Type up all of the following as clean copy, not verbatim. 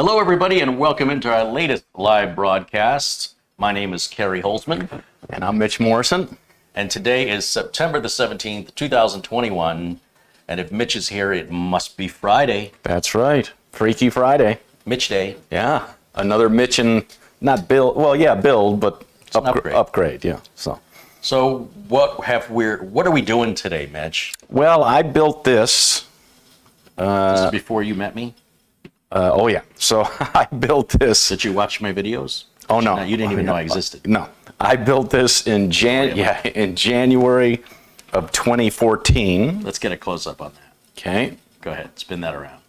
Hello, everybody, and welcome into our latest live broadcast. My name is CareyHolzman. And I'm Mitch Morrison. And today is September the 17th, 2021. And if Mitch is here, it must be Friday. That's right. Freaky Friday. Mitch Day. Yeah. Another Mitch and not build. Well, yeah, build, but upgrade. Yeah. So what are we doing today, Mitch? Well, I built this. This is before you met me? Oh, yeah. So I built this. Did you watch my videos? Oh, no. You didn't even know I existed. No. I built this in January of 2014. Let's get a close-up on that. Okay. Go ahead. Spin that around.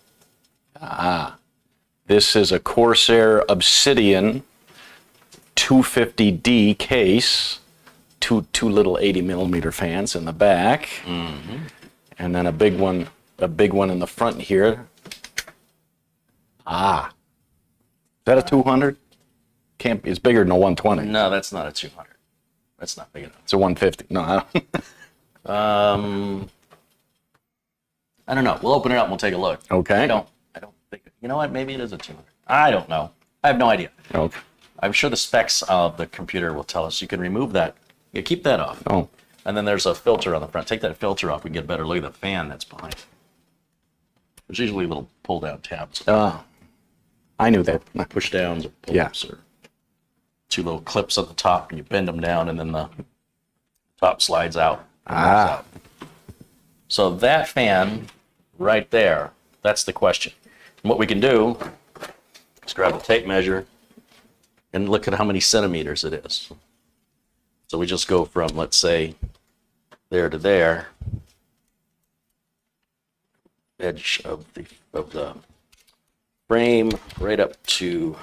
This is a Corsair Obsidian 250D case. Two little 80mm fans in the back. Mm-hmm. And then a big one in the front here. Is that a 200? Can't be. It's bigger than a 120. No, that's not a 200. That's not big enough. It's a 150. No, I don't. I don't know. We'll open it up and we'll take a look. Okay. I don't think. You know what? Maybe it is a 200. I don't know. I have no idea. Okay. I'm sure the specs of the computer will tell us. You can remove that. You keep that off. Oh. And then there's a filter on the front. Take that filter off. We can get a better look at the fan that's behind it. There's usually little pull-down tabs. I knew that. Push downs or pull-ups or two little clips at the top, and you bend them down, and then the top slides out. So that fan right there, that's the question. And what we can do is grab the tape measure and look at how many centimeters it is. So we just go from, let's say, there to there, edge of the frame right up to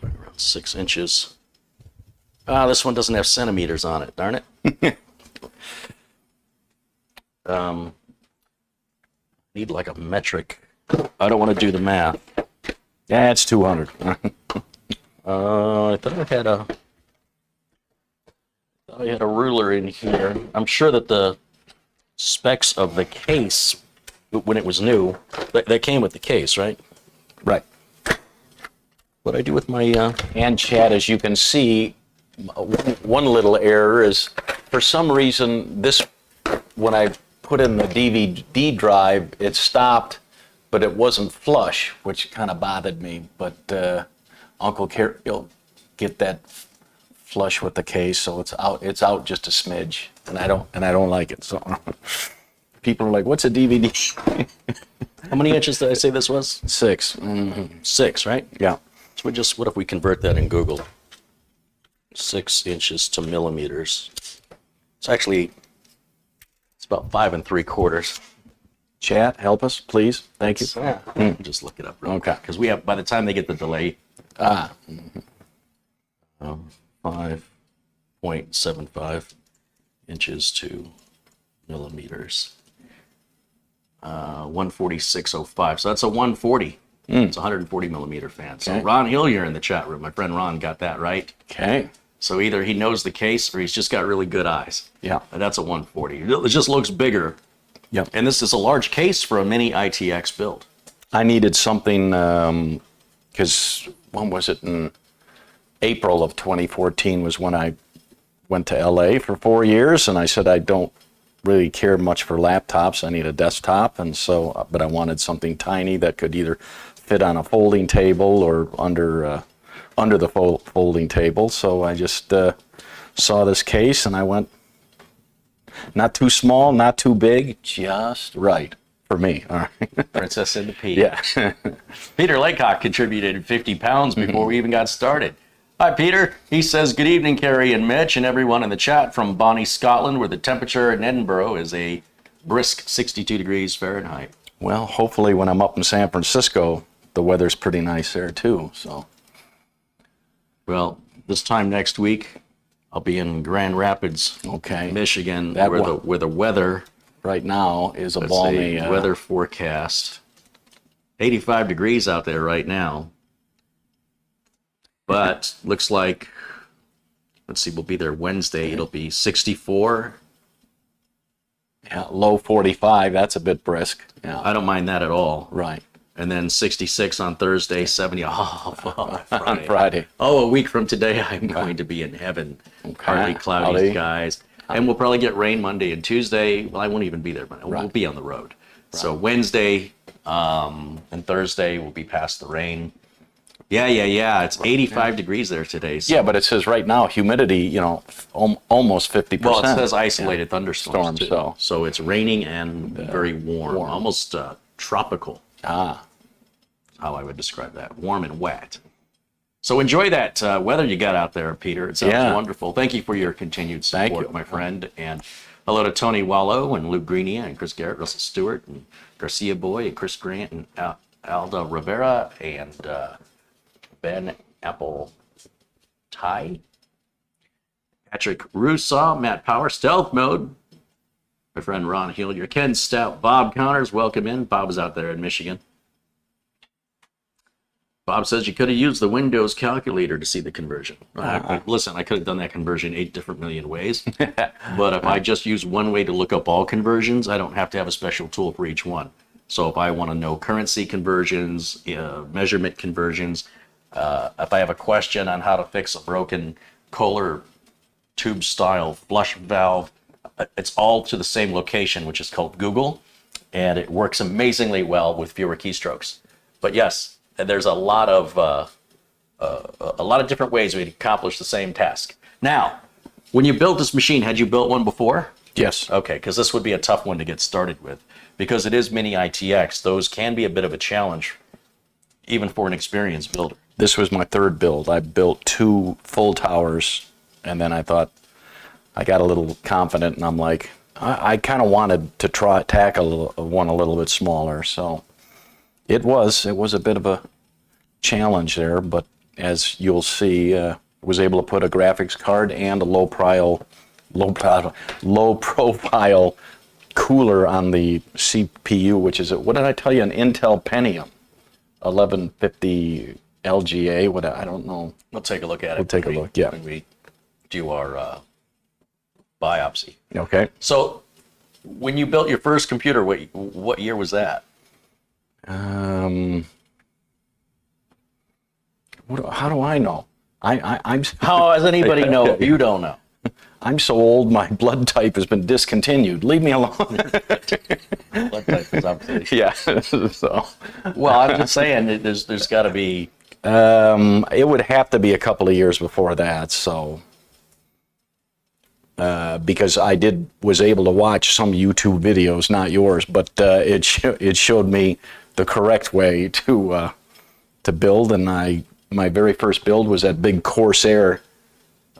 around 6 inches. This one doesn't have centimeters on it, darn it. Need like a metric. I don't want to do the math. Yeah, it's 200. I thought I had a ruler in here. I'm sure that the specs of the case, when it was new, that came with the case, right? Right. What I do with my And Chad, as you can see, one little error is, for some reason, when I put in the DVD drive, it stopped, but it wasn't flush, which kind of bothered me. But Uncle Carey will get that flush with the case, so it's out just a smidge, and I don't like it. So people are like, "What's a DVD?" How many inches did I say this was? 6. 6, right? Yeah. So what if we convert that in Google? 6 inches to millimeters. It's about 5 3/4. Chat, help us, please. Thank you. Just look it up real quick, because we have, by the time they get the delay, 5.75 inches to millimeters. 146.05. So that's a 140. It's a 140 millimeter fan. So Ron Hillier in the chat room, my friend Ron got that right. Okay. So either he knows the case or he's just got really good eyes. Yeah. And that's a 140. It just looks bigger. Yep. And this is a large case for a Mini ITX build. I needed something, because when was it? In April of 2014 was when I went to LA for 4 years, and I said I don't really care much for laptops. I need a desktop, and so, but I wanted something tiny that could either fit on a folding table or under the folding table. So I just saw this case, and I went, not too small, not too big, just right for me. All right. Princess and the Pea. Yeah. Peter Laycock contributed 50 pounds before we even got started. Hi, Peter. He says, good evening, Carey and Mitch, and everyone in the chat from Bonnie, Scotland, where the temperature in Edinburgh is a brisk 62 degrees Fahrenheit. Well, hopefully when I'm up in San Francisco, the weather's pretty nice there too. So. Well, this time next week, I'll be in Grand Rapids, Michigan, where the weather right now is a balmy weather forecast. 85 degrees out there right now. But looks like, let's see, we'll be there Wednesday. It'll be 64 Yeah, low 45, that's a bit brisk. Yeah, I don't mind that at all. right. And then 66 on Thursday, 70 on Friday. On Friday. Oh, a week from today, I'm going to be in heaven. Partly cloudy Howdy. skies. And we'll probably get rain Monday and Tuesday. Well, I won't even be there, but we'll be on the road. So Wednesday and Thursday will be past the rain. Yeah. It's 85 degrees there today. So. Yeah, but it says right now humidity, you know, almost 50%. Well, it says isolated thunderstorms too. so it's raining and very warm. Almost tropical. Ah, How I would describe that. Warm and wet. So enjoy that weather you got out there, Peter. It sounds wonderful. Thank you for your continued support, my friend. And hello to Tony Wallow and Lou Greenia and Chris Garrett, Russell Stewart, and Garcia Boy, and Chris Grant, and Alda Rivera, and Ben Apple Ty, Patrick Rusaw, Matt Power, Stealth Mode, my friend Ron Hillier, Ken Stout, Bob Connors, welcome in. Bob is out there in Michigan. Bob says you could have used the Windows calculator to see the conversion. Listen, I could have done that conversion 8 different million ways. But if I just use one way to look up all conversions, I don't have to have a special tool for each one. So if I want to know currency conversions, measurement conversions, if I have a question on how to fix a broken Kohler tube style flush valve, it's all to the same location, which is called Google. And it works amazingly well with fewer keystrokes. But yes, there's a lot of different ways we can accomplish the same task. Now, when you built this machine, had you built one before? yes. Okay, because this would be a tough one to get started with. Because it is Mini ITX, those can be a bit of a challenge, even for an experienced builder. This was my third build. I built 2 full towers, and then I thought, I got a little confident, and I'm like, I kind of wanted to tackle one a little bit smaller, so it was a bit of a challenge there, but as you'll see, was able to put a graphics card and a low profile cooler on the CPU, which is, what did I tell you, an Intel Pentium 1150 LGA, I don't know. We'll take a look at it. We'll take a look, yeah. When we do our biopsy. Okay. So, when you built your first computer, what year was that? How do I know? I'm How does anybody know if you don't know? I'm so old, my blood type has been discontinued. Leave me alone. Blood type is obviously. Yeah. So, well, I'm just saying, there's got to be. it would have to be a couple of years before that. So, because I was able to watch some YouTube videos, not yours, but it showed me the correct way to build, and my very first build was that big Corsair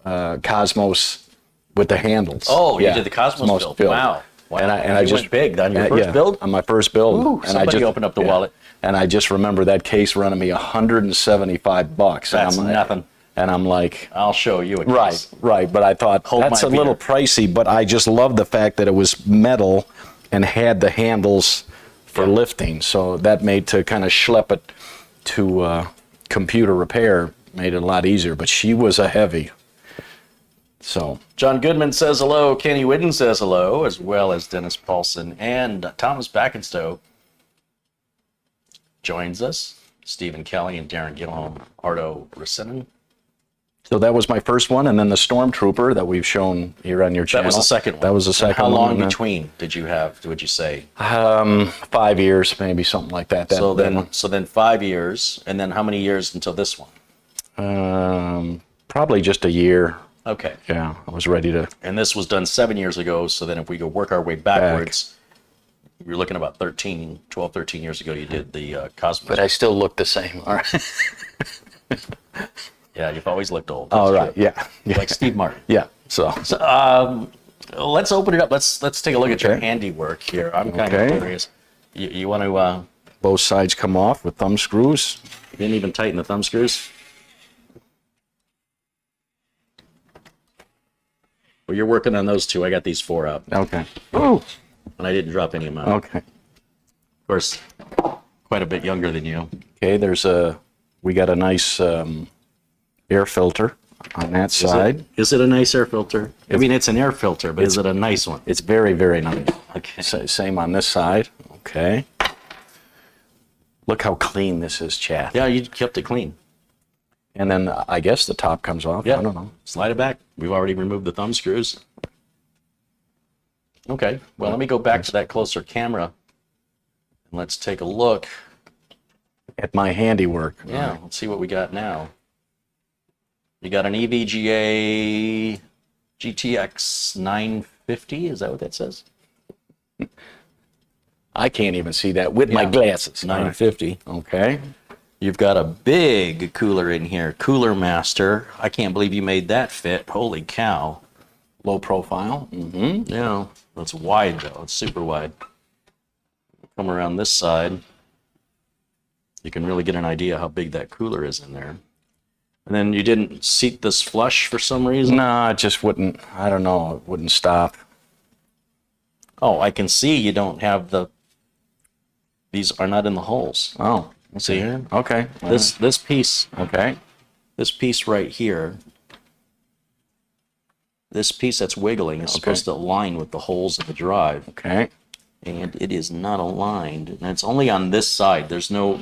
Cosmos with the handles. Oh, you did the Cosmos build. Wow. And I just went big on your first build? On my first build. Ooh, and somebody opened up the wallet. And I just remember that case running me $175. That's nothing. And I'm like, I'll show you a case. Right. But I thought, that's a little pricey, but I just love the fact that it was metal and had the handles for lifting. So that made to kind of schlep it to computer repair, made it a lot easier. But she was a heavy. So John Goodman says hello. Kenny Whidden says hello, as well as Dennis Paulson and Thomas Backenstow joins us. Stephen Kelly and Darren Gillholm, Ardo Racinen. So that was my first one, and then the Stormtrooper that we've shown here on your channel. That was the second one. That was the second one. one. How long between did you have, would you say? 5 years, maybe something like that. So then 5 years, and then how many years until this one? Probably just a year. Okay. Yeah, I was ready to. And this was done 7 years ago, so then if we go work our way backwards, you're looking about 12, 13 years ago you did the Cosmos. But I still look the same. All right. Yeah, you've always looked old. All right. Yeah. Like Steve Martin. Yeah. So let's open it up. Let's take a look at your handiwork here. I'm kind of curious. You want to? Both sides come off with thumb screws. You didn't even tighten the thumb screws. Well, you're working on those two. I got these 4 up. Okay. Ooh. And I didn't drop any of mine. Okay. Of course, quite a bit younger than you. Okay. We got a nice air filter on that side. Is it a nice air filter? I mean, it's an air filter, but is it a nice one? It's very, very nice. Okay. Same on this side. Okay. Look how clean this is, Chad. Yeah, you kept it clean. And then I guess the top comes off. Yeah. I don't know. Slide it back. We've already removed the thumb screws. Okay. Well, let me go back to that closer camera. And let's take a look At my handiwork. Yeah, let's see what we got now. You got an EVGA GTX 950, is that what that says? I can't even see that with my glasses. 950. Okay. You've got a big cooler in here, Cooler Master. I can't believe you made that fit. Holy cow. Low profile. Mm-hmm. Yeah, that's wide though. It's super wide. Come around this side. You can really get an idea how big that cooler is in there. And then you didn't seat this flush for some reason? No, it just wouldn't, I don't know, it wouldn't stop. Oh, I can see you don't have these are not in the holes. Oh. See here? Okay. This piece Okay. This piece right here, this piece that's wiggling is supposed to align with the holes in the drive. Okay. And it is not aligned. And it's only on this side. There's no,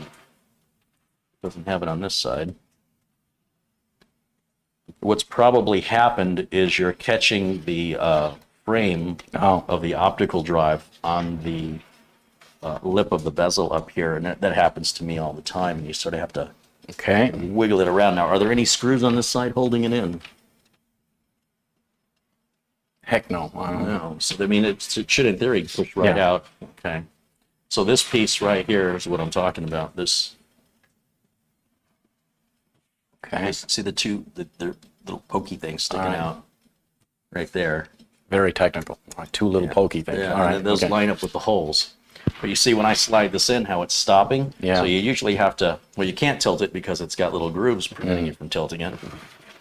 doesn't have it on this side. What's probably happened is you're catching the frame of the optical drive on the lip of the bezel up here. And that happens to me all the time. And you sort of have to wiggle it around. Now, are there any screws on this side holding it in? Heck no. I don't know. No. So, I mean, it should, in theory, push right out. Okay. So this piece right here is what I'm talking about. This. Okay. See the the little pokey things sticking out right there. Very technical. Two little pokey things. Yeah, All right. and those line up with the holes. But you see when I slide this in, how it's stopping. Yeah. So you usually have to, well, you can't tilt it because it's got little grooves preventing you from tilting it.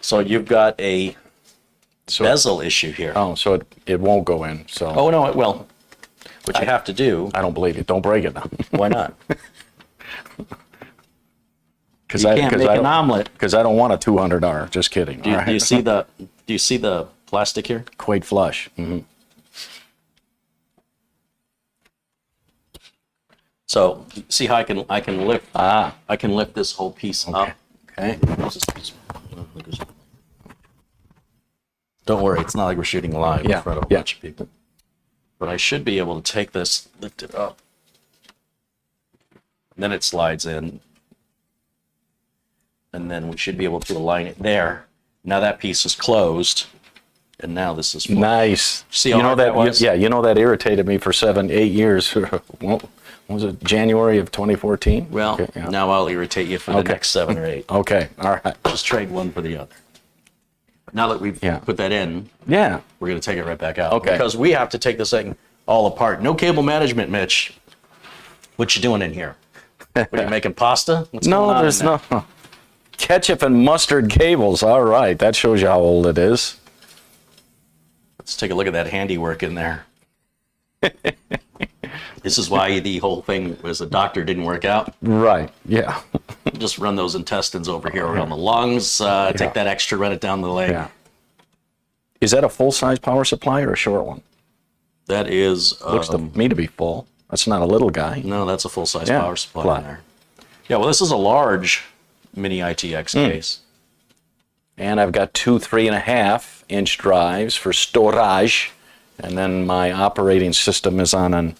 So you've got a bezel issue here. Oh, so it won't go in. So. Oh, no, it will. What you have to do. I don't believe it. Don't break it now. Why not? Because you can't make an omelet. Because I don't want a 200R. Just kidding. Do you see the plastic here? Quite flush. Mm-hmm. So see how I can lift I can lift this whole piece up. Okay. Don't worry, it's not like we're shooting live in front of a bunch of people. But I should be able to take this, lift it up. Then it slides in. And then we should be able to align it there. Now that piece is closed. And now this is full. Nice. See how hard that was? Yeah, you know that irritated me for 7-8 years. Was it January of 2014? Well, now I'll irritate you for the next 7 or 8. Okay, all right. Just trade one for the other. Now that we've put that in, we're going to take it right back out. Okay. Because we have to take this thing all apart. No cable management, Mitch. What you doing in here? What, are you making pasta? What's going on there's in there? no ketchup and mustard cables. All right, that shows you how old it is. Let's take a look at that handiwork in there. This is why the whole thing as a doctor didn't work out. Right, yeah. Just run those intestines over here around the lungs. Take that extra, run it down the leg. Yeah. Is that a full-size power supply or a short one? That is... Looks to me to be full. That's not a little guy. No, that's a full-size power supply in there. Yeah, well, this is a large Mini ITX case. And I've got 2 3.5-inch drives for storage. And then my operating system is on an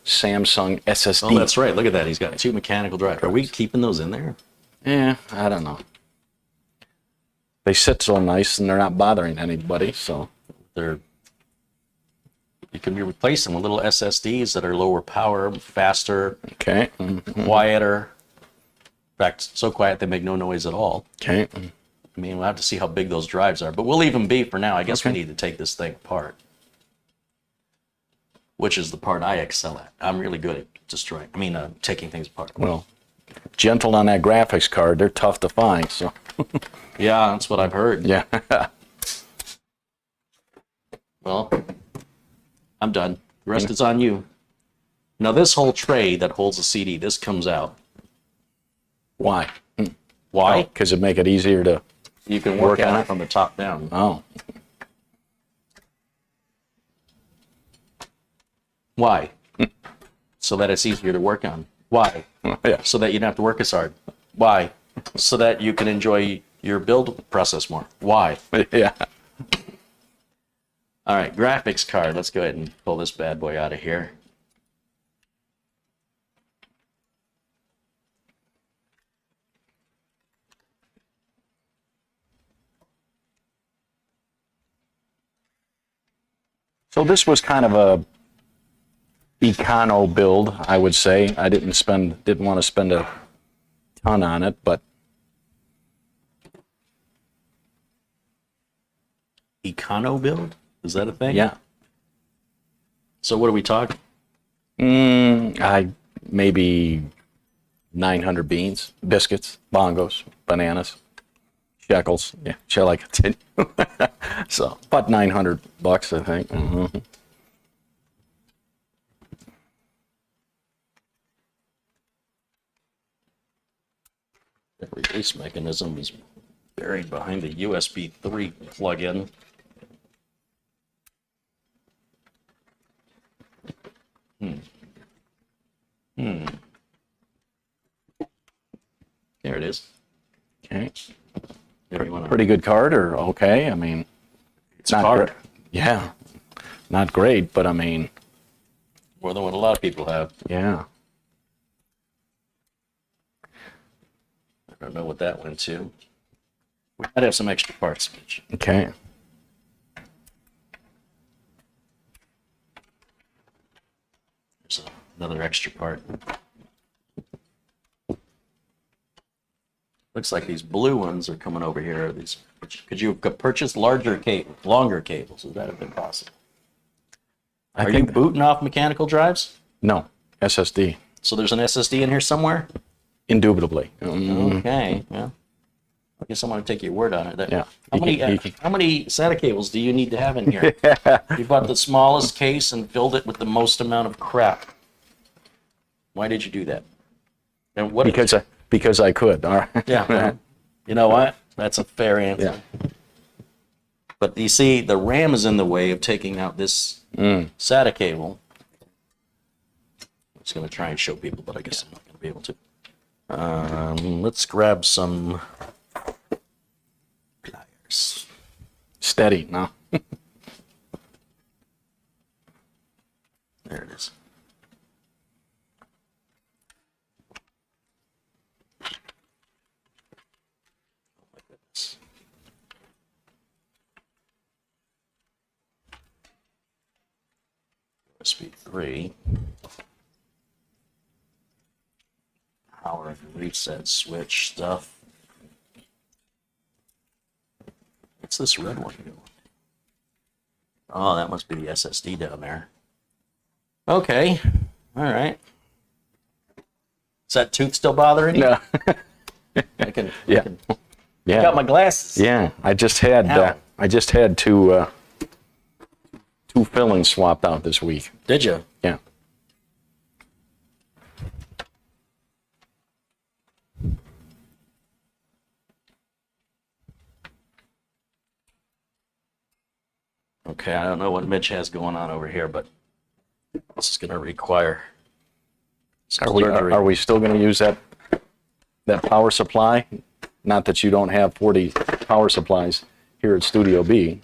Samsung SSD. Oh, that's right. Look at that. He's got 2 mechanical drives. Are we keeping those in there? Yeah, I don't know. They sit so nice and they're not bothering anybody, so. You can be replacing with little SSDs that are lower power, faster, Mm-hmm. quieter. In fact, so quiet they make no noise at all. Okay. I mean, we'll have to see how big those drives are, but we'll leave them be for now. I guess we need to take this thing apart, which is the part I excel at. I'm really good at taking things apart. Well, gentle on that graphics card. They're tough to find, so. Yeah, that's what I've heard. Yeah. Well, I'm done. The rest is on you. Now, this whole tray that holds the CD, this comes out. Why? Why? Because it'd make it easier to You can work Work on on it? it from the top down. Oh, Why? So that it's easier to work on. Why? yeah. So that you don't have to work as hard. Why? So that you can enjoy your build process more. Why? Yeah. All right, graphics card. Let's go ahead and pull this bad boy out of here. So this was kind of a econo build, I would say. I didn't want to spend a ton on it, but Econo build? Is that a thing? yeah. So what are we talking? I maybe 900 beans, biscuits, bongos, bananas, shekels. Yeah, shall I continue? So about $900, I think. Mhm. The release mechanism is buried behind the USB 3 plug-in. There it is. Okay. There you want to. Pretty good card, or okay? I mean, It's a card. yeah, not great, but I mean, More than what a lot of people have. yeah. I don't know what that went to. We might have some extra parts, Mitch. Okay. There's another extra part. Looks like these blue ones are coming over here. These, could you purchase longer cables? Would that have been possible? Are you booting off mechanical drives? No, SSD, So there's an SSD in here somewhere? indubitably. Okay, well, I guess I'm going to take your word on it. Yeah. How many SATA cables do you need to have in here? You bought the smallest case and filled it with the most amount of crap. Why did you do that? And what? Because I could. All right. Yeah. Well, you know what? That's a fair answer. Yeah. But you see, the RAM is in the way of taking out this SATA cable. I'm just going to try and show people, but I guess I'm not going to be able to. Let's grab some pliers. Steady. No. There it is. Oh my goodness. USB 3. Power and reset switch stuff. What's this red one doing? Oh, that must be the SSD down there. Okay. All right. Is that tooth still bothering you? No. I can. Yeah. I can. Yeah. Got my glasses. Yeah. I just had two fillings swapped out this week. Did you? Yeah. Okay, I don't know what Mitch has going on over here, but this is going to require some surgery. Are we still going to use that power supply? Not that you don't have 40 power supplies here at Studio B.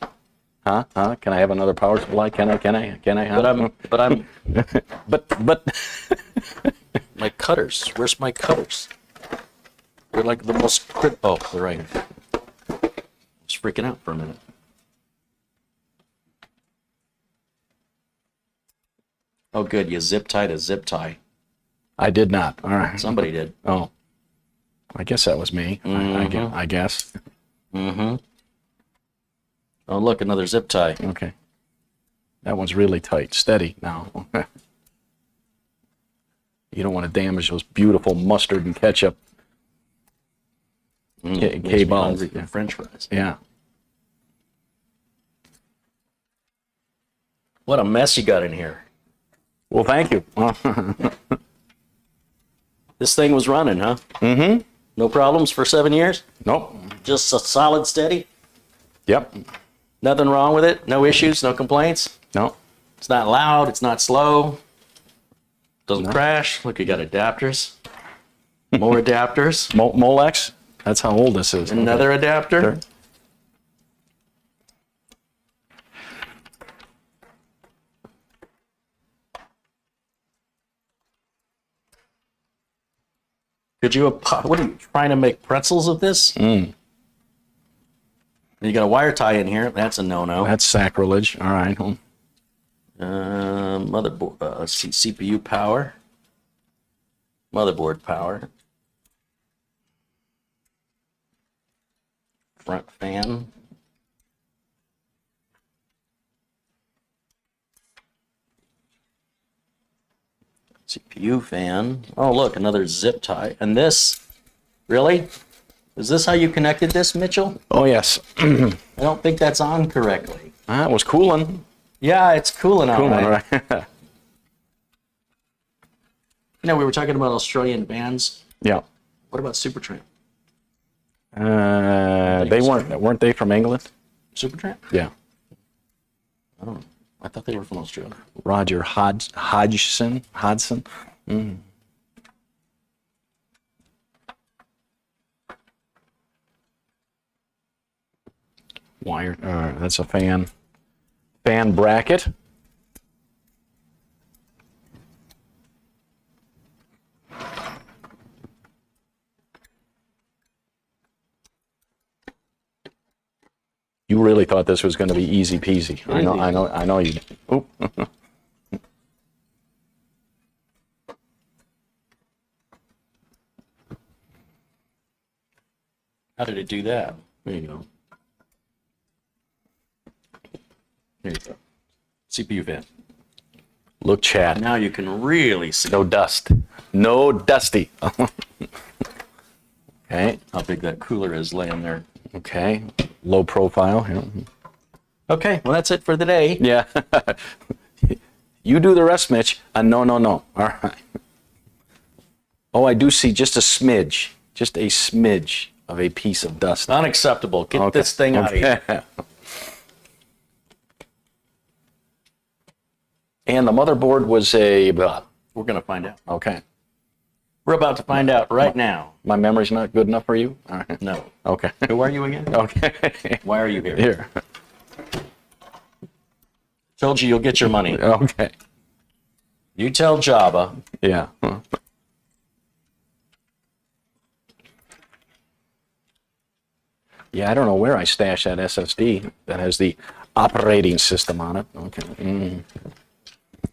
Huh? Can I have another power supply? Can I? Huh? But my cutters. Where's my cutters? They're like the most oh, they're right here. I was freaking out for a minute. Oh, good. You zip tied a zip tie. I did not. All right. Somebody did. Oh, I guess that was me. I guess. Mm-hmm. Oh, look, another zip tie. Okay. That one's really tight. Steady now. You don't want to damage those beautiful mustard and ketchup Makes me K-balls. hungry for French fries. Yeah. What a mess you got in here. Well, thank you. This thing was running, huh? Mm-hmm. No problems for 7 years? Nope. Just a solid steady. Yep. Nothing wrong with it. No issues. No complaints. No. It's not loud. It's not slow. Doesn't crash. Look, you got adapters. More adapters. Molex. That's how old this is. Another adapter. Sure. Could you, what are you trying to make pretzels of this? You got a wire tie in here. That's a no-no. That's sacrilege. All right. Motherboard, CPU power. Motherboard power. Front fan. CPU fan. Oh, look, another zip tie. And this, really? Is this how you connected this, Mitchell? Oh, yes. I don't think that's on correctly. It was cooling. Yeah, it's cooling all Cooling, right. right? You know, we were talking about Australian bands. Yeah. What about Supertramp? They weren't they from England? Supertramp? Yeah. I don't know. I thought they were from Australia. Roger Hodgson. Wire. That's a fan bracket. You really thought this was going to be easy peasy. I know you did. Oop. How did it do that? There you go. There you go. CPU fan. Look, Chad. Now you can really see No dust. No dusty. Okay. how big that cooler is laying there. Okay. Low profile. Yeah. Okay, well, that's it for the day. Yeah. You do the rest, Mitch. No. All right. Oh, I do see just a smidge of a piece of dust. Unacceptable. Get this thing out of here. And the motherboard was a... We're going to find out. Okay. We're about to find out right now. My memory's not good enough for you? All right. No. Okay. Who are you again? Okay. Why are you here? Here. Told you you'll get your money. Okay. You tell Jabba. Yeah. Yeah, I don't know where I stashed that SSD that has the operating system on it. Okay.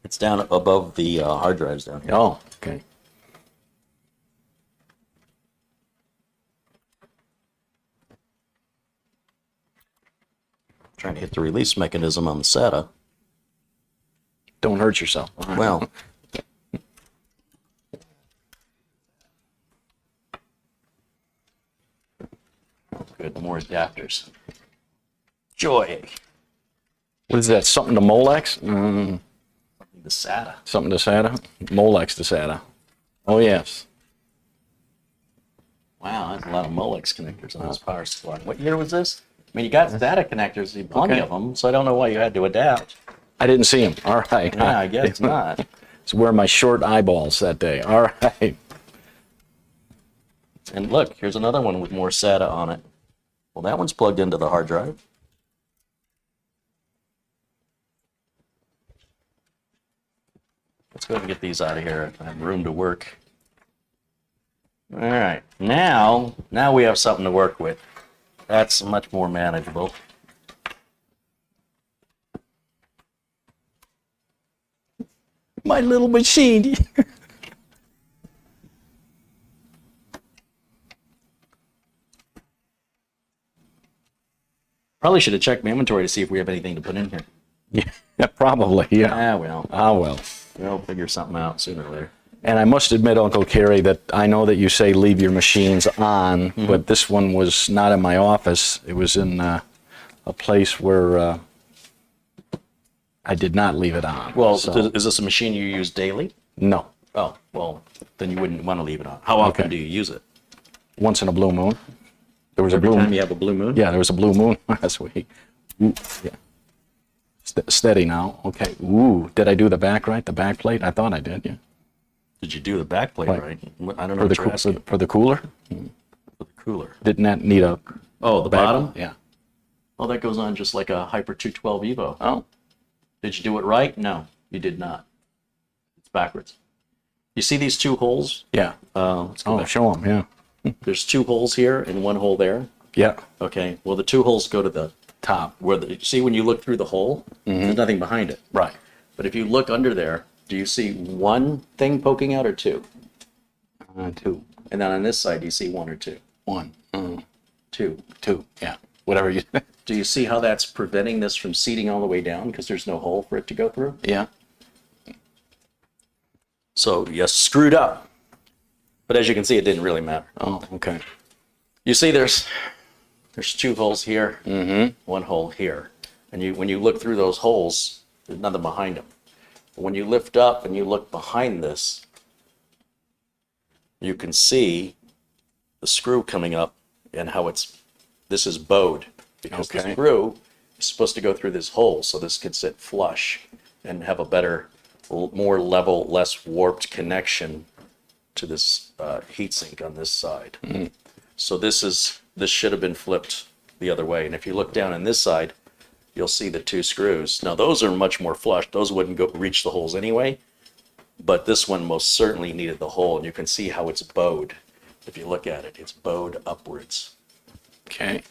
It's down above the hard drives down here. Oh, okay. Trying to hit the release mechanism on the SATA. Don't hurt yourself. Well, good. More adapters. Joy. What is that? Something to Molex? The SATA. Something to SATA? Molex to SATA. Oh, yes. Wow, that's a lot of Molex connectors on this power supply. What year was this? I mean, you got SATA connectors, plenty of them, so I don't know why you had to adapt. I didn't see him. All right. Yeah, I guess not. It's where my short eyeballs that day. All right. And look, here's another one with more SATA on it. Well, that one's plugged into the hard drive. Let's go ahead and get these out of here. I have room to work. All right, now we have something to work with. That's much more manageable. My little machine. Probably should have checked my inventory to see if we have anything to put in here. Yeah, probably. Yeah. Ah, well, Well. we'll figure something out sooner or later. And I must admit, Uncle Carey, that I know that you say leave your machines on, but this one was not in my office. It was in a place where I did not leave it on. Well, so, is this a machine you use daily? no. Oh, well, then you wouldn't want to leave it on. How often do you use it? Once in a blue moon. There was a Every blue time you have a blue moon? Yeah, there was a blue moon last week. Ooh, yeah. Steady now. Okay. Ooh, did I do the back right? The back plate? I thought I did, yeah. Did you do the back plate right? I don't know For what you're asking. for the cooler? For the cooler. Didn't that need a Oh, the back? bottom? Yeah. Oh, that goes on just like a Hyper 212 Evo. Oh, Did you do it right? No, you did not. It's backwards. You see these two holes? yeah. Let's go Oh, back. show them, yeah. There's two holes here and one hole there. Yeah. Okay, well, the two holes go to the top. See, when you look through the hole, there's nothing behind it. Right. But if you look under there, do you see one thing poking out or two? Two. And then on this side, do you see one or two? One. Two. Two. Yeah. Whatever you. Do you see how that's preventing this from seating all the way down because there's no hole for it to go through? Yeah. So you screwed up. But as you can see, it didn't really matter. Oh, okay. You see there's two holes here, one hole here. And when you look through those holes, there's nothing behind them. But when you lift up and you look behind this, you can see the screw coming up and how this is bowed. Because the screw is supposed to go through this hole so this can sit flush and have a better, more level, less warped connection to this heatsink on this side. So this should have been flipped the other way. And if you look down on this side, you'll see the two screws. Now those are much more flush. Those wouldn't reach the holes anyway, but this one most certainly needed the hole. And you can see how it's bowed. If you look at it, it's bowed upwards. Okay.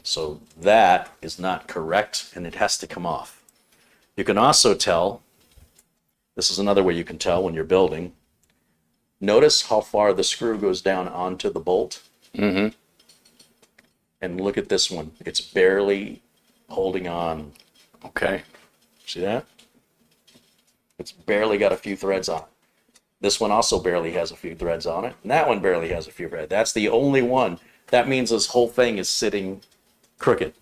So that is not correct, and it has to come off. You can also tell, this is another way you can tell when you're building. Notice how far the screw goes down onto the bolt. And look at this one. It's barely holding on. Okay. See that? It's barely got a few threads on it. This one also barely has a few threads on it. And that one barely has a few threads. That's the only one. That means this whole thing is sitting crooked.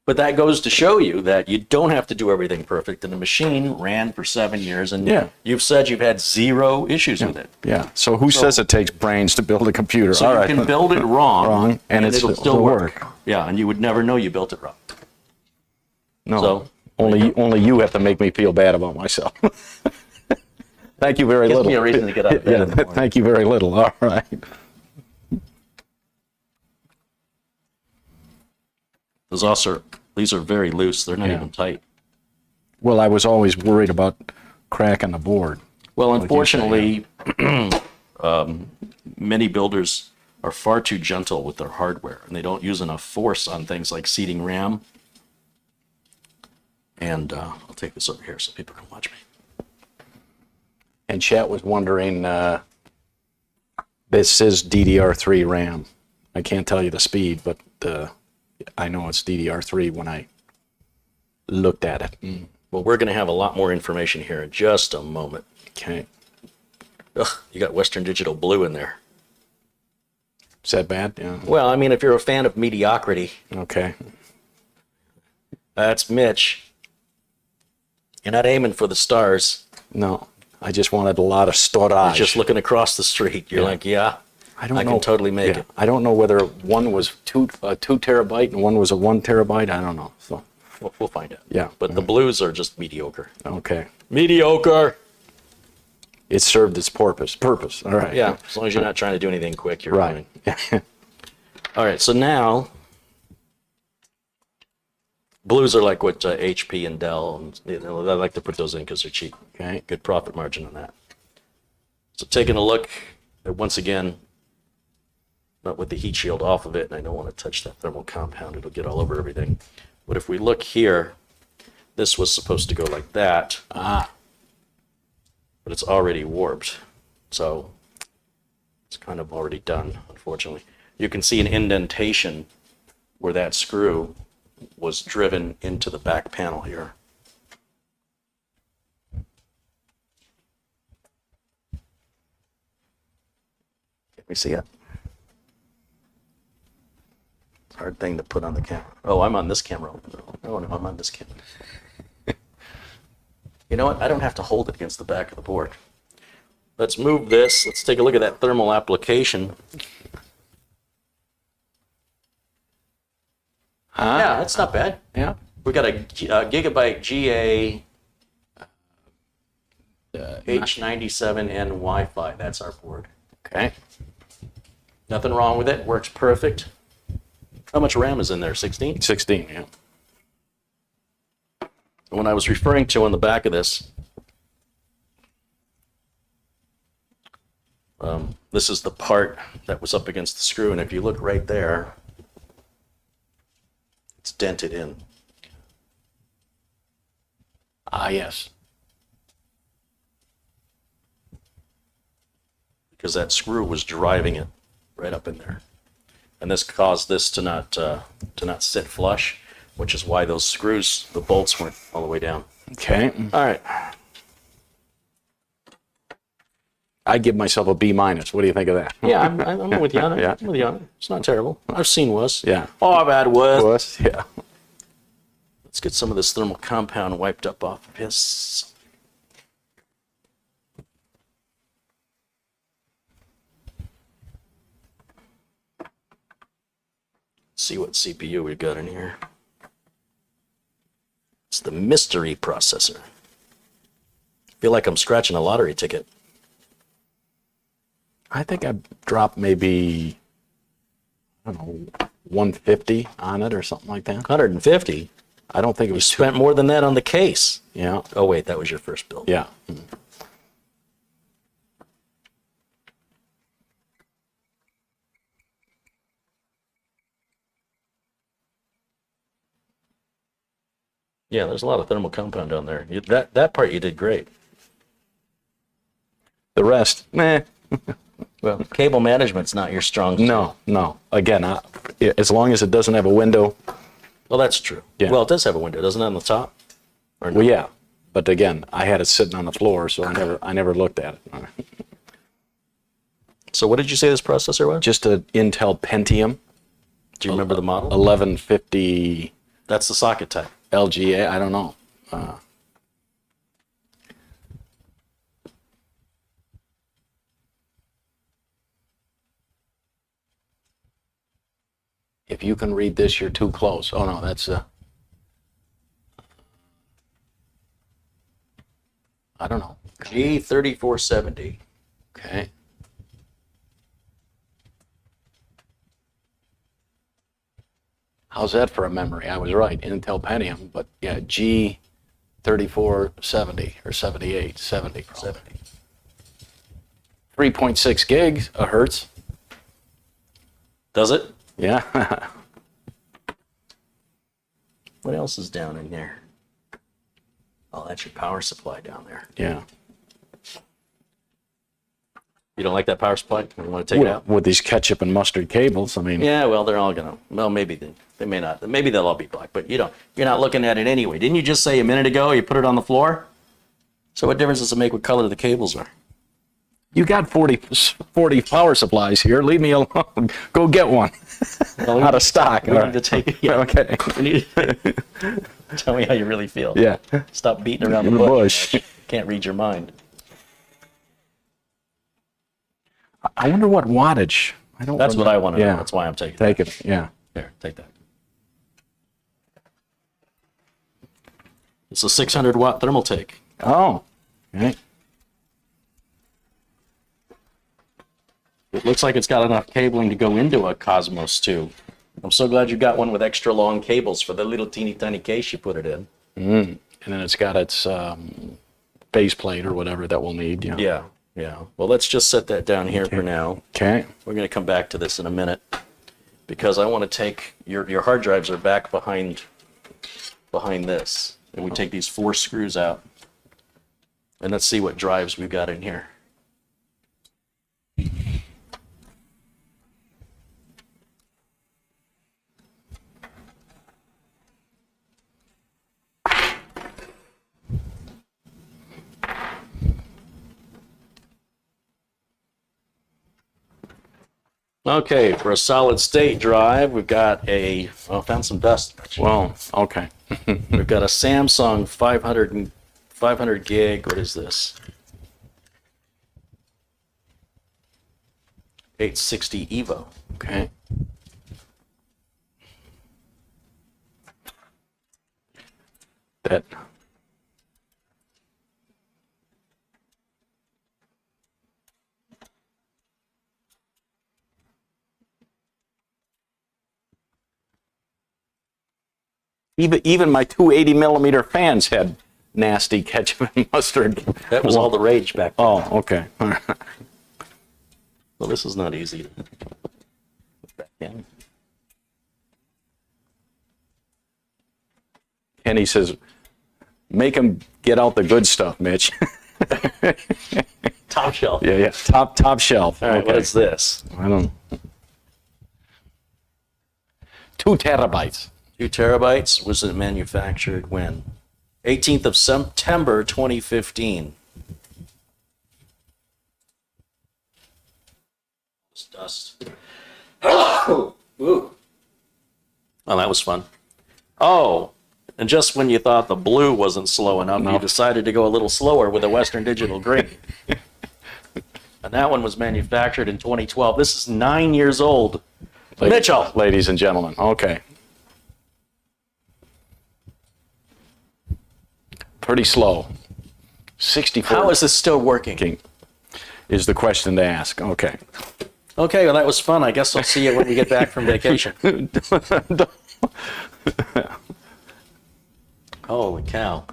But that goes to show you that you don't have to do everything perfect. And the machine ran for 7 years, and you've said you've had 0 issues with it. Yeah. So who says it takes brains to build a computer? So All you right. can build it wrong, and it'll still work. Yeah, and you would never know you built it wrong. No. So only you have to make me feel bad about myself. Thank you very little. Gives me a reason to get out of bed in the morning. Thank you very little. All right. These are very loose. They're not even tight. Well, I was always worried about cracking the board. Well, unfortunately, many builders are far too gentle with their hardware, and they don't use enough force on things like seating RAM. And I'll take this over here so people can watch me. And chat was wondering, this is DDR3 RAM. I can't tell you the speed, but I know it's DDR3 when I looked at it. Well, we're going to have a lot more information here in just a moment. Okay. Ugh, you got Western Digital Blue in there. Is that bad? Yeah. Well, I mean, if you're a fan of mediocrity, Okay. that's Mitch. You're not aiming for the stars. No, I just wanted a lot of storage. You're just looking across the street. You're like, yeah, I don't I know. can totally make it. I don't know whether one was 2 terabyte and one was a 1 terabyte. I don't know. So We'll find out. Yeah. But the blues are just mediocre. okay, Mediocre. it served its purpose. All right. Yeah, as long as you're not trying to do anything quick, you're Right. fine. All right, so now, blues are like what HP and Dell, and I like to put those in because they're cheap. Okay. Good profit margin on that. So taking a look at, once again, not with the heat shield off of it, and I don't want to touch that thermal compound, it'll get all over everything. But if we look here, this was supposed to go like that. But it's already warped. So it's kind of already done, unfortunately. You can see an indentation where that screw was driven into the back panel here. Can we see it? It's a hard thing to put on the camera. Oh, I'm on this camera. No, I'm on this camera. You know what? I don't have to hold it against the back of the board. Let's move this. Let's take a look at that thermal application. Yeah, that's not bad. Yeah. We got a gigabyte GA H97N Wi-Fi. That's our board. Okay. Nothing wrong with it. Works perfect. How much RAM is in there? 16? 16, yeah. When I was referring to on the back of this, this is the part that was up against the screw, and if you look right there, it's dented in. Ah, yes. Because that screw was driving it right up in there, and this caused this to not sit flush, which is why those screws, the bolts, went all the way down. Okay. All right. I'd give myself a B minus. What do you think of that? Yeah, I'm with you on it. Yeah. I'm with you on it. It's not terrible. I've seen wuss. Yeah. Oh, I've had wuss. Was? Yeah. Let's get some of this thermal compound wiped up off of his. See what CPU we got in here. It's the mystery processor. I feel like I'm scratching a lottery ticket. I think I dropped maybe, I don't know, 150 on it or something like that. 150? I don't think it You was spent more than that on the case. Yeah. Oh, wait, that was your first build. Yeah. Yeah, there's a lot of thermal compound down there. That part you did great. The rest, meh. Well, cable management's not your strong suit. No. Again, as long as it doesn't have a window. Well, that's true. Yeah. Well, it does have a window, doesn't it, on the top? Or no? Well, yeah. But again, I had it sitting on the floor, so I never looked at it. So what did you say this processor was? Just an Intel Pentium. Do you remember the model? 1150 That's the socket type. LGA. I don't know. If you can read this, you're too close. Oh no, that's I don't know. G3470. Okay. How's that for a memory? I was right, Intel Pentium, but yeah, G3470 or 78, 70 probably. 70. 3.6 gigs a hertz. Does it? Yeah. What else is down in there? Oh, that's your power supply down there. Yeah. You don't like that power supply? You want to take it out? With these ketchup and mustard cables, I mean. Yeah, well, they're all gonna. Well, maybe they may not. Maybe they'll all be black, but you're not looking at it anyway. Didn't you just say a minute ago you put it on the floor? So what difference does it make what color the cables are? You got 40 power supplies here. Leave me alone. Go get one. Well, Out of stock. We need to take it. Yeah. Okay. We need tell me how you really feel. Yeah. Stop beating around the In the bush. bush. Can't read your mind. I wonder what wattage. I don't. That's what I want to Yeah. know. That's why I'm taking Take it. Yeah. Here, take that. It's a 600 watt thermal take. Oh. Okay. It looks like it's got enough cabling to go into a Cosmos 2. I'm so glad you got one with extra long cables for the little teeny tiny case you put it in. And then it's got its base plate or whatever that we'll need. Yeah. Yeah. Well, let's just set that down here for now. Okay. We're going to come back to this in a minute because I want to take your hard drives are back behind this, and we take these 4 screws out, and let's see what drives we've got in here. Okay, for a solid state drive, we've got found some dust. Well, okay. We've got a Samsung 500 gig. What is this? 860 Evo. Okay. Even my two 80 millimeter fans had nasty ketchup and mustard. That was all the rage back then. Oh, okay. All right. Well, this is not easy to put back in. Kenny says, make him get out the good stuff, Mitch. Top shelf. Yeah. Top shelf. All right, what is this? I don't. 2 terabytes. 2 terabytes. Was it manufactured when? 18th of September 2015. It's dust. Ooh. Oh, that was fun. Oh, and just when you thought the blue wasn't slow enough, you decided to go a little slower with a Western Digital green. And that one was manufactured in 2012. This is 9 years old. Mitchell. Ladies and gentlemen. Okay. Pretty slow. 64. How is this still working? Is the question to ask. Okay. Okay, well, that was fun. I guess I'll see you when we get back from vacation. Holy cow.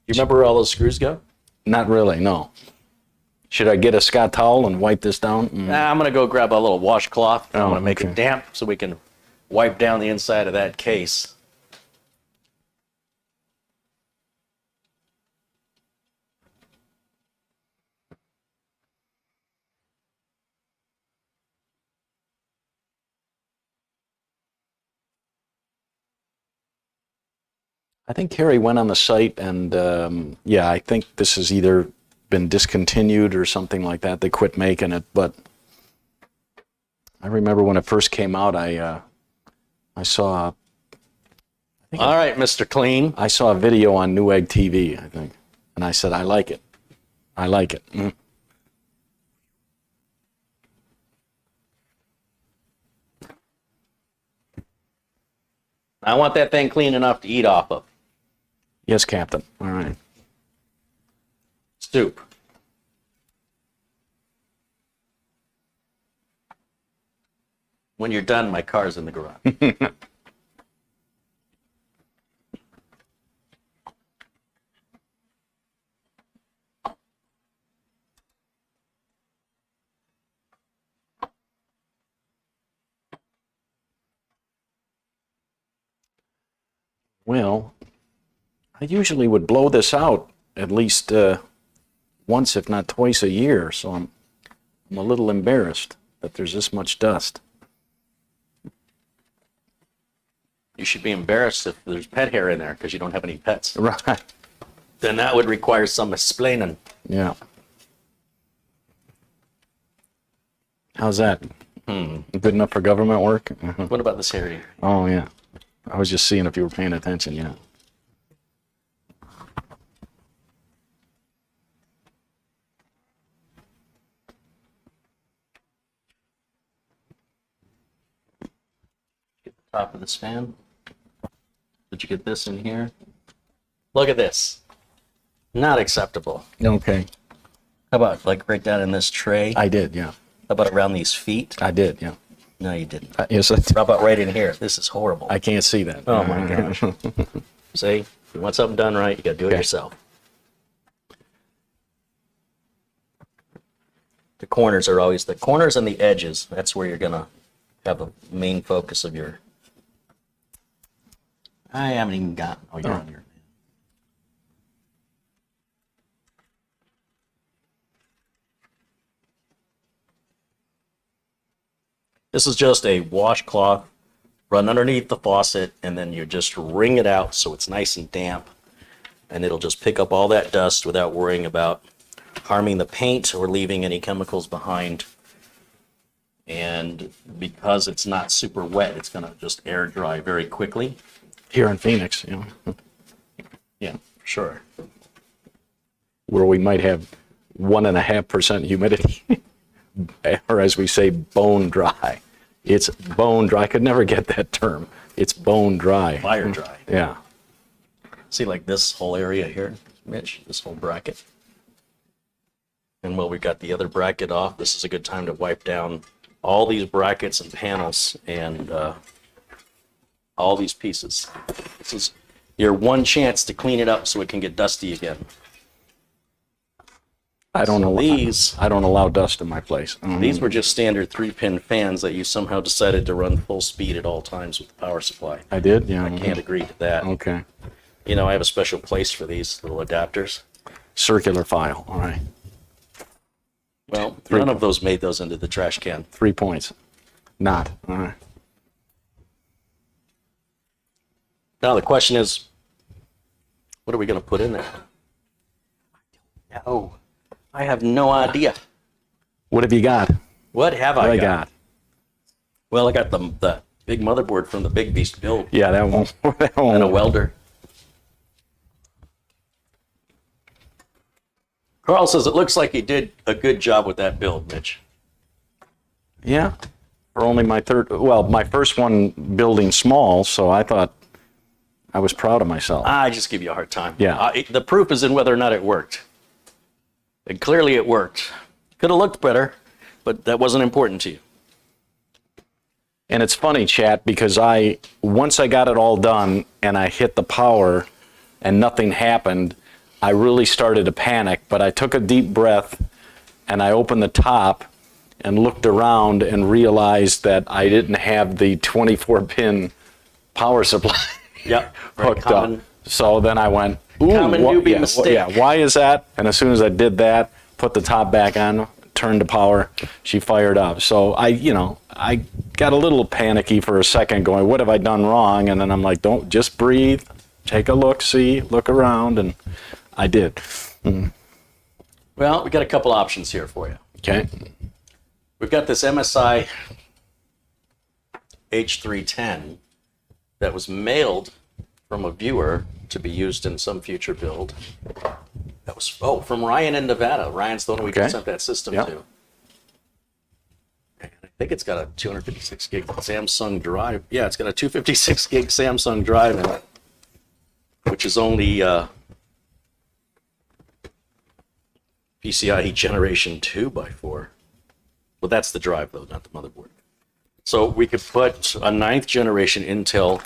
You remember where all those screws go? Not really, no. Should I get a Scott towel and wipe this down? Nah, I'm going to go grab a little washcloth. I'm going to make okay. it damp so we can wipe down the inside of that case. I think Carey went on the site and, yeah, I think this has either been discontinued or something like that. They quit making it, but I remember when it first came out, I saw... All right, Mr. Clean. I saw a video on Newegg TV, I think, and I said, I like it. I like it. I want that thing clean enough to eat off of. Yes, Captain. All right. Soup. When you're done, my car's in the garage. Well, I usually would blow this out at least once, if not twice a year, so I'm a little embarrassed that there's this much dust. You should be embarrassed if there's pet hair in there because you don't have any pets. Right. Then that would require some explaining. Yeah. How's that? Good enough for government work? What about this area? Oh, yeah. I was just seeing if you were paying attention, yeah. Get the top of this fan. Did you get this in here? Look at this. Not acceptable. Okay. How about like right down in this tray? I did, yeah. How about around these feet? I did, yeah. No, you didn't. Yes, How about right in here? This is horrible. I can't see that. Oh my gosh. See, if you want something done right, you got to do it Okay. yourself. The corners are always the corners and the edges. That's where you're going to have a main focus of your. I haven't even gotten. Oh, you're on your. This is just a washcloth run underneath the faucet, and then you just wring it out so it's nice and damp, and it'll just pick up all that dust without worrying about harming the paint or leaving any chemicals behind. And because it's not super wet, it's going to just air dry very quickly. Here in Phoenix, you know, Yeah, for sure. where we might have 1.5% humidity, or as we say, bone dry. It's bone dry. I could never get that term. It's bone dry. Fire dry. Yeah. See, like this whole area here, Mitch, this whole bracket. And while we got the other bracket off, this is a good time to wipe down all these brackets and panels and All these pieces. This is your one chance to clean it up so it can get dusty again. I don't So know. these, I don't allow dust in my place. these were just standard 3-pin fans that you somehow decided to run full speed at all times with the power supply. I did? Yeah. I can't agree to that. Okay. You know, I have a special place for these little adapters. Circular file. All right. Well, none of those made those into the trash can. 3 points. Not. All right. Now the question is, what are we going to put in there? No, I have no idea. What have you got? What have What I I got? got? Well, I got the big motherboard from the Big Beast Build Yeah, that won't. That and a won't. welder. Carl says it looks like he did a good job with that build, Mitch. Yeah. For only my third. Well, my first one building small, so I thought I was proud of myself. I just give you a hard time. Yeah. The proof is in whether or not it worked. And clearly it worked. Could have looked better, but that wasn't important to you. And it's funny, chat, because once I got it all done and I hit the power and nothing happened, I really started to panic, but I took a deep breath and I opened the top and looked around and realized that I didn't have the 24-pin power supply Yep. Very hooked common. up. So then I went, ooh, Common newbie mistake. yeah, why is that? And as soon as I did that, put the top back on, turned the power, she fired up. So I got a little panicky for a second going, what have I done wrong? And then I'm like, don't, just breathe, take a look, look around, and I did. Well, we got a couple options here for you. Okay. We've got this MSI H310 that was mailed from a viewer to be used in some future build. That was, from Ryan in Nevada. Ryan's the one we Okay. sent that system Yep. to. And I think it's got a 256 gig Samsung drive. Yeah, it's got a 256 gig Samsung drive in it, which is only PCIe Generation 2x4. Well, that's the drive, though, not the motherboard. So we could put a 9th generation Intel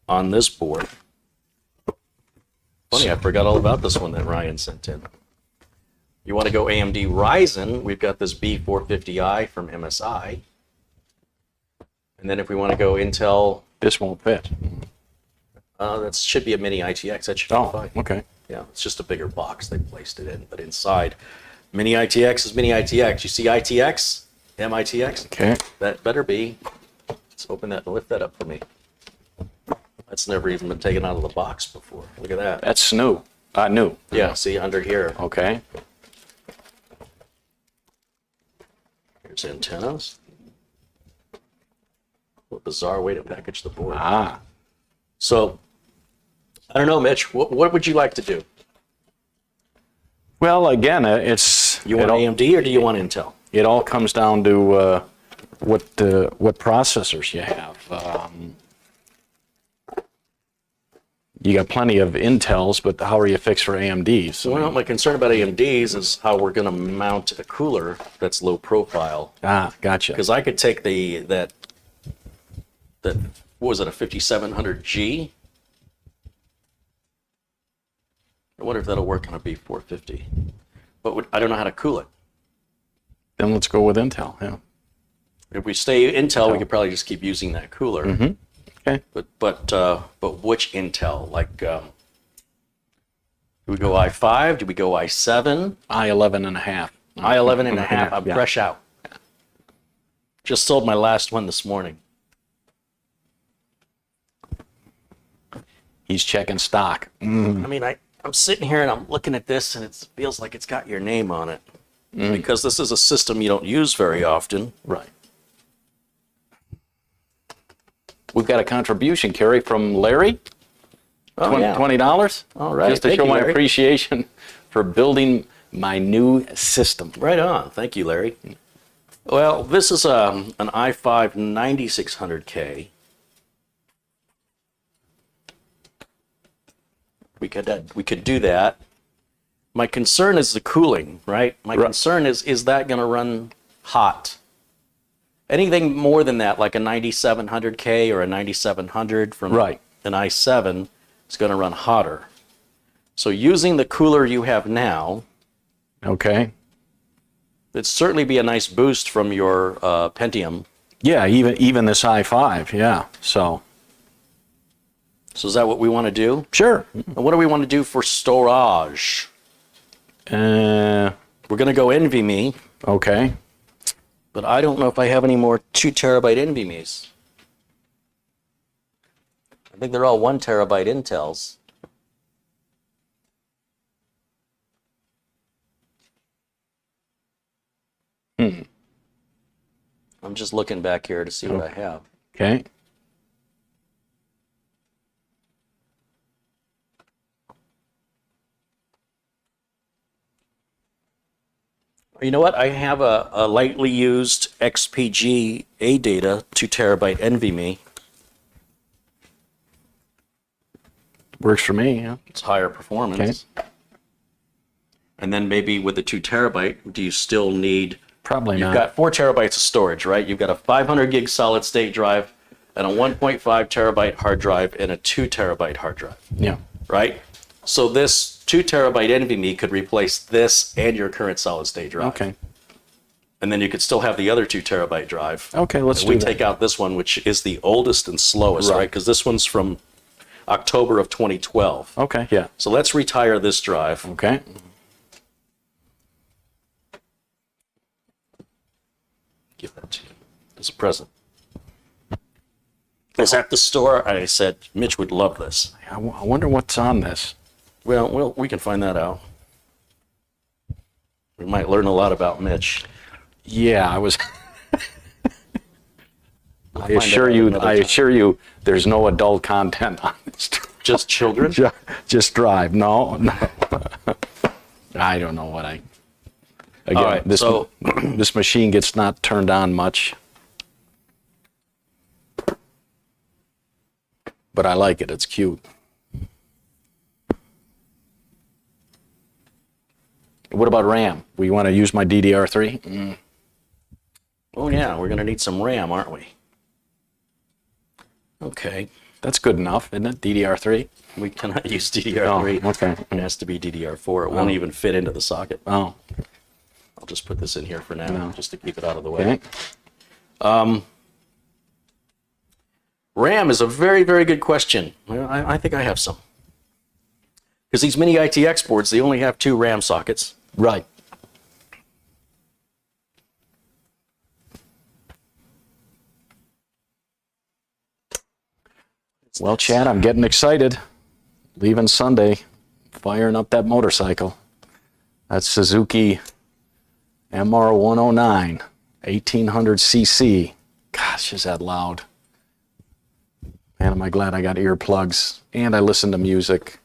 on this board. Funny, I forgot all about this one that Ryan sent in. You want to go AMD Ryzen, we've got this B450i from MSI. And then if we want to go Intel, This won't fit. that should be a Mini ITX. That should be Oh, fine. okay. Yeah, it's just a bigger box they placed it in. But inside, Mini ITX is Mini ITX. You see ITX, mITX? Okay. That better be. Let's open that and lift that up for me. That's never even been taken out of the box before. Look at that. That's new. New. Yeah, see under here. Okay. Here's antennas. What a bizarre way to package the board. Ah. So, I don't know, Mitch. What would you like to do? Well, again, it's You want AMD or do you want Intel? it all comes down to what processors you have. You got plenty of Intels, but how are you fixed for AMDs? Well, my concern about AMDs is how we're going to mount a cooler that's low profile. Gotcha. Because I could take that what was it, a 5700G? I wonder if that'll work on a B450. But I don't know how to cool it. Then let's go with Intel. Yeah. If we stay Intel, we could probably just keep using that cooler. Mm-hmm. Okay. But which Intel? Like, do we go i5? Do we go i7? i11 and a half. i11 and a half. I'm Yeah. fresh out. Just sold my last one this morning. He's checking stock. I mean, I'm sitting here and I'm looking at this and it feels like it's got your name on it. Because this is a system you don't use very often. Right. We've got a contribution, Carey, from Larry. Oh, yeah. $20. All right. Just to Thank show you, my Larry. appreciation for building my new system. Right on. Thank you, Larry. Well, this is an i5 9600K. We could do that. My concern is the cooling, right? My concern is that going to run hot? Anything more than that, like a 9700K or a 9700 from Right. an i7, is going to run hotter. So using the cooler you have now, Okay. it'd certainly be a nice boost from your Pentium. Yeah, even this i5, yeah. So Is that what we want to do? sure. And what do we want to do for storage? Uh, We're going to go NVMe, okay. but I don't know if I have any more 2 terabyte NVMe's. I think they're all 1 terabyte Intels. I'm just looking back here to see what I have. Okay. You know what? I have a lightly used XPG ADATA 2 terabyte NVMe. Works for me, yeah. It's higher performance. And then maybe with the 2 terabyte, do you still need... Probably You've not. got 4 terabytes of storage, right? You've got a 500 gig solid state drive and a 1.5 terabyte hard drive and a 2 terabyte hard drive, Yeah. right? So this 2 terabyte NVMe could replace this and your current solid state drive. Okay. And then you could still have the other 2 terabyte drive. Okay, let's And do we that. take out this one, which is the oldest and slowest, right? Because this one's from October of 2012. Okay, yeah. So let's retire this drive. Okay. Give that to you as a present. I was at the store. I said, Mitch would love this. I wonder what's on this. Well, we can find that out. We might learn a lot about Mitch. Yeah, I was. We'll I find assure out you, another I time. assure you, there's no adult content on this. Just children? Just drive. No, no. I don't know what I. Again, All right, this so- this machine gets not turned on much, but I like it. It's cute. What about RAM? We want to use my DDR3? Oh, yeah, we're going to need some RAM, aren't we? Okay. That's good enough, isn't it? DDR3? We cannot use DDR3. Oh, okay. It has to be DDR4. It won't even fit into the socket. Oh, I'll just put this in here for now, No. just to keep it out of the way. okay. RAM is a very, very good question. Well, I think I have some. Because these Mini ITX boards, they only have 2 RAM sockets. Right. Well, Chad, I'm getting excited. Leaving Sunday, firing up that motorcycle. That's Suzuki MR109, 1800cc. Gosh, is that loud. Man, am I glad I got earplugs and I listen to music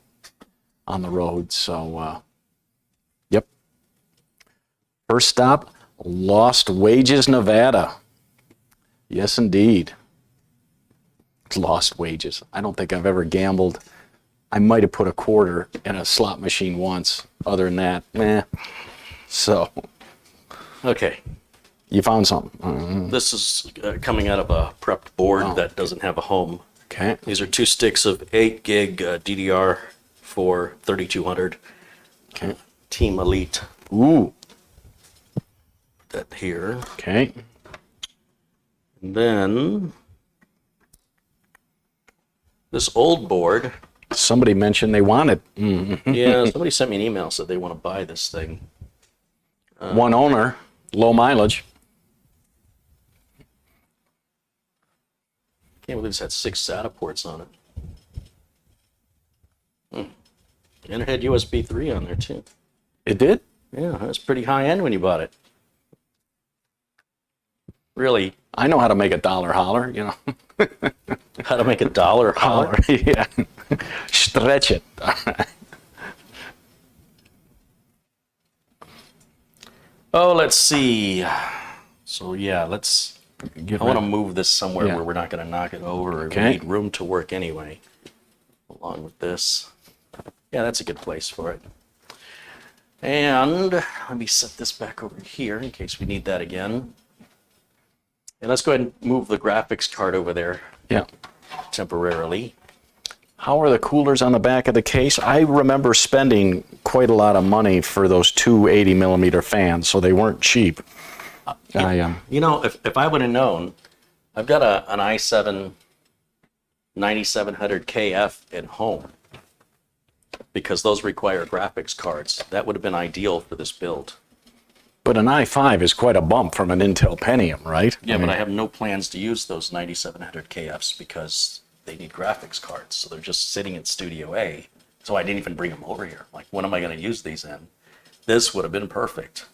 on the road. So, yep. First stop, Lost Wages, Nevada. Yes, indeed. Lost Wages. I don't think I've ever gambled. I might have put a quarter in a slot machine once. Other than that, meh. So, Okay. you found something. This is coming out of a prepped board that doesn't have a home. Okay. These are 2 sticks of 8 gig DDR for 3200 Okay. Team Elite. Ooh. Put that here. Okay. And then this old board. Somebody mentioned they wanted Yeah, somebody sent me an email, said they want to buy this thing. one owner, low mileage. Can't believe this had 6 SATA ports on it. And it had USB 3 on there too. It did? Yeah, that was pretty high end when you bought it. Really, I know how to make a dollar holler, you know. how to make a dollar holler. Yeah. Stretch it. Oh, let's see. So yeah, let's. Get I want to rid- move this somewhere Yeah. where we're not going to knock it over. Okay. We need room to work anyway, along with this. Yeah, that's a good place for it. And let me set this back over here in case we need that again. And let's go ahead and move the graphics card over there Yeah. temporarily. How are the coolers on the back of the case? I remember spending quite a lot of money for those two 80mm fans, so they weren't cheap. You know, if I would have known, I've got an i7 9700 KF at home because those require graphics cards. That would have been ideal for this build. But an i5 is quite a bump from an Intel Pentium, right? Yeah, but I have no plans to use those 9700 KFs because they need graphics cards. So they're just sitting in Studio A. So I didn't even bring them over here. Like, when am I going to use these in? This would have been perfect.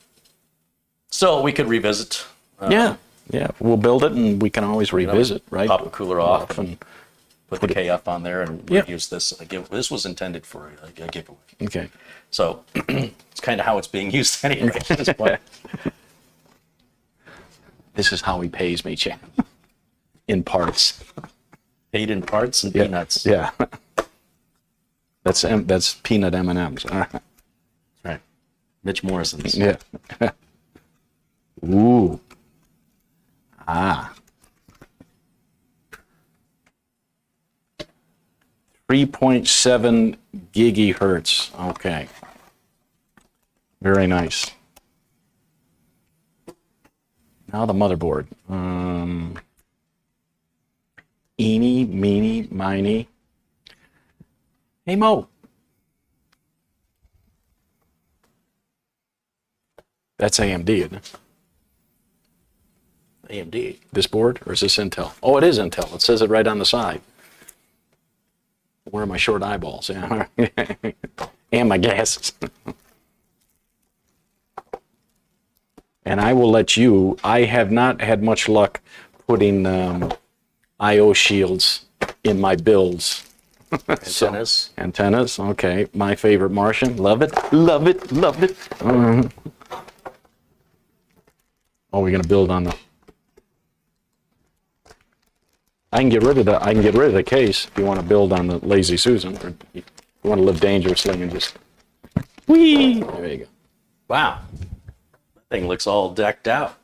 So we could revisit. Yeah. We'll build it and we can always revisit, right? Pop the cooler off and put the KF on there and use this. This was intended for a giveaway. Okay. So it's kind of how it's being used anyway at this point. This is how he pays me, Chan. In parts. Paid in parts and peanuts. Yeah. That's peanut M&Ms. Right. Mitch Morrison's. Yeah. Ooh. Ah. 3.7 gigahertz. Okay. Very nice. Now the motherboard. Eeny, meeny, miny. Hey, Mo. That's AMD, isn't it? AMD. This board, or is this Intel? Oh, it is Intel. It says it right on the side. Where are my short eyeballs? Yeah. And my glasses. And I will let you, I have not had much luck putting I/O shields in my builds. Antennas. Antennas, okay. My favorite Martian. Love it, love it, love it. Oh, we're going to build on the... I can get rid of the case if you want to build on the Lazy Susan, or if you want to live dangerously and just whee. There you go. Wow. That thing looks all decked out.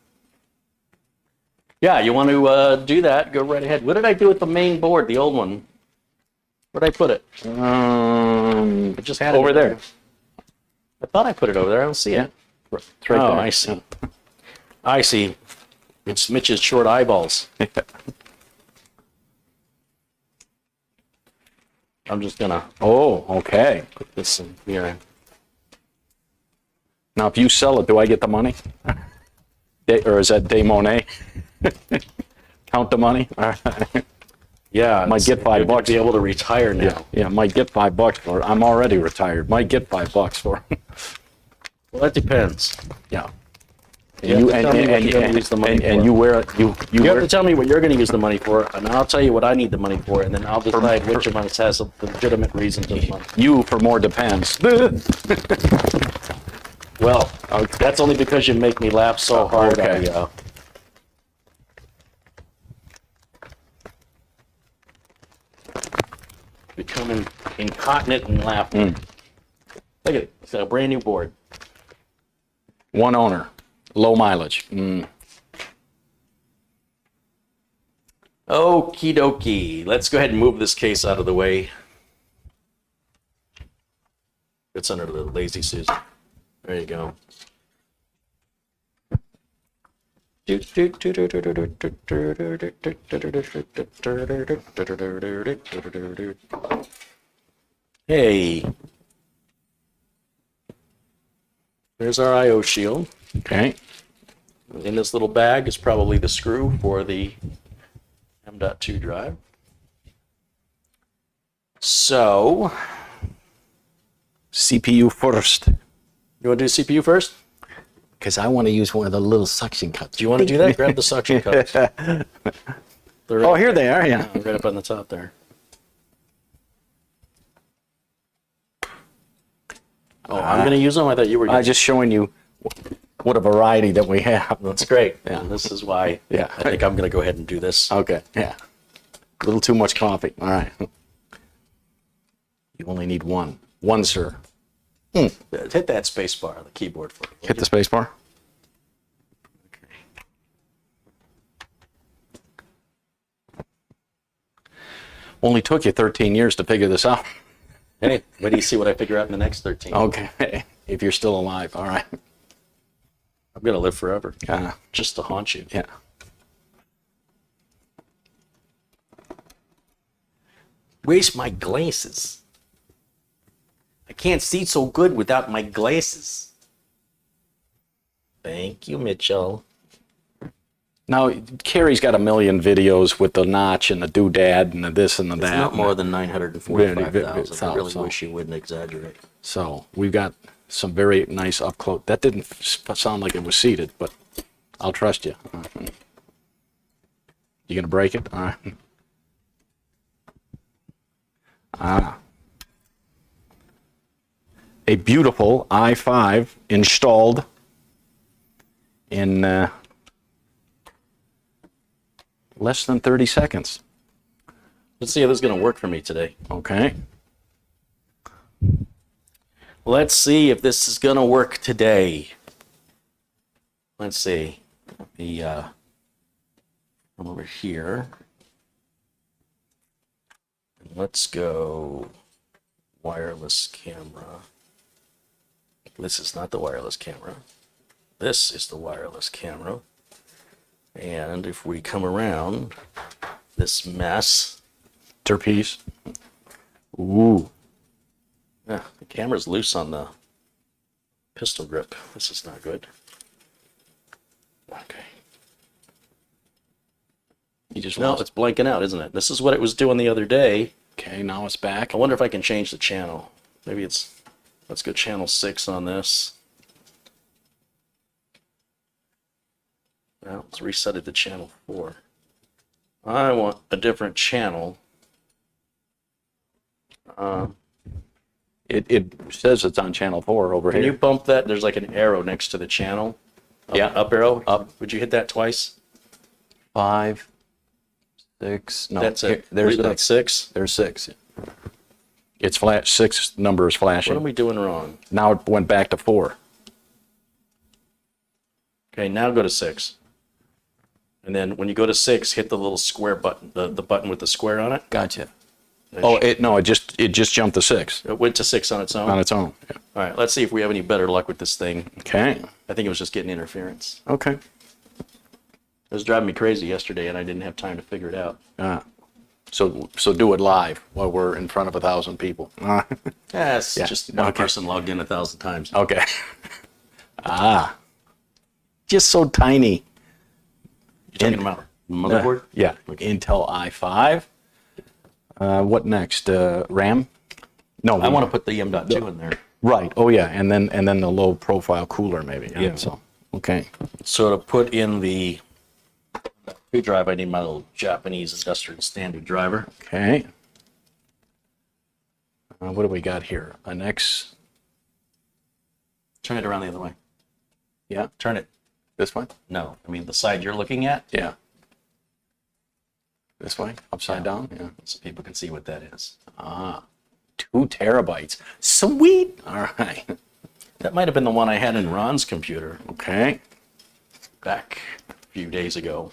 Yeah, you want to do that, go right ahead. What did I do with the main board, the old one? Where'd I put it? I just had it over there. I thought I put it over there. I don't see it. It's right Oh, there. I see. I see. It's Mitch's short eyeballs. I'm just gonna Oh, okay. put this in here. Now, if you sell it, do I get the money? Or is that Day Monet? Count the money? Yeah, Might get $5 you're gonna be able to retire now. Yeah, might get $5 for it. I'm already retired. Might get $5 for it. Well, that depends. Yeah. You have to tell me what you're gonna use the money for. And you wear it. You You wear have to tell me what you're going to use the money for, and I'll tell you what I need the money for, and then I'll decide which of us has a legitimate reason to the money. you for more depends. Well, that's only because you make me laugh so hard. Okay. I become incontinent and laughing. Look at it. It's a brand new board. One owner, low mileage. Okie dokie. Let's go ahead and move this case out of the way. It's under the Lazy Susan. There you go. Hey. There's our I/O shield. Okay. In this little bag is probably the screw for the M.2 drive. So, CPU first. you want to do CPU first? Because I want to use one of the little suction cups. Do you want to do that? Grab the suction cups. They're Oh, here they are, yeah. right up on the top there. Oh, I'm going to use them? I thought you were I'm just showing you what a variety that we have. That's great. Yeah, this is why Yeah. I think I'm going to go ahead and do this. Okay, yeah. A little too much coffee. All right. You only need one. One, sir. Hit that space bar on the keyboard for me. Hit the space bar. Only took you 13 years to figure this out. Hey, wait till you see what I figure out in the next 13. Okay, if you're still alive, all right. I'm going to live forever. Uh, Just to haunt you. yeah. Where's my glasses? I can't see so good without my glasses. Thank you, Mitchell. Now, Carey's got a million videos with the notch and the doodad and the this and the It's that. not more than 945,000. I really So- wish you wouldn't exaggerate. So we've got some very nice up close. That didn't sound like it was seated, but I'll trust you. You gonna break it? All right. A beautiful i5 installed in less than 30 seconds. Let's see how this is going to work for me today. Okay. Let's see if this is going to work today. Let's see. Come over here. Let's go wireless camera. This is not the wireless camera. This is the wireless camera. And if we come around this mess, Terpiece. Ooh. the camera's loose on the pistol grip. This is not good. Okay. You just No, lost. it's blanking out, isn't it? This is what it was doing the other day. Okay, now it's back. I wonder if I can change the channel. Maybe it's, let's go channel 6 on this. Now let's reset it to channel 4. I want a different channel. It says it's on channel 4 over Can here. you bump that? There's like an arrow next to the channel. Yeah. Up arrow. Up. Would you hit that twice? 5, 6. No, That's it. There's Leave it at 6. There's 6. It's flash. 6 number is flashing. What are we doing wrong? Now it went back to 4. Okay, now go to 6. And then when you go to 6, hit the little square button, the button with the square on it. Gotcha. Oh, it just jumped to 6 It went to 6 on its own. on its own. Yeah. All right, let's see if we have any better luck with this thing. Okay. I think it was just getting interference. Okay. It was driving me crazy yesterday, and I didn't have time to figure it out. So do it live while we're in front of 1,000 people. It's Yeah, just one okay. person logged in 1,000 times. Okay. Just so tiny. You're talking about motherboard? Yeah. Okay. Intel i5. What next? RAM? No. I want to put the M.2 in there. Right. Oh yeah. And then the low profile cooler maybe. Yeah. So okay. So to put in the drive, I need my little Japanese industrial standard driver. Okay. What do we got here? An X. Turn it around the other way. Yeah. Turn it. This way. No, I mean the side you're looking at. Yeah. This way. Upside down. Yeah. So people can see what that is. 2 terabytes. Sweet. All right. That might have been the one I had in Ron's computer Okay. back a few days ago.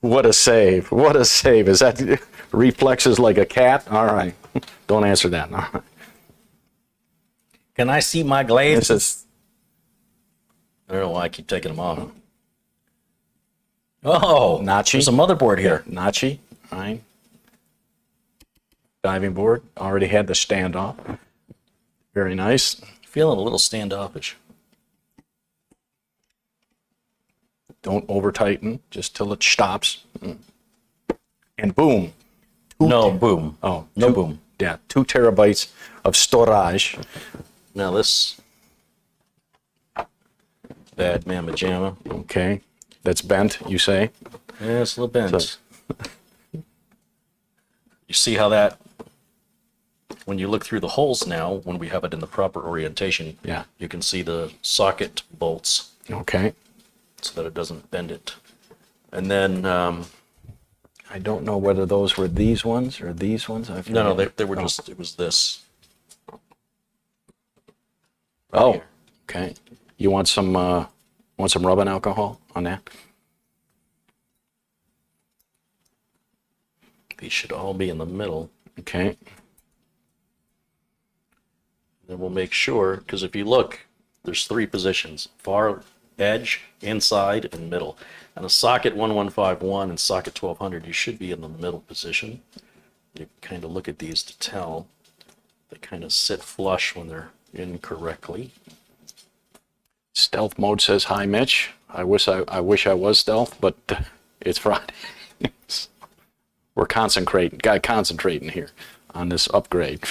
What a save. What a save. Is that reflexes like a cat? All right. Don't answer that. All right. Can I see my glasses? This is I don't know why I keep taking them off. Oh, Nachi. there's a motherboard here. Nachi. All right. Diving board. Already had the standoff. Very nice. Feeling a little standoffish. Don't over tighten, just till it stops. And boom. No boom. Oh, No 2 boom. Yeah, 2 terabytes of storage. Now this bad mamma jamma. Okay. That's bent, you say? Yeah, it's a little bent. You see how that, when you look through the holes now, when we have it in the proper orientation, Yeah. you can see the socket bolts Okay. so that it doesn't bend it. And then, how I don't know whether those were these ones or these ones. I No, forget. they were just, it was this. Oh, here. okay. You want some rubbing alcohol on that? These should all be in the middle. Okay. Then we'll make sure, because if you look, there's 3 positions: far edge, inside, and middle. And a socket 1151 and socket 1200, you should be in the middle position. You kind of look at these to tell. They kind of sit flush when they're in correctly. Stealth mode says, "Hi, Mitch. I wish I was stealth, but it's Friday." We're concentrating here on this upgrade.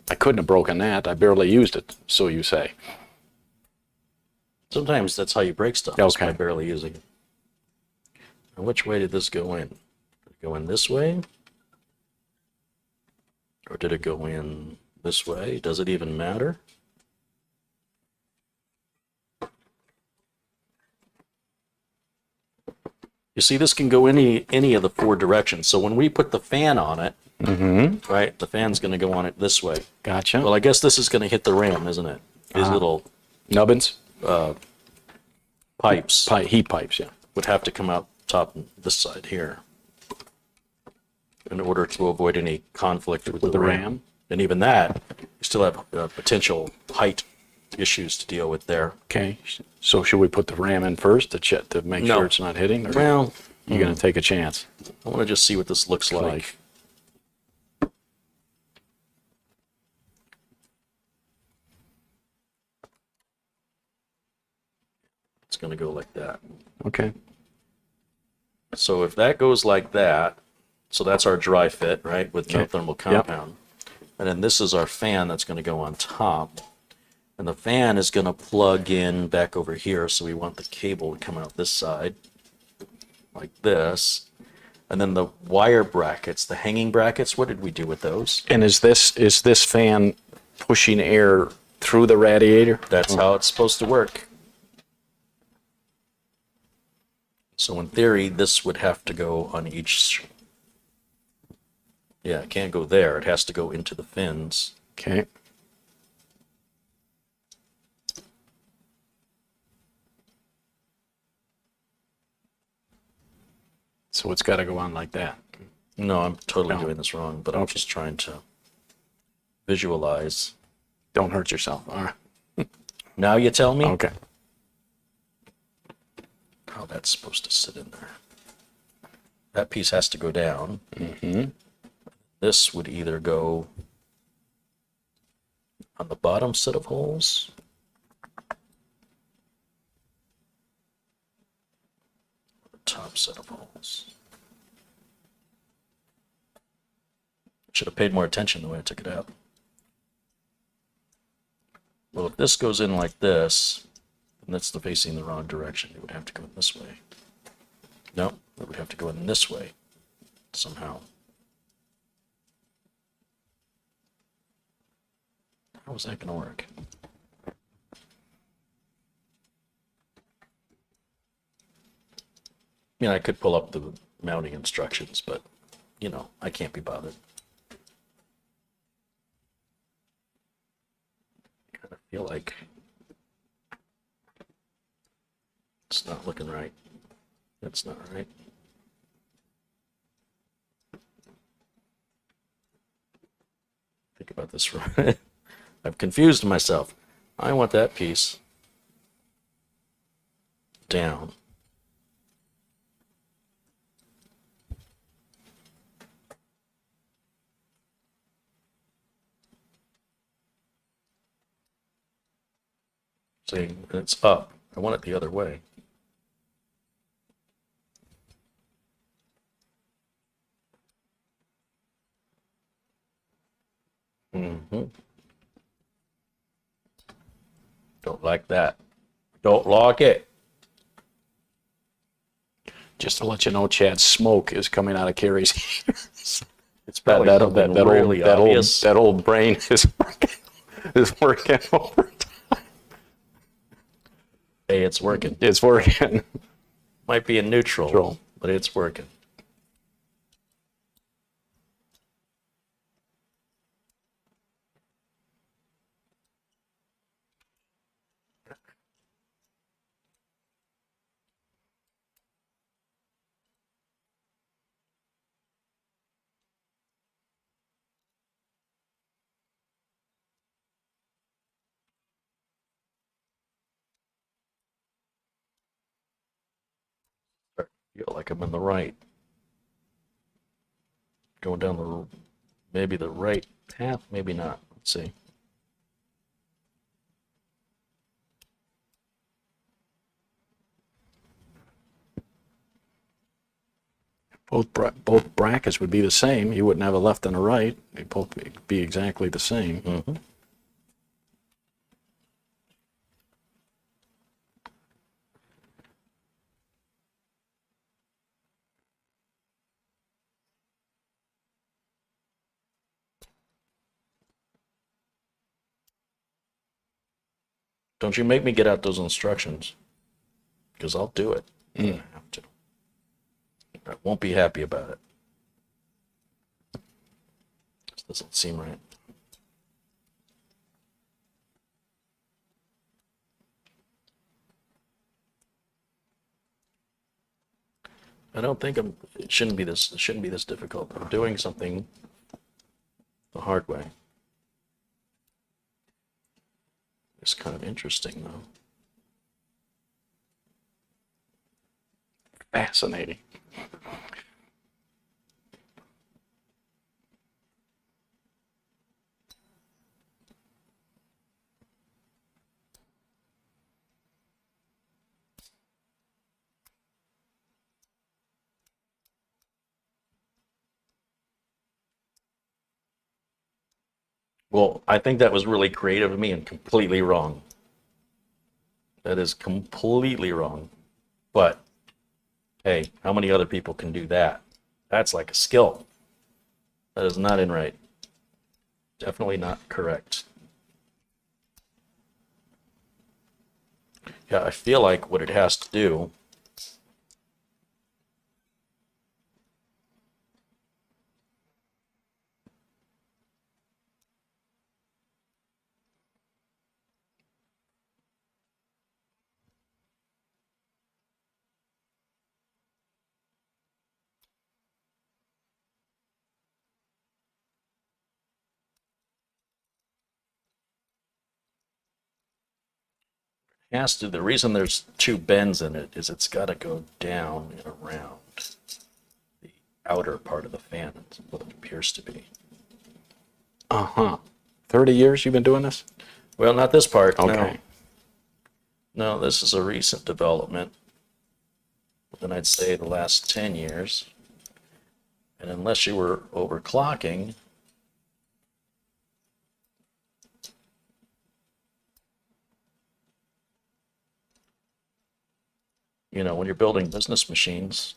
I couldn't have broken that. I barely used it, so you say. Sometimes that's how you break stuff, is by Okay. barely using it. Now, which way did this go in? Did it go in this way? Or did it go in this way? Does it even matter? You see, this can go any of the 4 directions. So when we put the fan on it, right, the fan's going to go on it this way. Gotcha. Well, I guess this is going to hit the ram, isn't it? These little Nubbins? pipes Heat pipes, yeah. would have to come out top this side here in order to avoid any conflict with the ram. And even that, you still have potential height issues to deal with there. Okay. So should we put the ram in first to check to make No. sure it's not hitting? Or Well, you're going to take a chance? I want to just see what this looks like. It's going to go like that. Okay. So if that goes like that, so that's our dry fit, right, with no Okay. thermal compound. And then this is our fan that's going to go on top. And the fan is going to plug in back over here, so we want the cable to come out this side, like this. And then the wire brackets, the hanging brackets, what did we do with those? And is this fan pushing air through the radiator? That's how it's supposed to work. So in theory, this would have to go on each. Yeah, it can't go there. It has to go into the fins. Okay. So it's got to go on like that. No, I'm totally No. doing this wrong, but I'm just trying to visualize. Don't hurt yourself. All right. Now you tell me Okay. how that's supposed to sit in there. That piece has to go down. This would either go on the bottom set of holes or the top set of holes. Should have paid more attention the way I took it out. Well, if this goes in like this, and that's facing the wrong direction, it would have to go in this way. No, it would have to go in this way somehow. How is that going to work? I mean, I could pull up the mounting instructions, but, you know, I can't be bothered. I kind of feel like it's not looking right. That's not right. Think about this right. I've confused myself. I want that piece down. See, it's up. I want it the other way. Don't like that. Don't like it. Just to let you know, Chad, smoke is coming out of Carey's ears. It's probably that something old, really obvious. that old brain is working overtime. Hey, it's working. It's working. Might be in neutral. Neutral. but it's working. I feel like I'm in the right. Going down the, maybe the right path, maybe not. Let's see. Both brackets would be the same. You wouldn't have a left and a right. They'd both be exactly the same. Mm-hmm. Don't you make me get out those instructions, because I'll do it. I have to. I won't be happy about it. This doesn't seem right. I don't think it shouldn't be this. It shouldn't be this difficult. I'm doing something the hard way. It's kind of interesting, though. Fascinating. Well, I think that was really creative of me and completely wrong. That is completely wrong. But hey, how many other people can do that? That's like a skill. That is not in right. Definitely not correct. Yeah, I feel like what it has to do has to, the reason there's two bends in it is it's got to go down and around the outer part of the fan. That's what it appears to be. 30 years you've been doing this? Well, not this part. Okay. No, this is a recent development. Then I'd say the last 10 years. And unless you were overclocking, you know, when you're building business machines,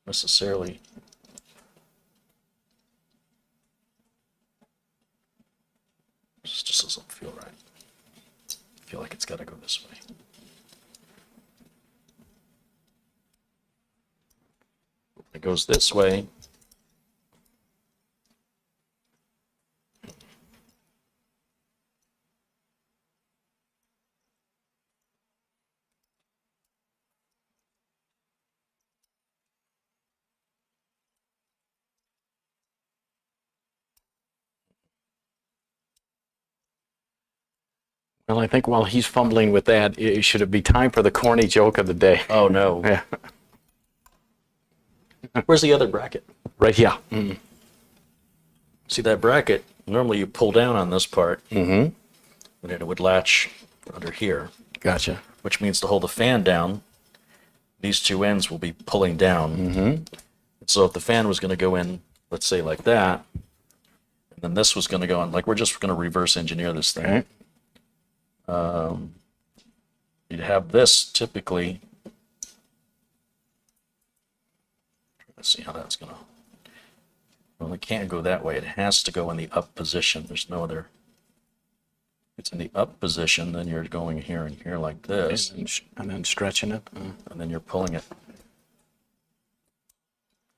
necessarily this just doesn't feel right. I feel like it's got to go this way. It goes this way. Well, I think while he's fumbling with that, should it be time for the corny joke of the day? Oh no. Yeah. Where's the other bracket? Right here. See that bracket? Normally you pull down on this part, and it would latch under here, Gotcha. which means to hold the fan down, these two ends will be pulling down. So if the fan was going to go in, let's say like that, and then this was going to go in, like we're just going to reverse engineer this thing. Okay. You'd have this typically. Let's see how that's going to. Well, it can't go that way. It has to go in the up position. There's no other. it's in the up position, then you're going here and here like this, And then stretching it. and then you're pulling it.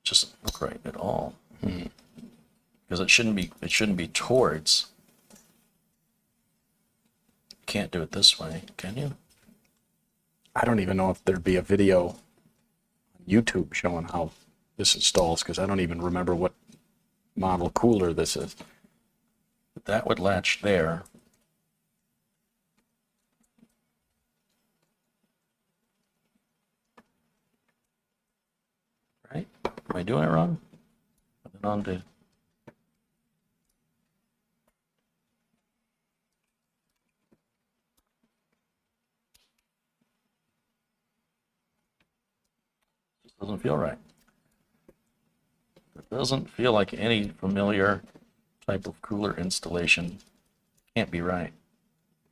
Just look right at all. Because it shouldn't be towards. You can't do it this way, can you? I don't even know if there'd be a video on YouTube showing how this installs, because I don't even remember what model cooler this is. But that would latch there. Right? Am I doing it wrong? Put it on to. Just doesn't feel right. It doesn't feel like any familiar type of cooler installation. Can't be right.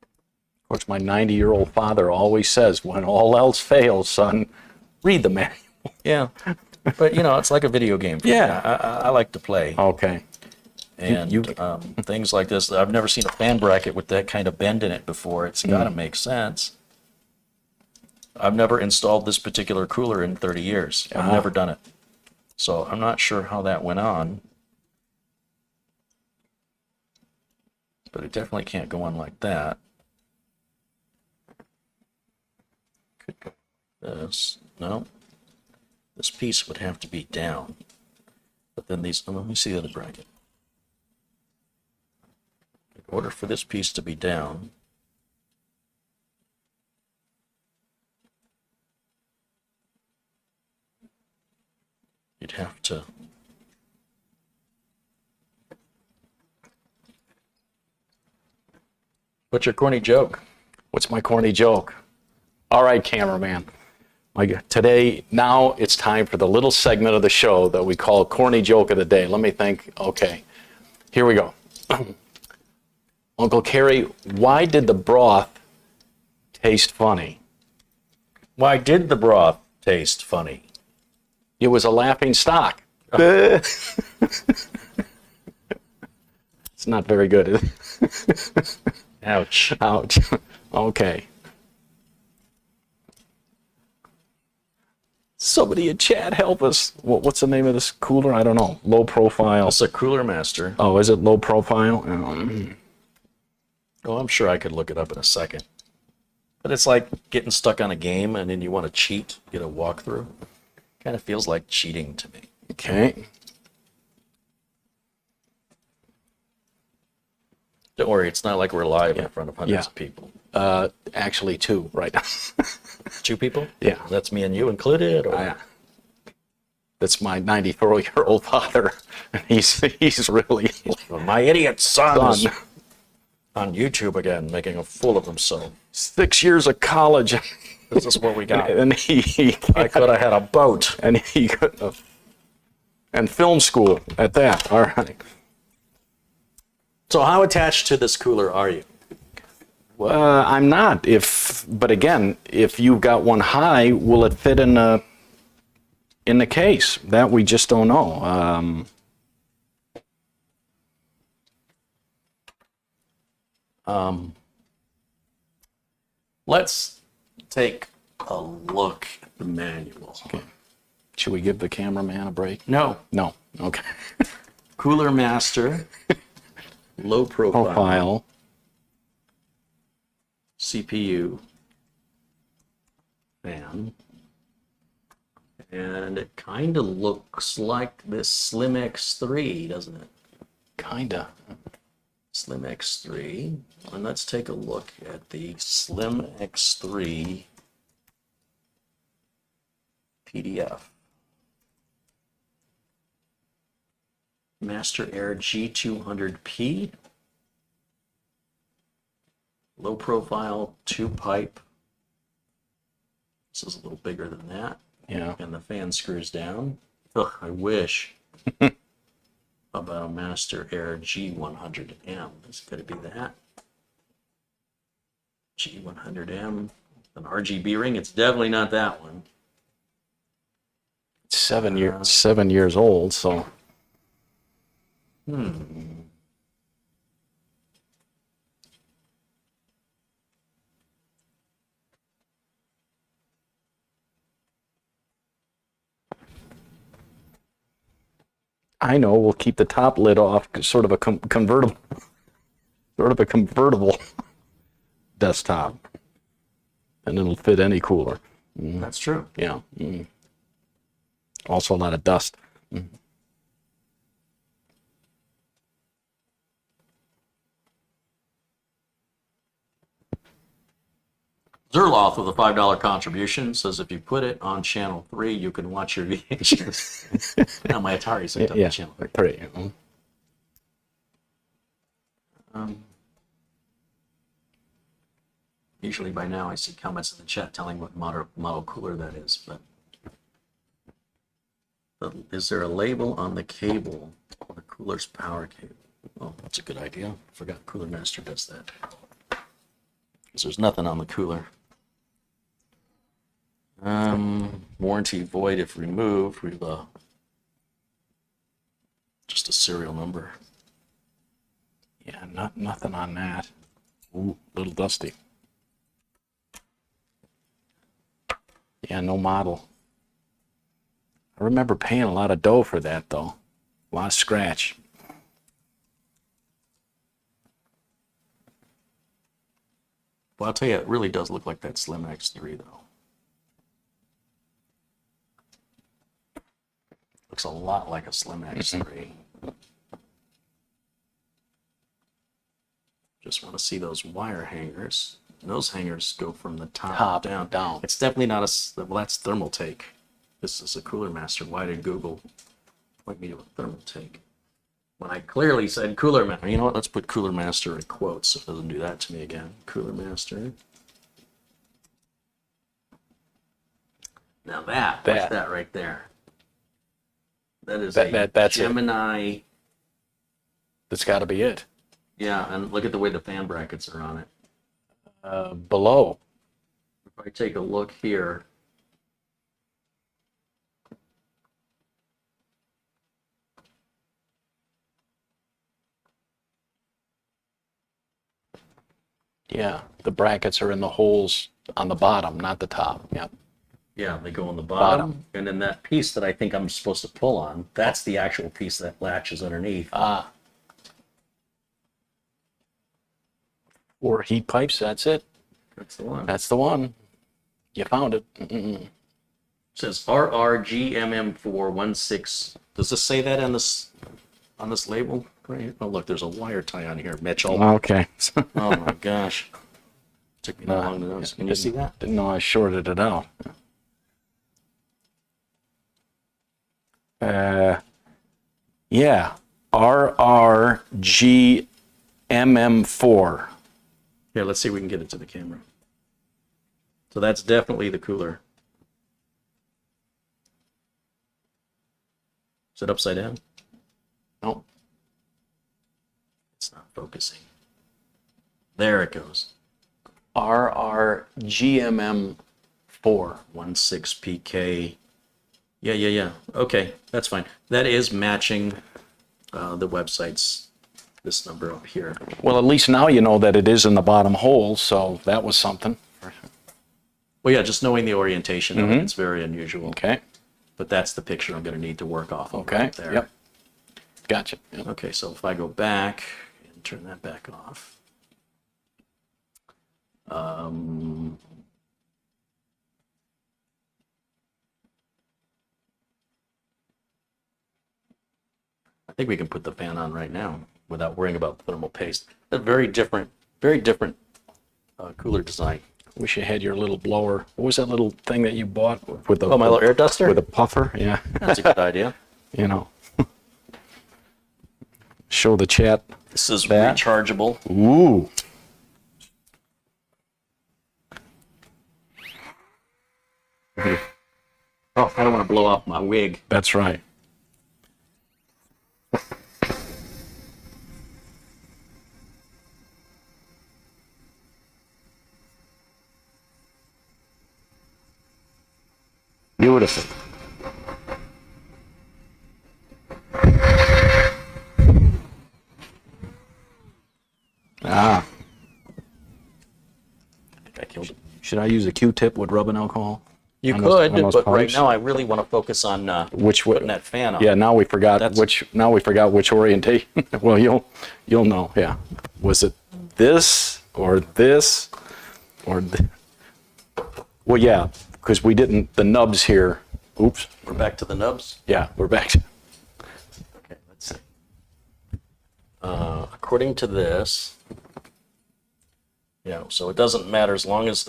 Of course, my 90-year-old father always says, when all else fails, son, read the manual. Yeah, but you know, it's like a video game. Yeah. I like to play. Okay. And things like this, I've never seen a fan bracket with that kind of bend in it before. It's got to make sense. I've never installed this particular cooler in 30 years. I've never done it. So I'm not sure how that went on. But it definitely can't go on like that. Could go like this. No. This piece would have to be down. But then these, let me see the other bracket. In order for this piece to be down, you'd have to what's your corny joke? What's my corny joke? All right, cameraman. Today, now it's time for the little segment of the show that we call Corny Joke of the Day. Let me think. Okay, here we go. Uncle Carey, why did the broth taste funny? Why did the broth taste funny? It was a laughing stock. It's not very good, is it? Ouch. Ouch. Okay. Somebody in chat help us. What's the name of this cooler? I don't know. Low profile. It's a Cooler Master. Oh, is it low profile? Oh, I'm sure I could look it up in a second. But it's like getting stuck on a game and then you want to cheat, get a walkthrough. Kind of feels like cheating to me. Okay. Don't worry, it's not like we're live in front of hundreds of people. Actually, two right now. 2 people? Yeah. That's me and you included? Or? That's my 94-year-old father. He's really My idiot son is on YouTube again, making a fool of himself. 6 years of college. This is what we got. And I could have had a boat. And he couldn't have. And film school at that. All right. So how attached to this cooler are you? I'm not. But again, if you've got one high, will it fit in the case? That we just don't know. Let's take a look at the manual. Okay. Should we give the cameraman a break? No. No. Okay. Cooler Master, low profile, CPU, fan, and it kind of looks like this Slim X3, doesn't it? Kinda. Slim X3, and let's take a look at the Slim X3 PDF. Master Air G200P, low profile, 2-pipe. This is a little bigger than that. Yeah. And the fan screws down. Ugh, I wish. About a Master Air G100M. Is it going to be that? G100M. An RGB ring. It's definitely not that one. It's 7 years old, so. I know. We'll keep the top lid off, sort of a convertible desktop, and it'll fit any cooler. That's true. Yeah. Also a lot of dust. Zerloff with a $5 contribution says if you put it on channel 3, you can watch your VHS. Now my Atari's hooked up to channel 3. Usually by now I see comments in the chat telling what model cooler that is, but is there a label on the cable on the cooler's power cable? Oh, that's a good idea. Forgot Cooler Master does that. Because there's nothing on the cooler. Warranty void if removed. We've just a serial number. Yeah, nothing on that. Ooh, a little dusty. Yeah, no model. I remember paying a lot of dough for that, though. A lot of scratch. Well, I'll tell you, it really does look like that Slim X3, though. Looks a lot like a Slim X3. Just want to see those wire hangers. And those hangers go from the top down. It's definitely not a, well, that's thermal take. This is a Cooler Master. Why did Google point me to a thermal take? When I clearly said Cooler Master. You know what? Let's put Cooler Master in quotes so it doesn't do that to me again. Cooler Master. Now what's that right there? That is that's Gemini. That's got to be it. Yeah, and look at the way the fan brackets are on it. Below. If I take a look here, yeah, the brackets are in the holes on the bottom, not the top. Yep. Yeah, they go on the bottom. And then that piece that I think I'm supposed to pull on, that's the actual piece that latches underneath. Ah. 4 heat pipes, that's it. That's the one. That's the one. You found it. It says RRGMM416. Does this say that on this label? Right here? Oh, look, there's a wire tie on here, Mitch. Okay. Oh my gosh. Took me that long to notice. Can you see that? Didn't know I shorted it out. Yeah. RRGMM4. Yeah, let's see if we can get it to the camera. So that's definitely the cooler. Is it upside down? No. It's not focusing. There it goes. RRGMM4. 16PK. Yeah. Okay, that's fine. That is matching the website's this number up here. Well, at least now you know that it is in the bottom hole, so that was something. Well, yeah, just knowing the orientation of it, it's very unusual. Okay. But that's the picture I'm going to need to work off of Okay. right there. Yep. Gotcha. Yep. Okay, so if I go back and turn that back off. I think we can put the fan on right now without worrying about thermal paste. A very different cooler design. Wish you had your little blower. What was that little thing that you bought with the? Oh, my little air duster? With a puffer. Yeah. That's a good idea. You know. Show the chat. This is that. rechargeable. Ooh. Oh, I don't want to blow off my wig. That's right. Beautiful. Ah. I think I killed it. Should I use a Q-tip with rubbing alcohol? You on those- could, on those but right pipes? now I really want to focus on Which way? putting that fan on. Yeah, now we forgot That's- Now we forgot which orientation. Well, you'll know. Yeah, was it this or this or? Well, yeah, because we didn't. The nubs here. Oops. We're back to the nubs. Yeah, we're back. Okay, let's see. According to this, so it doesn't matter as long as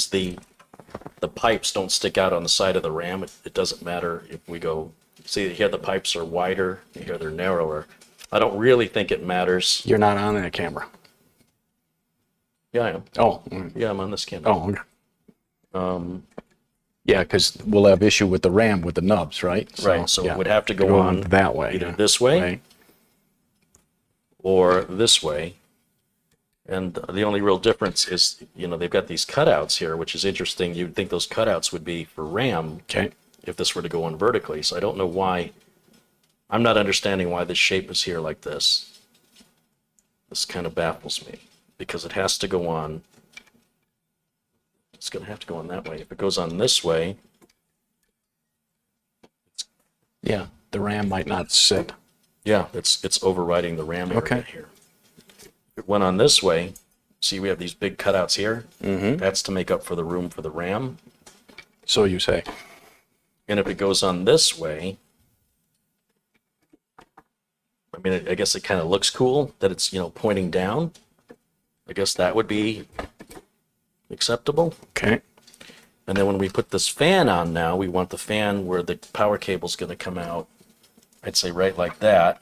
the pipes don't stick out on the side of the RAM. It doesn't matter if we go. See here, the pipes are wider. Here they're narrower. I don't really think it matters. You're not on that camera. Yeah, I am. Oh. Yeah, I'm on this camera. Oh. Yeah, because we'll have issue with the RAM with the nubs, right? Right. So yeah. it would have to go on that way. either yeah. this way Right. or this way. And the only real difference is, they've got these cutouts here, which is interesting. You'd think those cutouts would be for RAM Okay. if this were to go on vertically. So I don't know why. I'm not understanding why this shape is here like this. This kind of baffles me because it has to go on. It's going to have to go on that way. If it goes on this way, Yeah, the RAM might not sit. yeah, it's overriding the RAM area Okay. here. If it went on this way, see we have these big cutouts here. Mm-hmm. That's to make up for the room for the RAM. So you say. And if it goes on this way, I mean, I guess it kind of looks cool that it's, pointing down. I guess that would be acceptable. Okay. And then when we put this fan on now, we want the fan where the power cable's going to come out. I'd say right like that.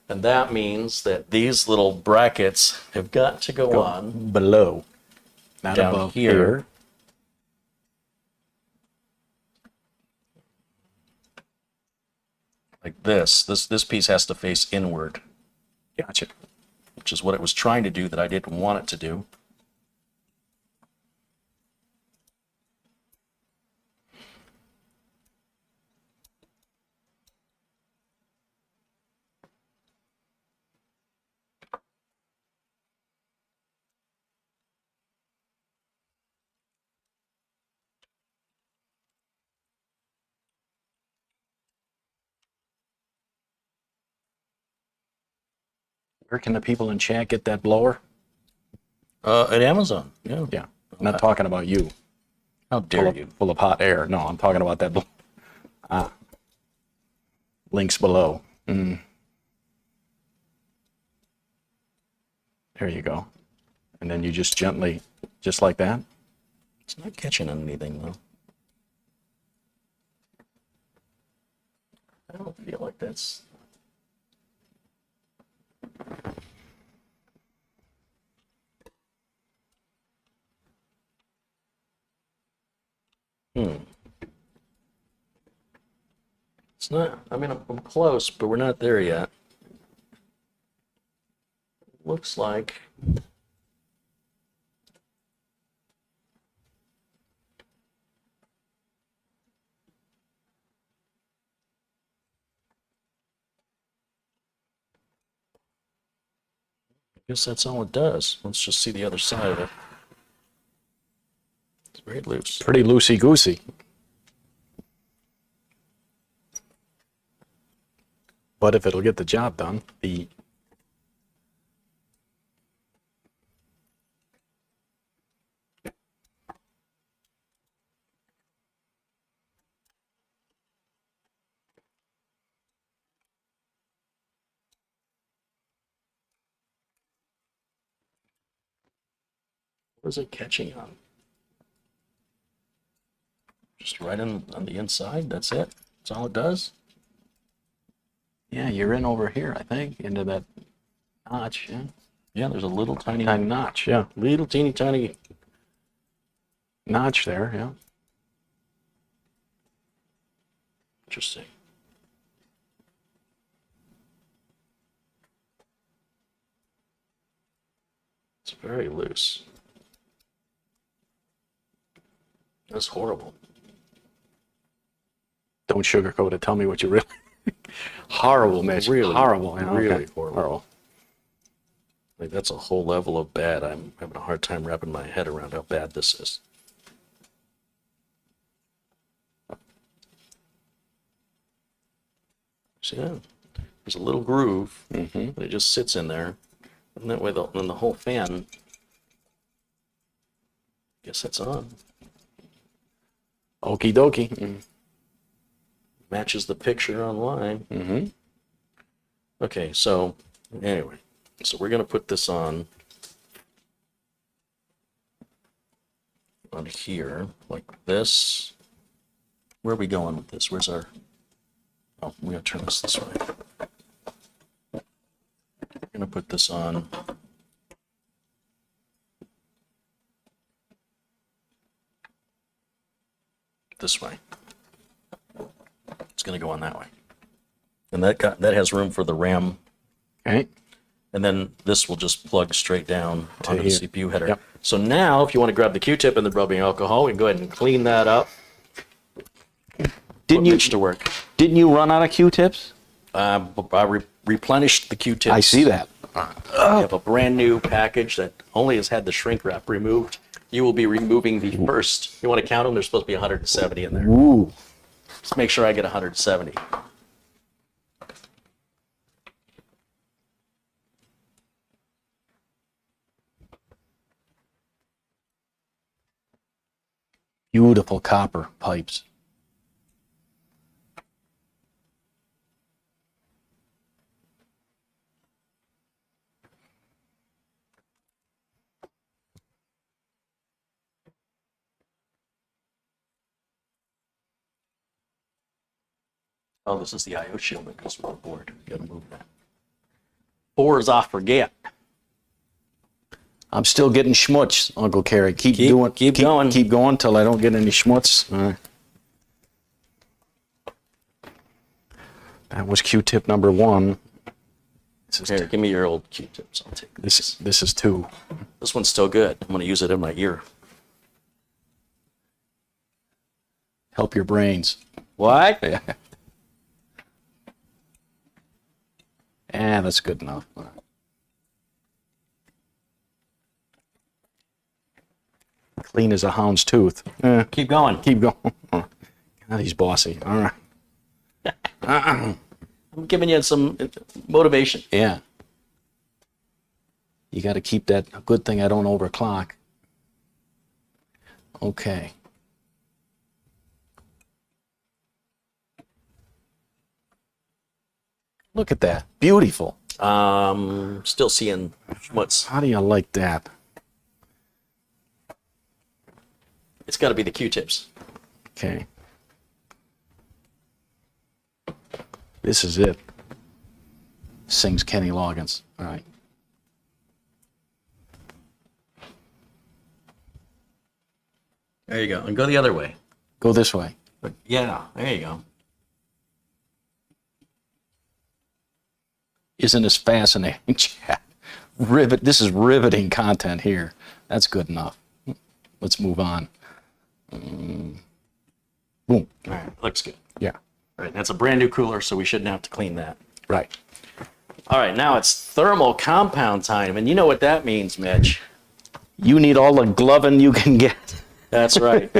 And that means that these little brackets have got to go on Below. Not down above here. Like this. This piece has to face inward, Gotcha. which is what it was trying to do that I didn't want it to do. Where can the people in chat get that blower? At Amazon. Yeah. Yeah. I'm not talking about you. How dare you? Full of hot air. No, I'm talking about that blower. Links below. There you go. And then you just gently, just like that. It's not catching on anything though. I don't feel like that's. It's not, I mean, I'm close, but we're not there yet. Looks like. I guess that's all it does. Let's just see the other side of it. It's very loose. Pretty loosey-goosey. But if it'll get the job done, What is it catching on? Just right on the inside, that's it? That's all it does? yeah, you're in over here, I think, into that notch. Yeah. Yeah, there's a little tiny Notch, yeah. little teeny tiny. Notch there, yeah. Interesting. It's very loose. That's horrible. Don't sugarcoat it. Tell me what you really. Horrible, Mitch. Really, horrible. Yeah, really okay. horrible. Like that's a whole level of bad. I'm having a hard time wrapping my head around how bad this is. See that? There's a little groove, and it just sits in there. And that way, then the whole fan, guess it's on. Okie dokie. Matches the picture online. Okay, so anyway, so we're going to put this on here, like this. Where are we going with this? Where's our... Oh, we're going to turn this way. We're going to put this on this way. It's going to go on that way. And that has room for the RAM. Okay. And then this will just plug straight down onto the here. CPU header. Yep. So now, if you want to grab the Q-tip and the rubbing alcohol, we can go ahead and clean that up. Didn't Mitch to work. you run out of Q-tips? I replenished the Q-tips. I see that. I have a brand new package that only has had the shrink wrap removed. You will be removing the first. You want to count them? There's supposed to be 170 in there. Ooh. Just make sure I get 170. Beautiful copper pipes. Oh, this is the I/O shield that goes with the board. You gotta move that. 4 is off forget. I'm still getting schmutz, Uncle Carey. Keep going till I don't get any schmutz. That was Q-tip number 1. Here, give me your old Q-tips. I'll take This is 2. This one's still good. I'm gonna use it in my ear. Help your brains. What? Yeah, that's good enough. Clean as a hound's tooth. Keep going. Keep going. God, he's bossy. All right. I'm giving you some motivation. Yeah. You got to keep that. Good thing I don't overclock. Okay. Look at that. Beautiful. Still seeing what's. How do you like that? It's got to be the Q-tips. Okay. This is it. Sings Kenny Loggins. All right. There you go. And go the other way. Go this way. Yeah, there you go. Isn't this fascinating, chat? This is riveting content here. That's good enough. Let's move on. Boom. All right, looks good. Yeah. All right, that's a brand new cooler, so we shouldn't have to clean that. Right. All right, now it's thermal compound time, and you know what that means, Mitch. You need all the gloving you can get. That's right.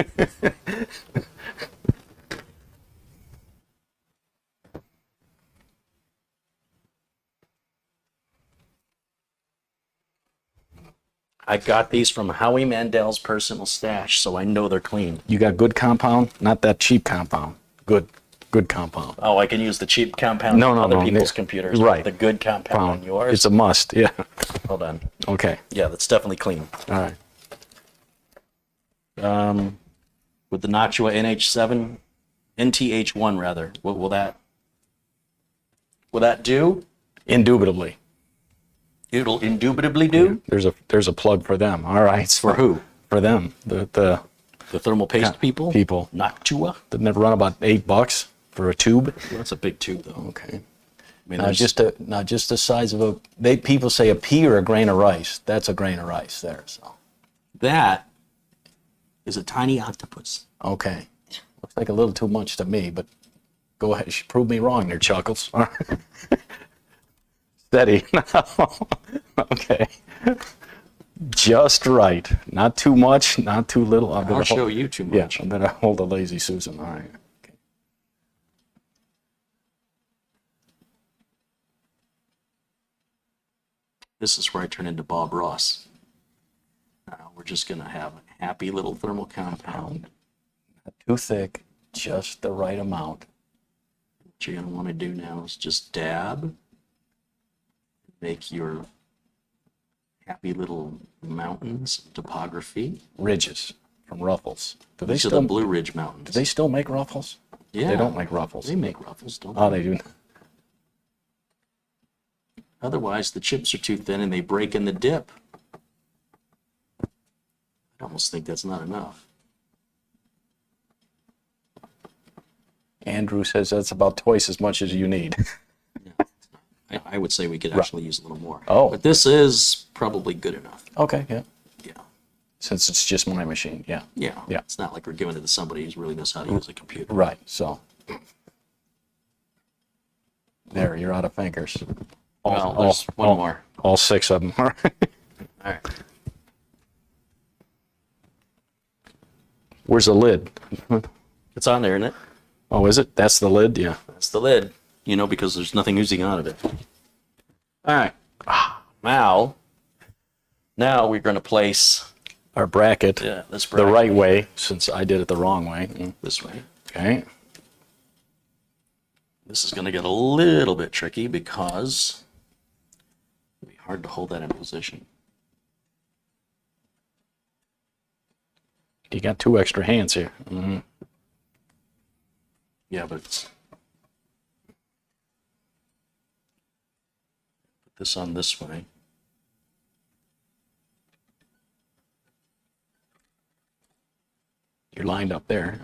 I got these from Howie Mandel's personal stash, so I know they're clean. You got good compound, not that cheap compound. Good compound. Oh, I can use the cheap compound on other people's computers. Right. The good compound on yours. It's a must, yeah. Hold on. Okay. Yeah, that's definitely clean. All right. With the Noctua NH7, NTH1 rather, what will that do? Indubitably. It'll indubitably do? There's a plug for them. All right. For who? For them. The thermal paste people? People. Noctua? Didn't it run about $8 for a tube? Well, that's a big tube, though. Okay. I mean, Now just the size of people say a pea or a grain of rice. That's a grain of rice there. So. That is a tiny octopus. Okay. Looks like a little too much to me, but go ahead. Prove me wrong there, Chuckles. Steady. Okay. Just right. Not too much, not too little. I'll show you too much. Yeah, I better hold a lazy Susan. All right. Okay. This is where I turn into Bob Ross. Now we're just going to have a happy little thermal compound. Not too thick, just the right amount. What you're going to want to do now is just dab. Make your happy little mountains topography. Ridges from Ruffles. Do they These are still the Blue Ridge Mountains. Do they still make Ruffles? Yeah. They don't make Ruffles. They make Ruffles, don't Oh, they? they do. Otherwise, the chips are too thin and they break in the dip. I almost think that's not enough. Andrew says that's about twice as much as you need. I would say we could actually use a little more. Oh. But this is probably good enough. Okay, yeah. Yeah. Since it's just my machine, yeah. Yeah. Yeah. It's not like we're giving it to somebody who really knows how to use a computer. Right, so. There, you're out of fingers. Well, there's one more. All 6 of them. All right. All right. Where's the lid? It's on there, isn't it? Oh, is it? That's the lid? Yeah. That's the lid. You know, because there's nothing oozing out of it. All right. Now we're going to place Our bracket this the bracket right way, since I did it the wrong way. this way. Okay. This is going to get a little bit tricky because it'll be hard to hold that in position. You got 2 extra hands here. Mm-hmm. Yeah, but it's... Put this on this way. You're lined up there.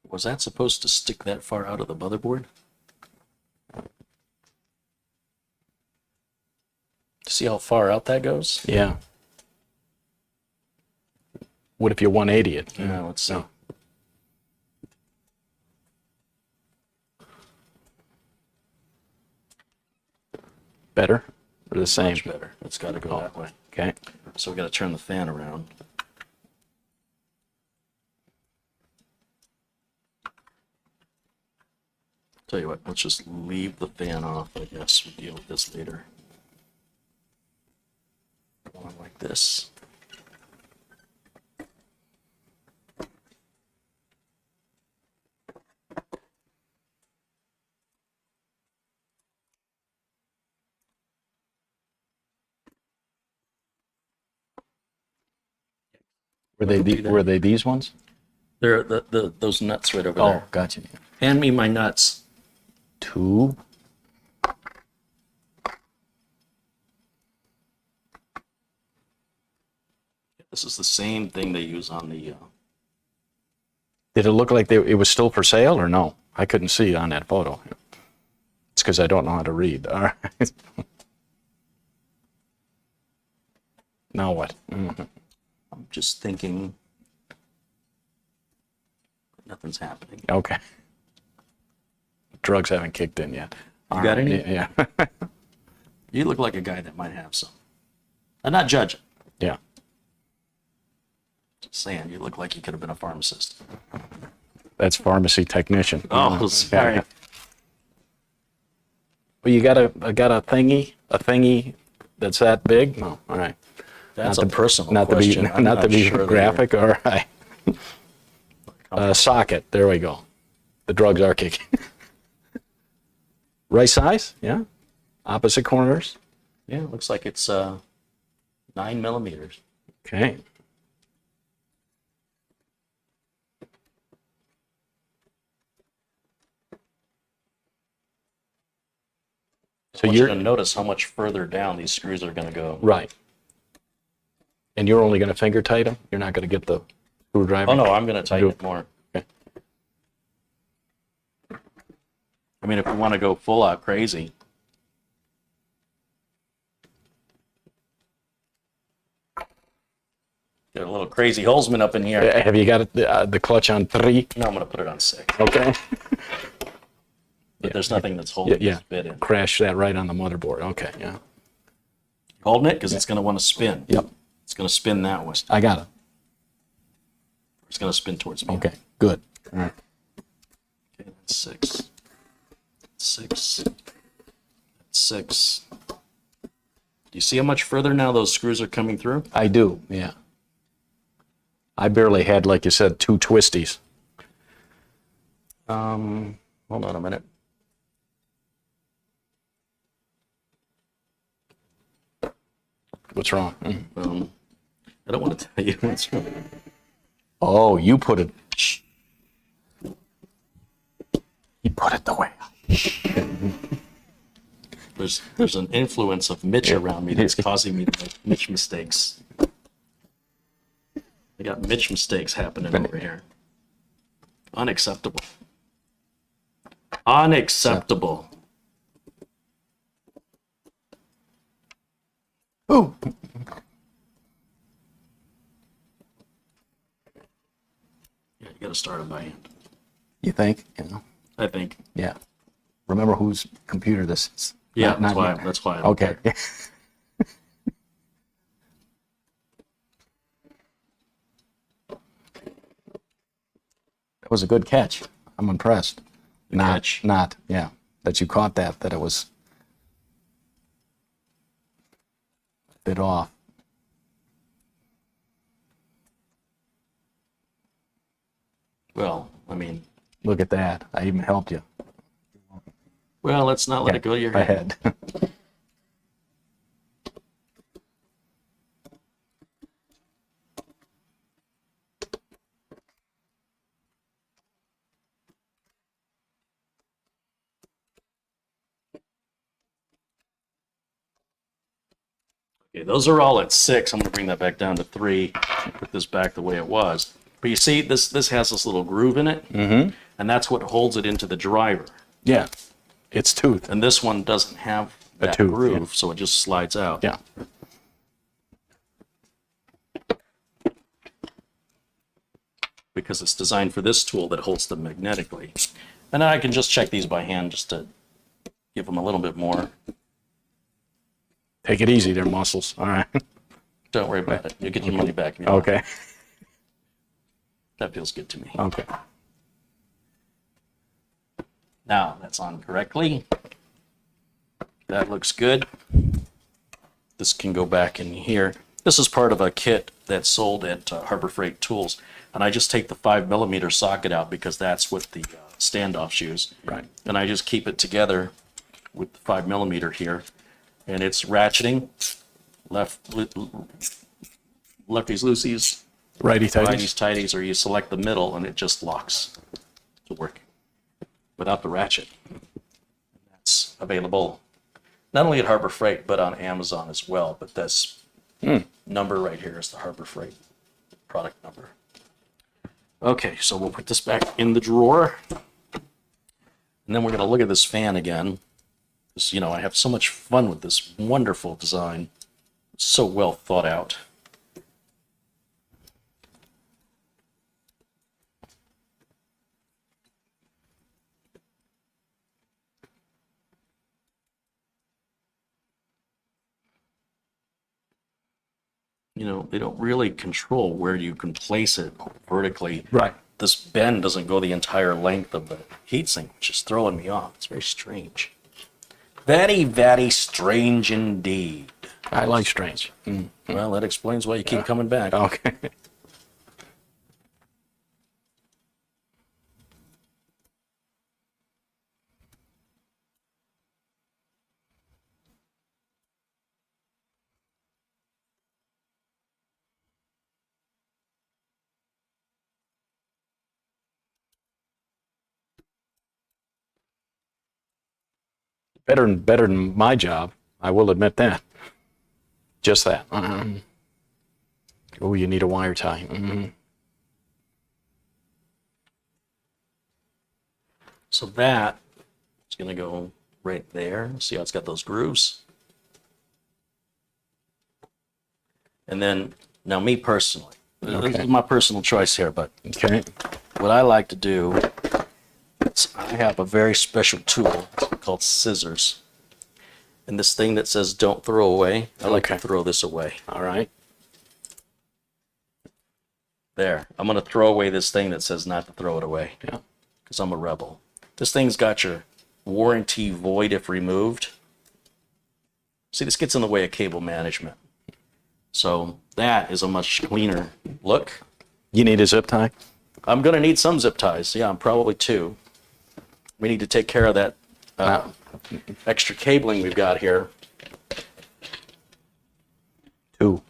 Was that supposed to stick that far out of the motherboard? See how far out that goes? Yeah. What if you 180 it? Yeah, let's see. No. Better or the same? Much better. It's got to go that way. Okay. So we got to turn the fan around. Tell you what, let's just leave the fan off. I guess we'll deal with this later. One like this. Were they these ones? They're those nuts right over Oh, there. gotcha. Hand me my nuts. 2. This is the same thing they use on the. Did it look like it was still for sale or no? I couldn't see on that photo. It's because I don't know how to read. All right. Now what? Mhm. I'm just thinking. Nothing's happening. Okay. Drugs haven't kicked in yet. You got any? Yeah. You look like a guy that might have some. I'm not judging. Yeah. Just saying, you look like you could have been a pharmacist. That's pharmacy technician. Oh, sorry. Well, you got a thingy that's that big? No. All right. That's Not a to- personal not question. To be, I'm not to be sure graphic. All right. Socket. There we go. The drugs are kicking. Right size? Yeah. Opposite corners. Yeah, it looks like it's 9 millimeters. Okay. So I want you you're to notice how much further down these screws are going to go. right. And you're only going to finger tight them? You're not going to get the screwdriver? Oh no, I'm going to tighten it more. Okay. I mean, if we want to go full out crazy. Get a little crazy Holzman up in here. Have you got it, the clutch on 3? No, I'm going to put it on 6. Okay. But there's nothing that's holding Yeah. this bit in. Crash that right on the motherboard. Okay, yeah. Holding it because it's going to want to spin. Yep. It's going to spin that way. I got it. It's going to spin towards me. Okay, good. All right. Okay, that's 6. 6. 6. Do you see how much further now those screws are coming through? I do, yeah. I barely had, like you said, 2 twisties. Hold on a minute. What's wrong? I don't want to tell you what's wrong. Oh, you put it. You put it the way. There's an influence of Mitch around me that's causing me to make Mitch mistakes. I got Mitch mistakes happening over here. Unacceptable. Unacceptable. Ooh. Yeah, you got to start them by hand. You think? Yeah. I think. Yeah. Remember whose computer this is? Yeah, Not mine. that's why. Okay. That was a good catch. I'm impressed. Catch? Not, yeah. That you caught that it was a bit off. Well, I mean, Look at that. I even helped you. well, let's not let it go to your head. Ahead. Okay, those are all at 6. I'm going to bring that back down to 3. Put this back the way it was. But you see, this has this little groove in it, and that's what holds it into the driver. Yeah. It's tooth. And this one doesn't have A that tooth, groove, yeah. so it just slides out. Yeah. Because it's designed for this tool that holds them magnetically. And then I can just check these by hand just to give them a little bit more. Take it easy there, muscles. All right. Don't worry about it. You'll get your money back. if you want. Okay. That feels good to me. Okay. Now, that's on correctly. That looks good. This can go back in here. This is part of a kit that's sold at Harbor Freight Tools. And I just take the 5mm socket out because that's what the standoffs use. Right. And I just keep it together with the 5mm here. And it's ratcheting. Lefties, loosies, Righty tighty. righties, tighties, or you select the middle and it just locks to work without the ratchet. That's available not only at Harbor Freight, but on Amazon as well. But this number right here is the Harbor Freight product number. Okay, so we'll put this back in the drawer. And then we're going to look at this fan again. This, you know, I have so much fun with this wonderful design. It's so well thought out. You know, they don't really control where you can place it vertically. Right. This bend doesn't go the entire length of the heatsink, which is throwing me off. It's very strange. Very, very strange indeed. I like strange. Well, that explains why you keep coming back. Okay. Better than my job. I will admit that. Just that. Oh, you need a wire tie. So that is going to go right there. See how it's got those grooves? And then, now me personally, this is my personal choice here, but Okay. what I like to do is I have a very special tool called scissors. And this thing that says don't throw away, I like to throw this away. All right. There. I'm going to throw away this thing that says not to throw it away. Yeah. Because I'm a rebel. This thing's got your warranty void if removed. See, this gets in the way of cable management. So that is a much cleaner look. You need a zip tie? I'm going to need some zip ties. Yeah, probably 2. We need to take care of that extra cabling we've got here. 2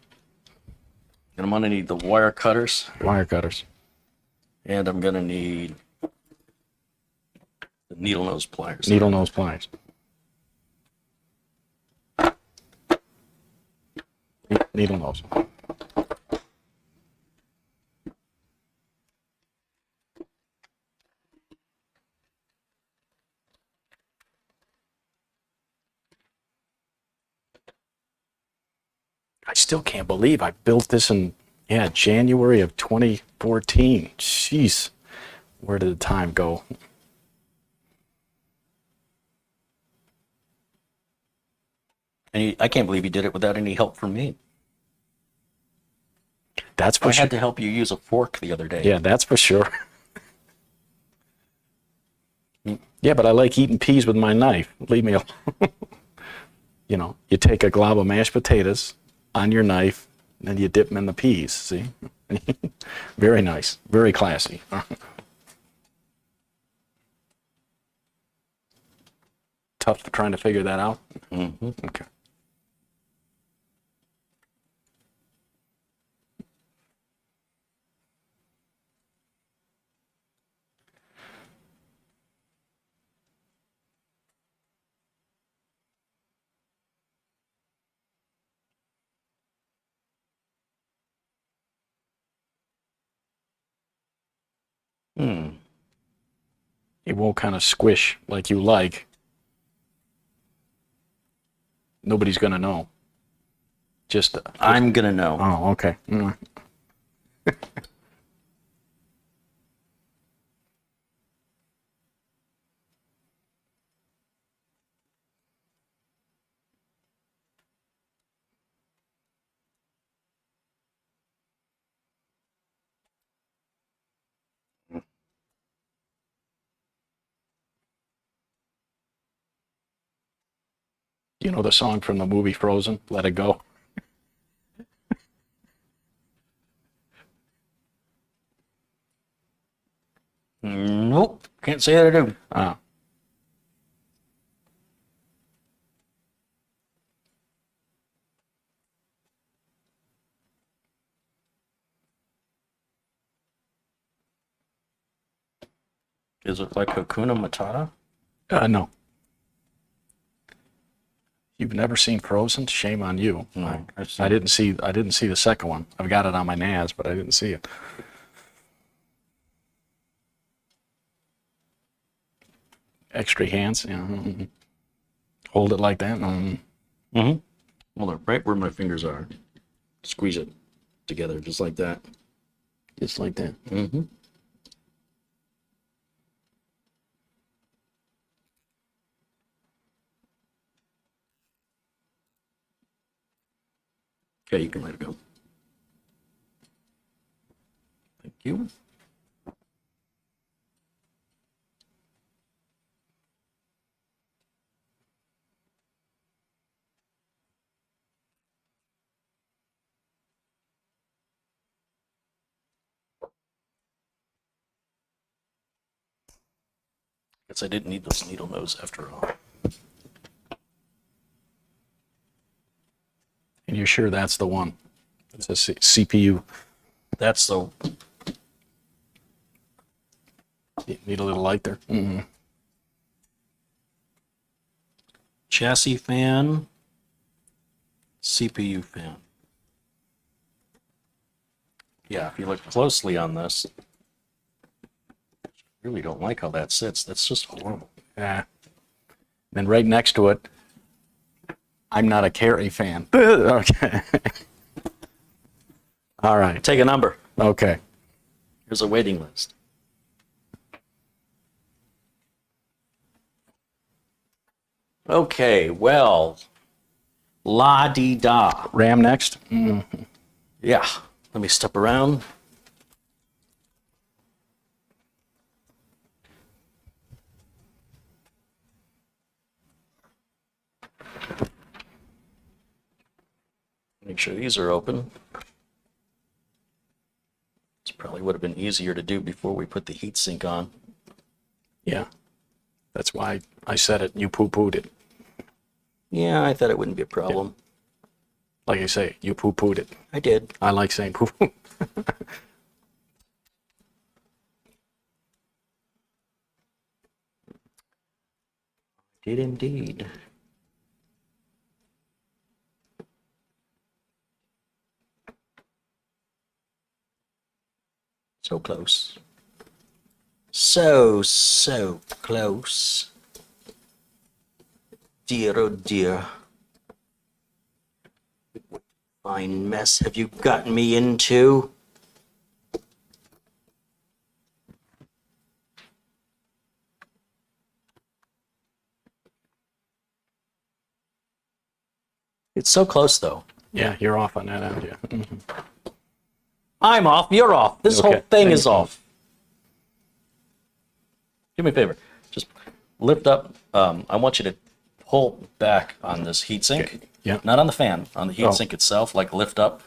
And I'm going to need the wire cutters. wire cutters. And I'm going to need the needle nose pliers. Needle nose pliers. Needle nose. I still can't believe I built this in, January of 2014. Jeez, where did the time go? And I can't believe you did it without any help from me. That's for I sure. had to help you use a fork the other day. Yeah, that's for sure. Yeah, but I like eating peas with my knife. Leave me alone. You take a glob of mashed potatoes on your knife, and then you dip them in the peas. See? Very nice. Very classy. Tough trying to figure that out? Mm-hmm. Okay. It won't kind of squish like you like. Nobody's going to know. Just I'm going to know. Oh, okay. Mm. You know the song from the movie Frozen, Let It Go? Nope. Can't say that I do. Ah. Is it like Hakuna Matata? No. You've never seen Frozen? Shame on you. No. I didn't see the second one. I've got it on my NAS, but I didn't see it. Extra hands. Yeah. Mhm. Hold it like that. Mm-hmm. Well, they're right where my fingers are. Squeeze it together, just like that. Just like that. Mm-hmm. Okay, you can let it go. Thank you. Guess I didn't need this needle nose after all. And you're sure that's the one? It's a CPU. That's the You need a little light there. Mm-hmm. chassis fan, CPU fan. Yeah, if you look closely on this, I really don't like how that sits. That's just horrible. Yeah. Then right next to it, I'm not a Carey fan. Okay. All right. Take a number. Okay. Here's a waiting list. Okay, well, la-di-da. RAM next. Mm-hmm. Yeah, let me step around. Make sure these are open. This probably would have been easier to do before we put the heatsink on. Yeah. That's why I said it. You poo-pooed it. Yeah, I thought it wouldn't be a problem. Like I say, you poo-pooed it. I did. I like saying poo-poo. Did indeed. So close. So close. Dear, oh dear. What fine mess have you gotten me into? It's so close, though. Yeah, you're off on that, aren't you? Mhm. I'm off, you're off. This Okay, whole thing thank is you. off. Do me a favor. Just lift up. I want you to pull back on this heatsink. Okay, yeah. Not on the fan, on the heatsink itself. Like lift up.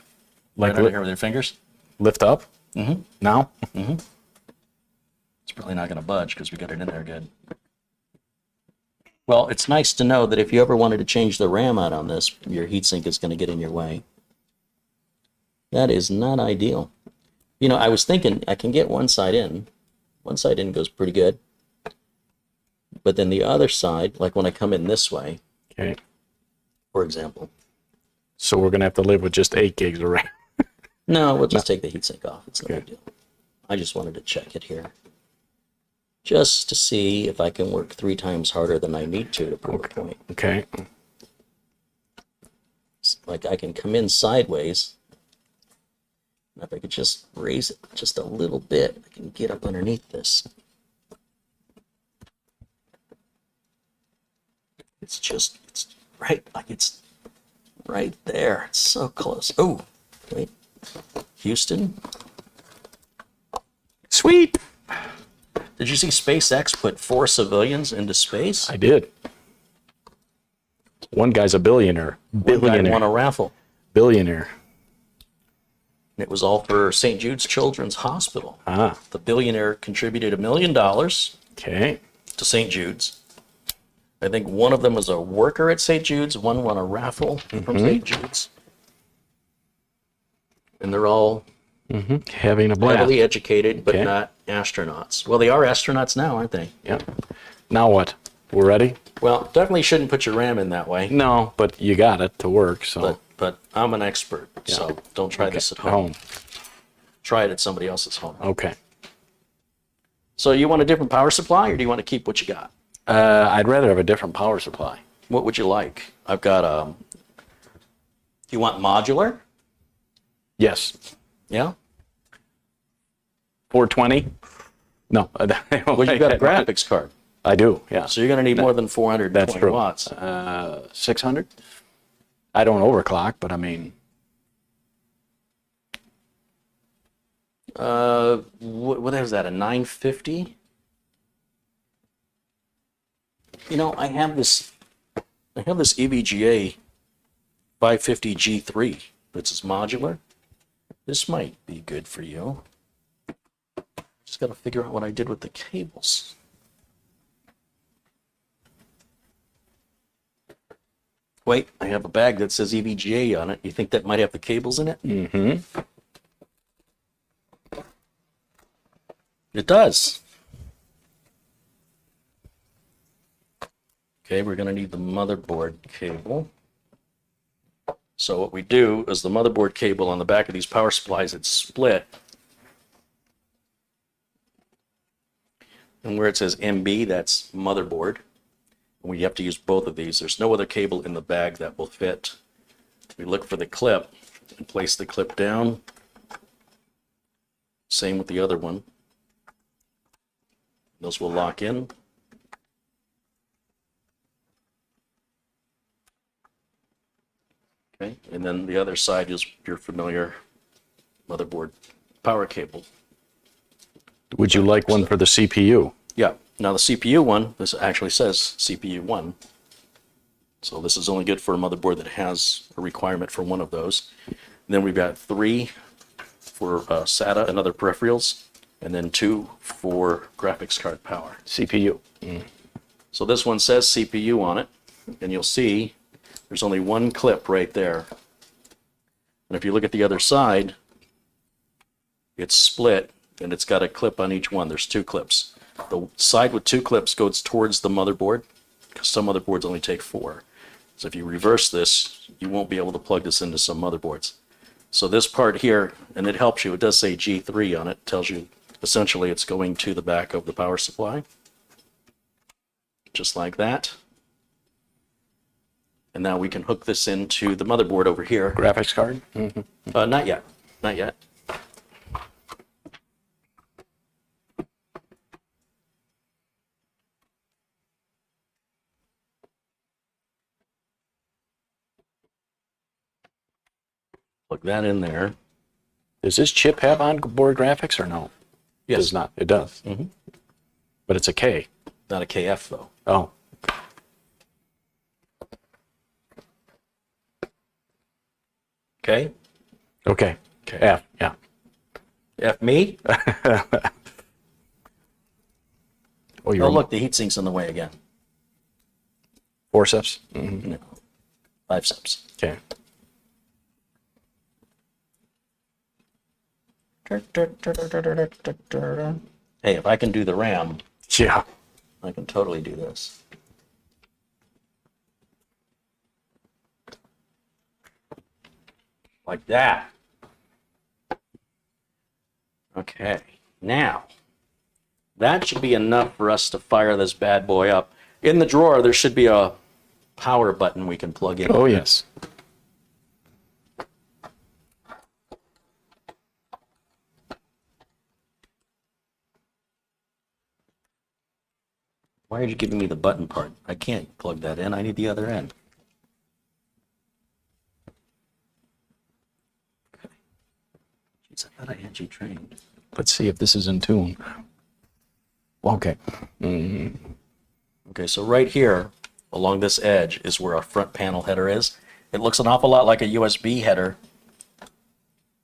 Like Right over here with your fingers. lift up? Mm-hmm. Now? It's probably not going to budge because we got it in there good. Well, it's nice to know that if you ever wanted to change the RAM out on this, your heatsink is going to get in your way. That is not ideal. You know, I was thinking I can get one side in. One side in goes pretty good. But then the other side, like when I come in this way, Okay. for example. So we're going to have to live with just 8 gigs of RAM. No, we'll just take the heatsink off. It's no Okay. big deal. I just wanted to check it here. Just to see if I can work 3 times harder than I need to prove a point. Okay. Like I can come in sideways. And if I could just raise it just a little bit, I can get up underneath this. It's right, like it's right there. It's so close. Oh, wait. Houston? Sweet. Did you see SpaceX put 4 civilians into space? I did. One guy's a billionaire. One guy won a raffle. Billionaire. And it was all for St. Jude's Children's Hospital. Ah. The billionaire contributed $1 million to Okay. St. Jude's. I think one of them was a worker at St. Jude's. One won a raffle from St. Jude's. And they're all Having a blast. heavily educated, but Okay. not astronauts. Well, they are astronauts now, aren't they? Yeah. Now what? We're ready? Well, definitely shouldn't put your RAM in that way. No, but you got it to work, so. But I'm an expert, so don't try this at home. Try it at somebody else's home. Okay. So you want a different power supply, or do you want to keep what you got? I'd rather have a different power supply. What would you like? I've got you want modular? Yes. Yeah? 420? No. Well, you've got a graphics card, I do, yeah. so you're going to need more than 420 That's true. watts. 600? I don't overclock, but I mean, What is that, a 950? You know, I have this EVGA 550G3 that's modular. This might be good for you. Just got to figure out what I did with the cables. Wait, I have a bag that says EVGA on it. You think that might have the cables in it? mm-hmm. It does. Okay, we're going to need the motherboard cable. So what we do is the motherboard cable on the back of these power supplies, it's split. And where it says MB, that's motherboard. And we have to use both of these. There's no other cable in the bag that will fit. We look for the clip and place the clip down. Same with the other one. Those will lock in. Okay, and then the other side is your familiar motherboard power cable. Would you like one for the CPU? Yeah, now the CPU one, this actually says CPU 1. So this is only good for a motherboard that has a requirement for one of those. And then we've got 3 for SATA and other peripherals, and then 2 for graphics card power. CPU. So this one says CPU on it, and you'll see there's only one clip right there. And if you look at the other side, it's split, and it's got a clip on each one. There's 2 clips. The side with 2 clips goes towards the motherboard, because some motherboards only take 4. So if you reverse this, you won't be able to plug this into some motherboards. So this part here, and it helps you, it does say G3 on it, tells you essentially it's going to the back of the power supply. Just like that. And now we can hook this into the motherboard over here. Graphics card? Not yet. Not yet. Plug that in there. Does this chip have onboard graphics or no? Yes. It does not. It does. But it's a K. Not a KF though. Oh. Okay. Okay. F. Yeah. F me? Oh, you're Oh, look, the heatsink's in the way again. forceps? No. 5 steps. Okay. Hey, if I can do the RAM, Yeah. I can totally do this. Like that. Okay, now, that should be enough for us to fire this bad boy up. In the drawer, there should be a power button we can plug in. Oh, yes. Why are you giving me the button part? I can't plug that in. I need the other end. Okay. Jeez, I thought I had you trained. Let's see if this is in tune. Okay. Okay, so right here, along this edge, is where our front panel header is. It looks an awful lot like a USB header,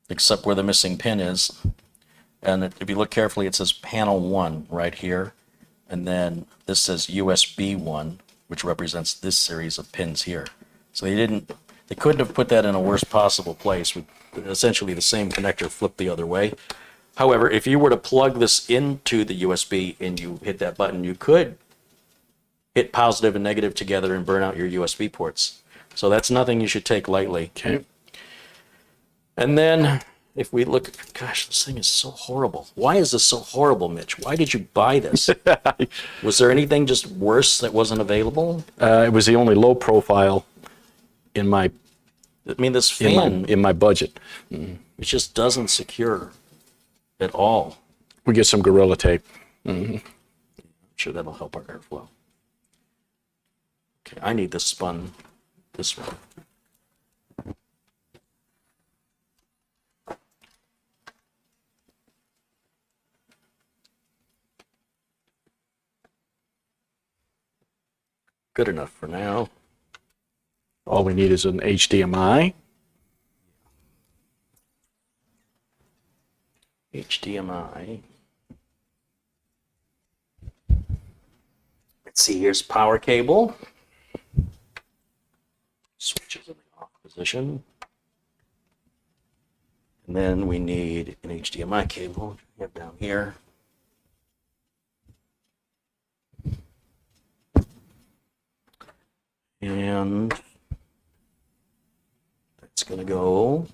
except where the missing pin is. And if you look carefully, it says panel 1 right here. And then this says USB 1, which represents this series of pins here. So they couldn't have put that in a worst possible place with essentially the same connector flipped the other way. However, if you were to plug this into the USB and you hit that button, you could hit positive and negative together and burn out your USB ports. So that's nothing you should take lightly. Okay. And then if we look, gosh, this thing is so horrible. Why is this so horrible, Mitch? Why did you buy this? Was there anything just worse that wasn't available? It was the only low profile in my I mean, this fan, in my budget. it just doesn't secure at all. We get some Gorilla Tape. I'm sure that'll help our airflow. Okay, I need this spun this way. Good enough for now. All we need is an HDMI. HDMI. Let's see, here's power cable. Switch is in the off position. And then we need an HDMI cable, which we have down here. And that's going to go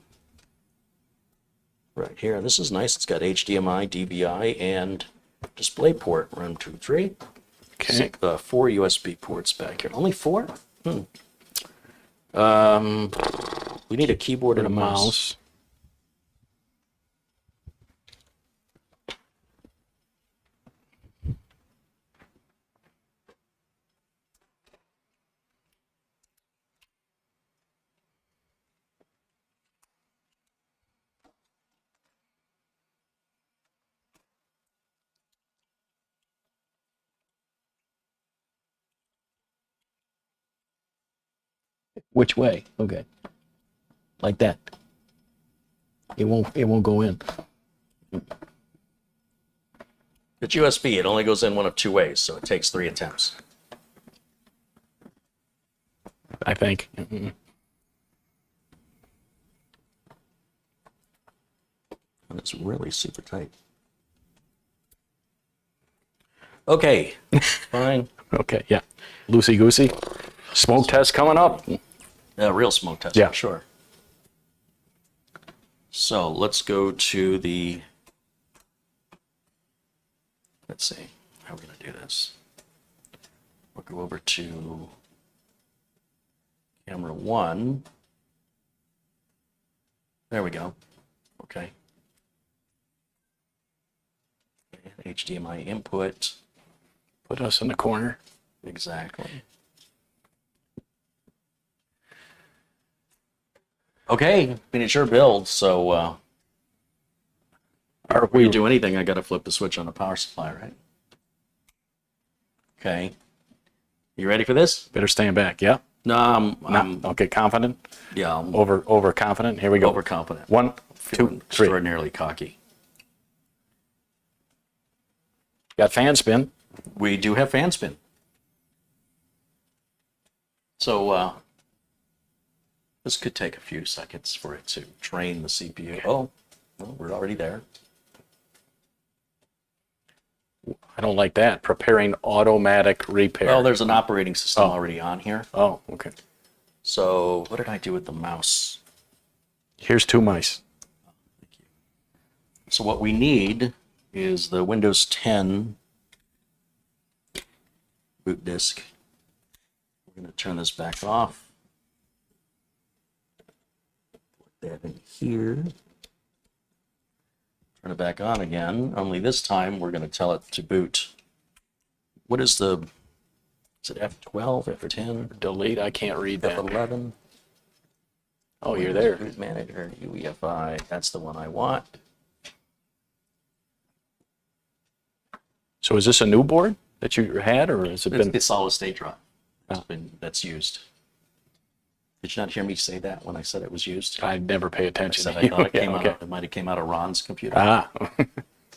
right here. This is nice. It's got HDMI, DVI, and DisplayPort. 1, 2, 3. Okay. 4 USB ports back here. Only 4? We need a keyboard and a mouse. Which way? Okay. Like that. It won't go in. It's USB. It only goes in one of two ways, so it takes 3 attempts. I think. And it's really super tight. Okay, fine. Okay, yeah. Loosey goosey. Smoke test coming up. A real smoke test, Yeah. for sure. So let's go to the, let's see, how are we going to do this? We'll go over to camera 1. There we go. Okay. And HDMI input. Put us in the corner. Exactly. Okay, miniature build. So before you do anything, I got to flip the switch on the power supply, right? Okay. You ready for this? Better stand back. Yeah. No, I'm Okay. Confident. yeah, I'm Overconfident. Here we go. overconfident. 1, 2, Feeling 3. extraordinarily cocky. Got fan spin. We do have fan spin. So this could take a few seconds for it to train the CPU. Oh, well, we're already there. I don't like that. Preparing automatic repair. Well, there's an operating system already on here. Oh, okay. So what did I do with the mouse? Here's 2 mice. So what we need is the Windows 10 boot disk. We're going to turn this back off. Put that in here. Turn it back on again, only this time we're going to tell it to boot. What is the, is it F12, F10, Delete. I can't read that. F11? Oh, you're there. Boot Manager, UEFI, that's the one I want. So is this a new board that you had, or has it been? It's solid state drive. That's used. Did you not hear me say that when I said it was used? I never pay I attention. said I thought it came Okay. out. It might have came out of Ron's computer. Ah,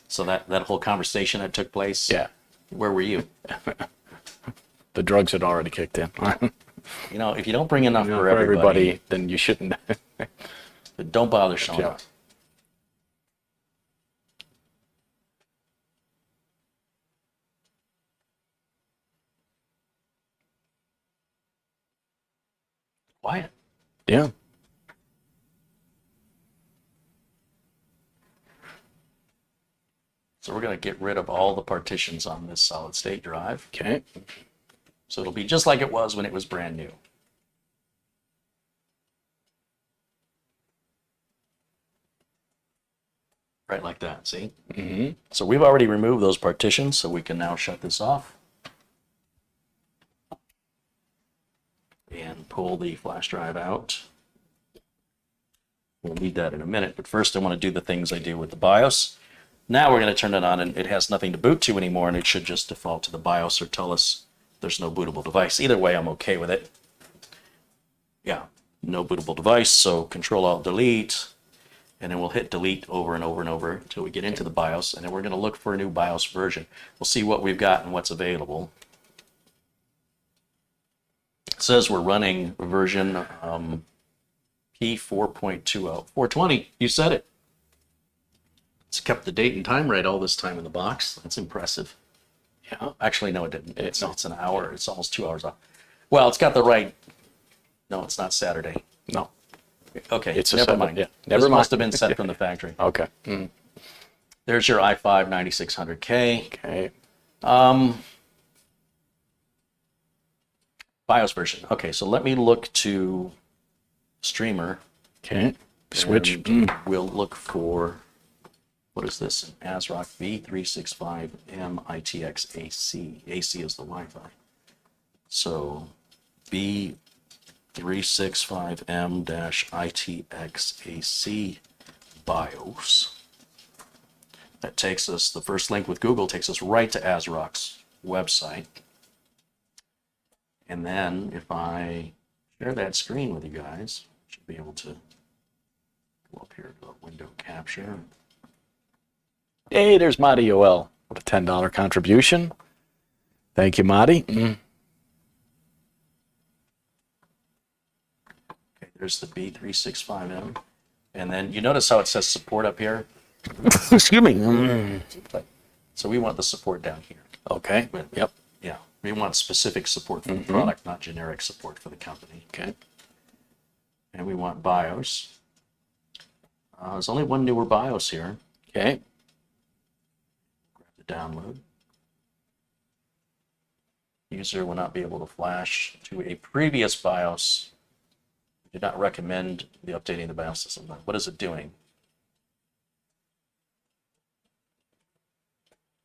So that whole conversation that took place. yeah. Where were you? The drugs had already kicked in. You know, if you don't bring enough For for everybody, then you shouldn't. don't bother showing Yeah. up. Quiet. Yeah. So we're going to get rid of all the partitions on this solid state drive. Okay. So it'll be just like it was when it was brand new. Right like that, see? Mm-hmm. So we've already removed those partitions, so we can now shut this off. And pull the flash drive out. We'll need that in a minute, but first I want to do the things I do with the BIOS. Now we're going to turn it on, and it has nothing to boot to anymore, and it should just default to the BIOS or tell us there's no bootable device. Either way, I'm okay with it. Yeah, no bootable device, so Control-Alt-Delete, and then we'll hit delete over and over and over until we get into the BIOS, and then we're going to look for a new BIOS version. We'll see what we've got and what's available. It says we're running version P4.20. 420, you said it. It's kept the date and time right all this time in the box. That's impressive. Yeah. Actually, no, it didn't. It's an hour. It's almost 2 hours off. Well, it's got the right. No, it's not Saturday. No. Okay, It's a never 7, mind. yeah. This Never mind. must have been sent from the factory. Okay. Mm. There's your i5 9600K. Okay. BIOS version. Okay, so let me look to Streamer. Okay. Switch. And we'll look for, what is this? An ASRock V365 mITX AC. AC is the Wi-Fi. So B365M-ITX AC BIOS. That takes us, the first link with Google takes us right to ASRock's website. And then if I share that screen with you guys. Should be able to go up here to window capture. Hey, there's Marty OL with a $10 contribution. Thank you, Marty. Okay, there's the B365M. And then you notice how it says support up here? Excuse me. So we want the support down here. Okay. Yep. Yeah, we want specific support for the product, not generic support for the company. Okay. And we want BIOS. There's only one newer BIOS here. Okay. Grab the download. User will not be able to flash to a previous BIOS. We do not recommend the updating the BIOS system. What is it doing?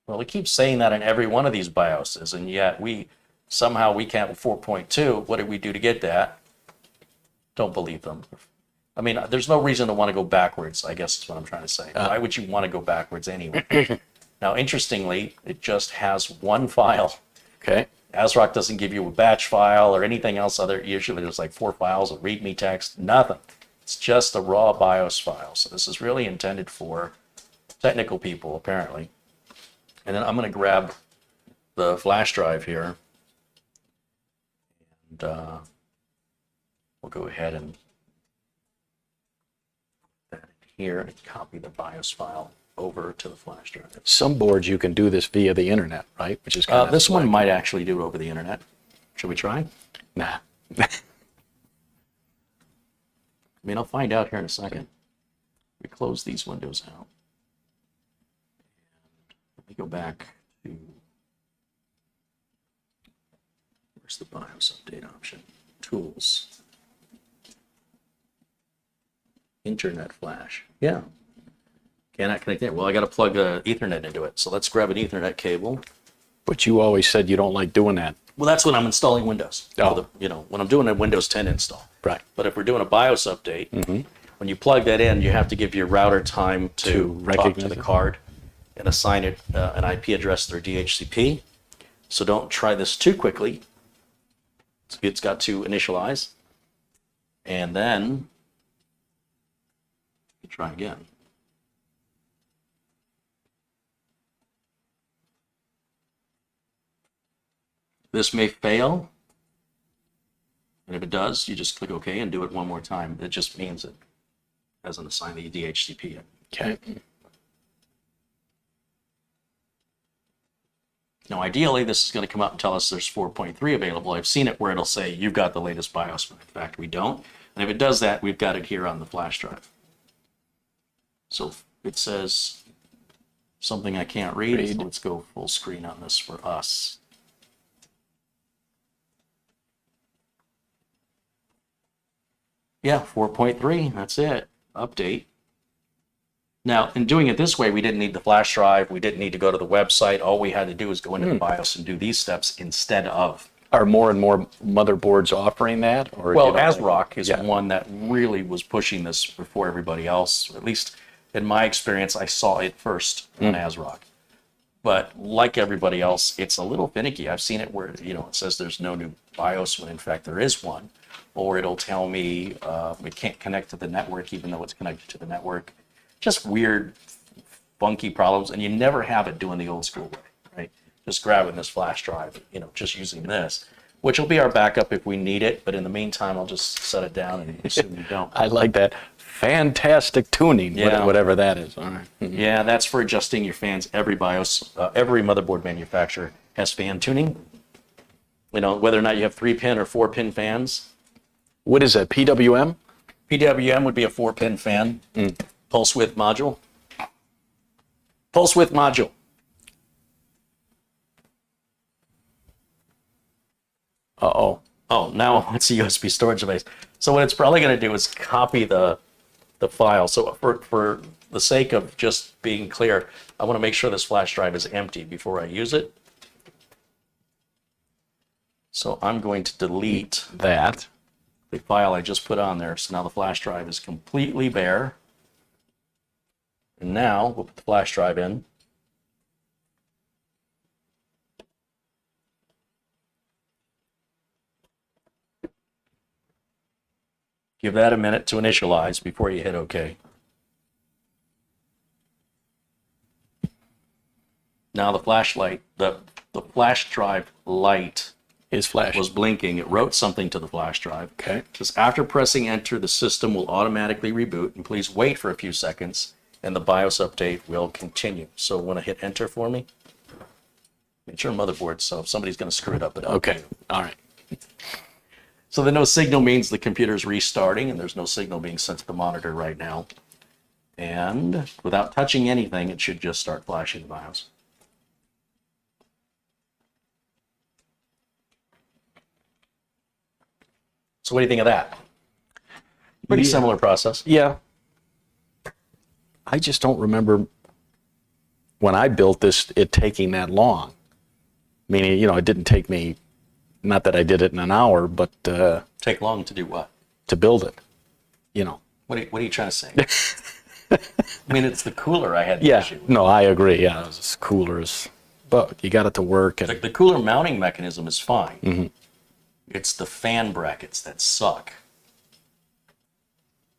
Well, we keep saying that in every one of these BIOSes, and yet somehow we can't with 4.2. What did we do to get that? Don't believe them. I mean, there's no reason to want to go backwards, I guess is what I'm trying to say. Why would you want to go backwards anyway? Now, interestingly, it just has one file. Okay. ASRock doesn't give you a batch file or anything else. Usually there's like 4 files of README text, nothing. It's just a raw BIOS file. So this is really intended for technical people, apparently. And then I'm going to grab the flash drive here. And we'll go ahead and put that in here and copy the BIOS file over to the flash drive. Some boards you can do this via the internet, right? Which is kind of this one might actually do it over the internet. Should we try? Nah. I mean, I'll find out here in a second. We close these windows out. Let me go back to, where's the BIOS update option? Tools. Internet flash. Yeah. Cannot connect there. Well, I got to plug Ethernet into it. So let's grab an Ethernet cable. But you always said you don't like doing that. Well, that's when I'm installing Windows. Oh. When I'm doing a Windows 10 install. Right. But if we're doing a BIOS update, when you plug that in, you have to give your router time to talk to recognize the it? card and assign it an IP address through DHCP. So don't try this too quickly. It's got to initialize. And then you try again. This may fail. And if it does, you just click OK and do it one more time. It just means it hasn't assigned the DHCP yet. Okay. Now, ideally, this is going to come up and tell us there's 4.3 available. I've seen it where it'll say you've got the latest BIOS, but in fact, we don't. And if it does that, we've got it here on the flash drive. So it says something I can't read. So let's go full screen on this for us. Yeah, 4.3, that's it. Update. Now, in doing it this way, we didn't need the flash drive. We didn't need to go to the website. All we had to do was go into the BIOS and do these steps instead of. Are more and more motherboards offering that? Or Well, ASRock is one that really was pushing this before everybody else. At least in my experience, I saw it first on ASRock. But like everybody else, it's a little finicky. I've seen it where, it says there's no new BIOS when in fact there is one. Or it'll tell me it can't connect to the network even though it's connected to the network. Just weird, funky problems, and you never have it doing the old school way, right? Just grabbing this flash drive, just using this, which will be our backup if we need it. But in the meantime, I'll just set it down and assume you don't. I like that. Fantastic tuning, whatever that is. All right. Yeah, that's for adjusting your fans. Every BIOS, every motherboard manufacturer has fan tuning. Whether or not you have 3-pin or 4-pin fans. What is that, PWM? PWM would be a 4-pin fan. Pulse width module. Pulse width module. Uh-oh. Oh, now it's a USB storage device. So what it's probably going to do is copy the file. So for the sake of just being clear, I want to make sure this flash drive is empty before I use it. So I'm going to delete that. The file I just put on there. So now the flash drive is completely bare. And now we'll put the flash drive in. Give that a minute to initialize before you hit OK. Now the flashlight, the flash drive light Is flash. was blinking. It wrote something to the flash drive. Okay. Says after pressing enter, the system will automatically reboot, and please wait for a few seconds, and the BIOS update will continue. So want to hit enter for me? It's your motherboard, so if somebody's going to screw it up, it'll Okay. All right. So the no signal means the computer's restarting, and there's no signal being sent to the monitor right now. And without touching anything, it should just start flashing the BIOS. So what do you think of that? Pretty similar process. Yeah. I just don't remember when I built this, it taking that long. Meaning, it didn't take me, not that I did it in an hour, but Take long to do what? to build it, What are you trying to say? I mean, it's the cooler I had the Yeah, issue with. no, I agree. Yeah, it was as cooler as, but you got it to work. And The cooler mounting mechanism is fine. Mm-hmm. It's the fan brackets that suck.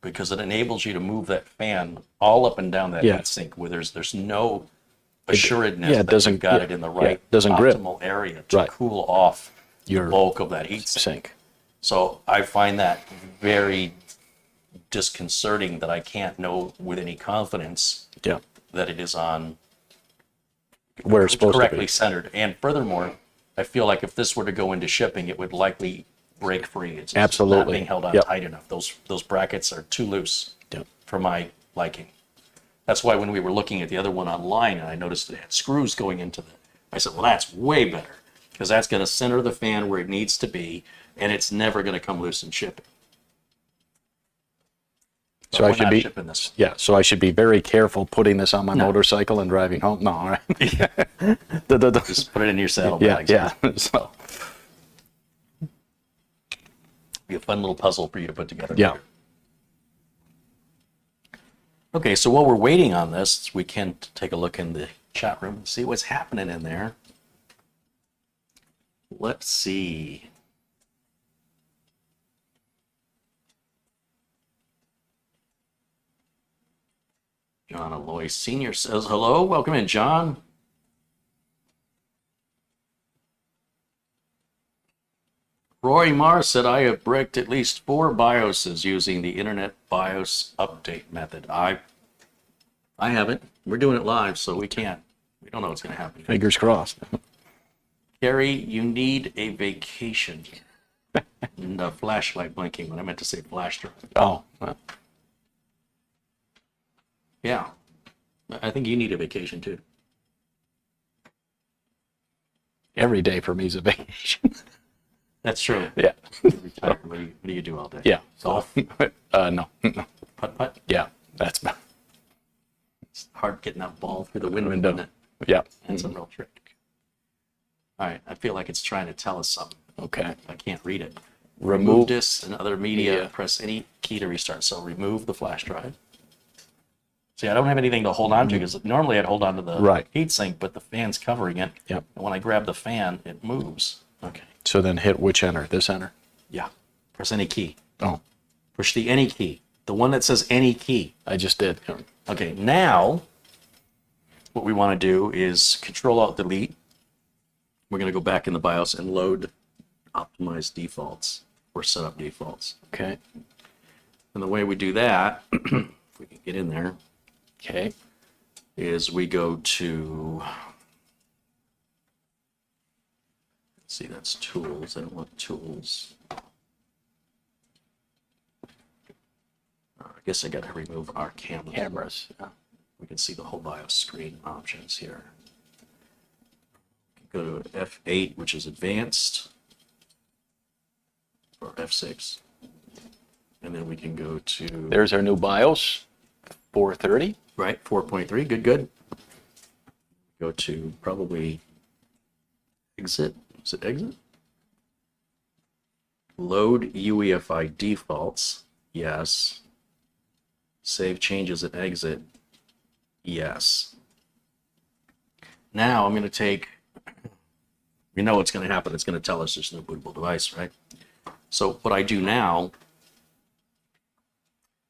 Because it enables you to move that fan all up and down that Yeah. heatsink where there's no assuredness yeah, it that doesn't- you've got yeah, it in the yeah, right it doesn't grip. optimal area to Right. cool off Your the bulk of that heatsink. sink. So I find that very disconcerting that I can't know with any confidence Yeah, that it is on where it's supposed to correctly be. centered. And furthermore, I feel like if this were to go into shipping, it would likely break free. It's just not Absolutely. being held on Yep. tight enough. Those brackets are too loose Yep. for my liking. That's why when we were looking at the other one online and I noticed it had screws going into the, I said, well, that's way better because that's going to center the fan where it needs to be and it's never going to come loose in shipping. So I we're should not be, shipping this. yeah, so I should be very careful putting this on my motorcycle and driving home. No, all right. Just put it in your saddlebags. Yeah, yeah. So, Be a fun little puzzle for you to put together. yeah. Okay, so while we're waiting on this, we can take a look in the chat room and see what's happening in there. Let's see. John Aloy Sr. says hello. Welcome in, John. Roy Mars said, I have bricked at least 4 BIOSes using the Internet BIOS update method. I haven't. We're doing it live, so we can't. We don't know what's going to happen. Fingers crossed. Carey, you need a vacation. And a flashlight blinking when I meant to say flash drive. Oh, well, Yeah. I think you need a vacation too. every day for me is a vacation. That's true. Yeah. Retire. What do you do all day? Yeah. Golf? No. Putt-putt? Yeah, that's, It's hard getting that ball through the window, Window. isn't it? yeah. That's a real trick. All right. I feel like it's trying to tell us something. Okay. I can't read it. Remove Disk and other media. media. Press any key to restart. So remove the flash drive. See, I don't have anything to hold on to because normally I'd hold on to the Right. heatsink, but the fan's covering it. Yep. And when I grab the fan, it moves. Okay. So then hit which enter? This enter? Yeah. Press any key. Oh, Push the any key. The one that says any key. I just did. Okay. Now, what we want to do is Control-Alt-Delete. We're going to go back in the BIOS and load optimize defaults or setup defaults. Okay. And the way we do that, if we can get in there, Okay. is we go to, let's see, that's tools. I don't want tools. I guess I got to remove our cameras. Cameras. Yeah. We can see the whole BIOS screen options here. Go to F8, which is advanced, or F6. And then we can go to, There's our new BIOS, 430. right, 4.3, good. Go to probably exit, is it exit? Load UEFI defaults, yes. Save changes and exit, yes. Now I'm going to take, we know what's going to happen. It's going to tell us there's no bootable device, right? So what I do now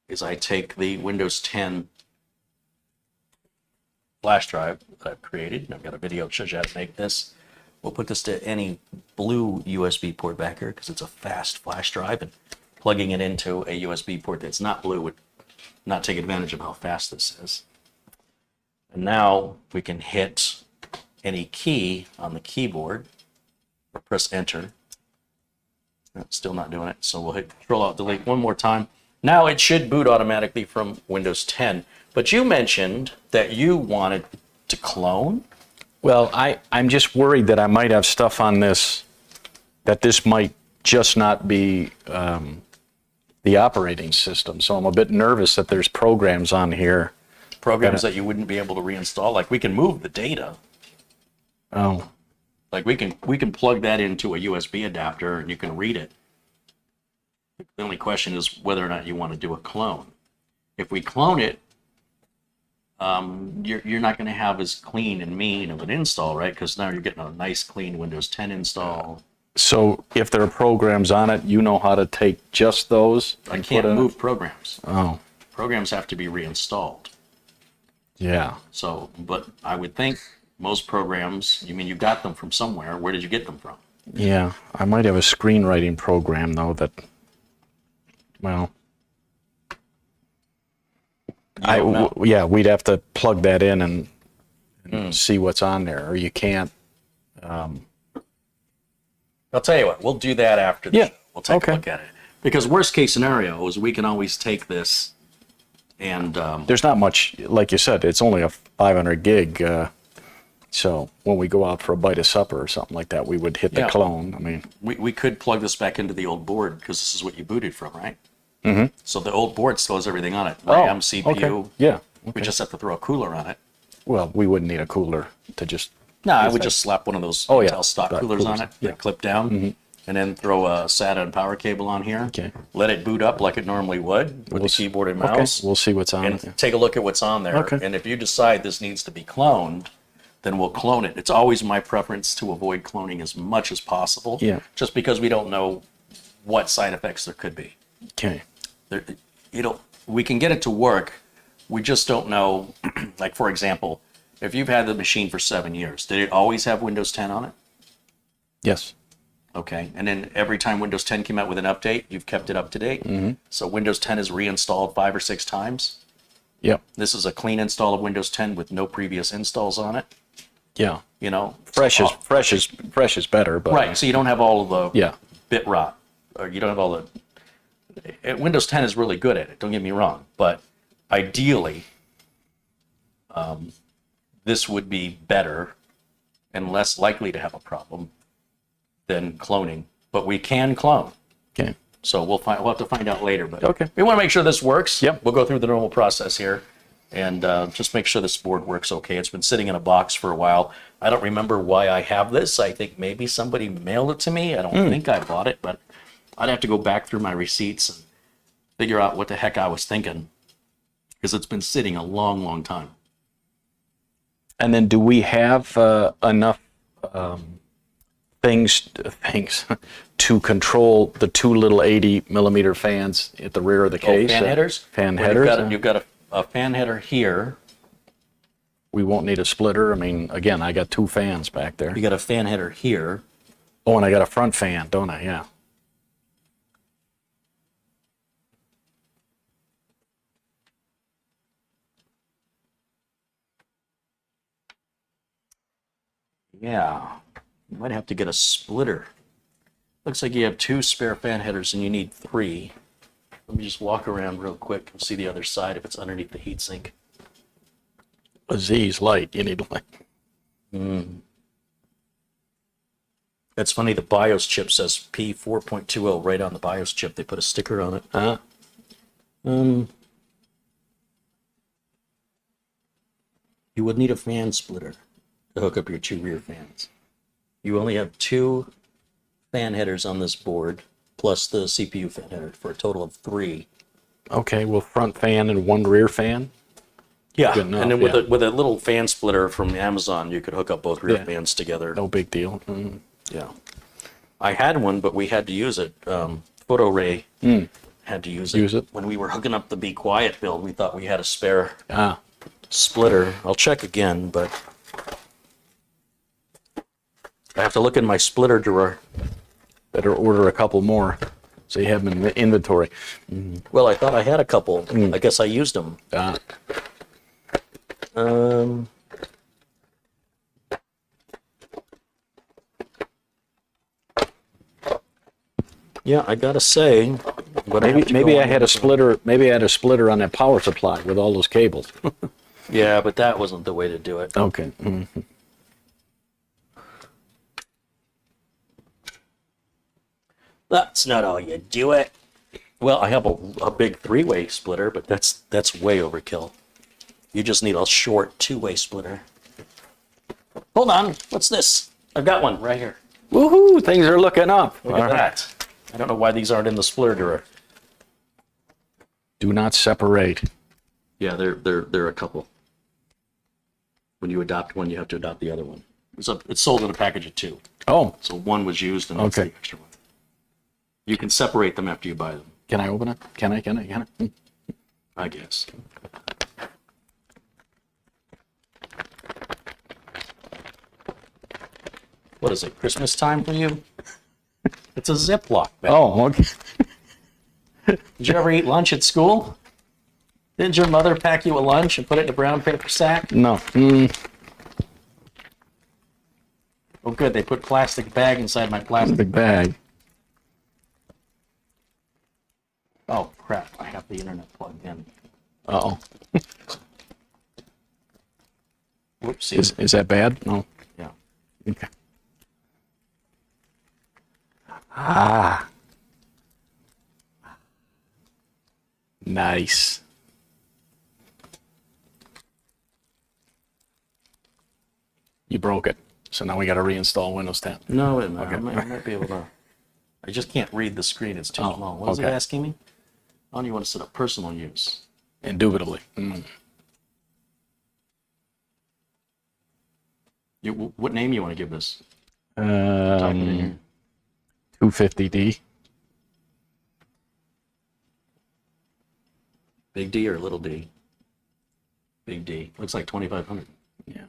is I take the Windows 10 flash drive that I've created, and I've got a video that shows you how to make this. We'll put this to any blue USB port back here because it's a fast flash drive, and plugging it into a USB port that's not blue would not take advantage of how fast this is. And now we can hit any key on the keyboard or press enter. Still not doing it, so we'll hit Control Alt Delete one more time. Now it should boot automatically from Windows 10. But you mentioned that you wanted to clone. Well, I'm just worried that I might have stuff on this, that this might just not be the operating system. So I'm a bit nervous that there's programs on here. Programs that you wouldn't be able to reinstall. Like we can move the data. Oh. Like we can plug that into a USB adapter and you can read it. The only question is whether or not you want to do a clone. If we clone it, you're not going to have as clean and mean of an install, right? Because now you're getting a nice clean Windows 10 install. So if there are programs on it, you know how to take just those? I can't move programs. Oh. Programs have to be reinstalled. Yeah. So, but I would think most programs, you mean you got them from somewhere. Where did you get them from? Yeah. I might have a screenwriting program, though, that, well... yeah, we'd have to plug that in and see what's on there, or you can't. I'll tell you what, we'll do that after the show. We'll take a look at it. Because worst case scenario is we can always take this and... There's not much, like you said, it's only a 500 gig. So when we go out for a bite of supper or something like that, we would hit the clone. I mean, we could plug this back into the old board because this is what you booted from, right? Mm-hmm. So the old board still has everything on it. RAM, CPU. Okay. Yeah. Okay. We just have to throw a cooler on it. Well, we wouldn't need a cooler to just... No, I would just slap one of those Intel stock coolers on it, yeah. clip down, and then throw a SATA and power cable on here. Okay. Let it boot up like it normally would with the keyboard and mouse. We'll see what's on and it. take a look at what's on there. Okay. And if you decide this needs to be cloned, then we'll clone it. It's always my preference to avoid cloning as much as possible. Yeah. Just because we don't know what side effects there could be. Okay. We can get it to work. We just don't know. Like, for example, if you've had the machine for 7 years, did it always have Windows 10 on it? Yes. Okay. And then every time Windows 10 came out with an update, you've kept it up to date. Mm-hmm. So Windows 10 is reinstalled 5 or 6 times. Yep. This is a clean install of Windows 10 with no previous installs on it. Yeah. You know, Fresh is better, but right. So you don't have all of the yeah. bit rot, or you don't have all the. Windows 10 is really good at it. Don't get me wrong, but ideally, this would be better and less likely to have a problem than cloning. But we can clone. Okay. So we'll have to find out later. But okay. We want to make sure this works. Yep. We'll go through the normal process here. And just make sure this board works okay. It's been sitting in a box for a while. I don't remember why I have this. I think maybe somebody mailed it to me. I don't think I bought it, but I'd have to go back through my receipts and figure out what the heck I was thinking, because it's been sitting a long, long time. And then do we have enough things to control the 2 little 80 millimeter fans at the rear of the case? Fan headers? Fan headers? You've got a fan header here. We won't need a splitter. I mean, again, I got 2 fans back there. You got a fan header here. Oh, and I got a front fan, don't I? Yeah. Yeah. You might have to get a splitter. Looks like you have 2 spare fan headers and you need 3. Let me just walk around real quick and see the other side if it's underneath the heatsink. A Z's light. You need light. That's funny. The BIOS chip says P4.20 right on the BIOS chip. They put a sticker on it. You would need a fan splitter to hook up your 2 rear fans. You only have 2 fan headers on this board, plus the CPU fan header, for a total of 3. Okay, well, front fan and 1 rear fan? Yeah, Good enough, and then with a little fan splitter from Amazon, you could hook up both rear fans together. No big deal. Yeah. I had one, but we had to use it. PhotoRay had to use Use it. When we were hooking up the Be Quiet build, we thought we had a spare Ah, splitter. I'll check again, but I have to look in my splitter drawer. better order a couple more so you have them in the inventory. Well, I thought I had a couple. I guess I used them. Ah, Yeah, I gotta say, but maybe I had a splitter. Maybe I had a splitter on that power supply with all those cables. Yeah, but that wasn't the way to do it. Okay. That's not how you do it. Well, I have a big three-way splitter, but that's way overkill. You just need a short two-way splitter. Hold on, what's this? I've got one right here. Woohoo! Things are looking up. Look at that. I don't know why these aren't in the splitter drawer. Do not separate. Yeah, they're a couple. When you adopt one, you have to adopt the other one. It's sold in a package of two. Oh, So one was used and that's Okay. the extra one. You can separate them after you buy them, can I open it? Can I? I guess. What is it, Christmas time for you? It's a Ziploc bag. Oh, okay. Did you ever eat lunch at school? Didn't your mother pack you a lunch and put it in a brown paper sack? No. Oh, good. They put plastic bag inside my plastic. Big bag. Oh, crap. I have the internet plugged in. Uh-oh. Whoopsie. Is that bad? No. Yeah. Okay. Ah. Nice. You broke it. So now we got to reinstall Windows 10. No, wait a minute. I might be able to. I just can't read the screen. It's too small. What is it okay. asking me? Oh, you want to set up personal use. Indubitably. What name you want to give this? Type it in here. 250D. Big D or little d? Big D. Looks like 2500. Yeah.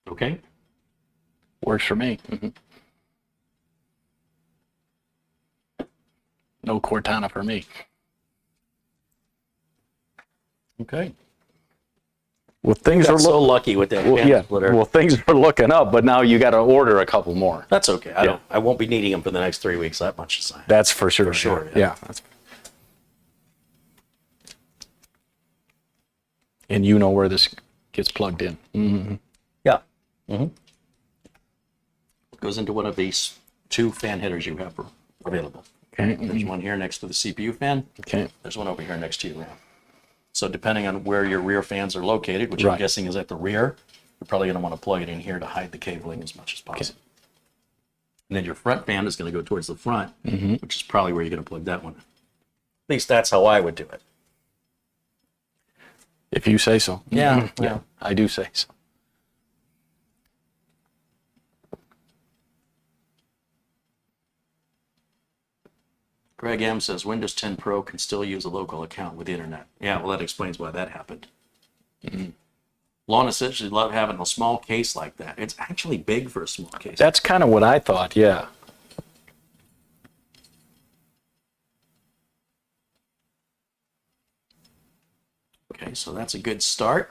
Okay. Works for me. No Cortana for me. Okay. Well, things Got are so lucky with that well, fan yeah. splitter. Well, things are looking up, but now you got to order a couple more. That's okay. I won't be needing them for the next 3 weeks. That much is fine. That's for sure. sure, Yeah. And you know where this gets plugged in. Yeah. Goes into one of these two fan headers you have available. Okay. There's one here next to the CPU fan. Okay. There's one over here next to your RAM. So depending on where your rear fans are located, which I'm Right. guessing is at the rear, you're probably going to want to plug it in here to hide the cabling as much as possible. And then your front fan is going to go towards the front, which is probably where you're going to plug that one in. At least that's how I would do it. If you say so. Yeah. I do say so. Greg M says Windows 10 Pro can still use a local account with the internet. Yeah, well, that explains why that happened. Lana says she'd love having a small case like that. It's actually big for a small case. That's kind of what I thought, yeah. Okay, so that's a good start.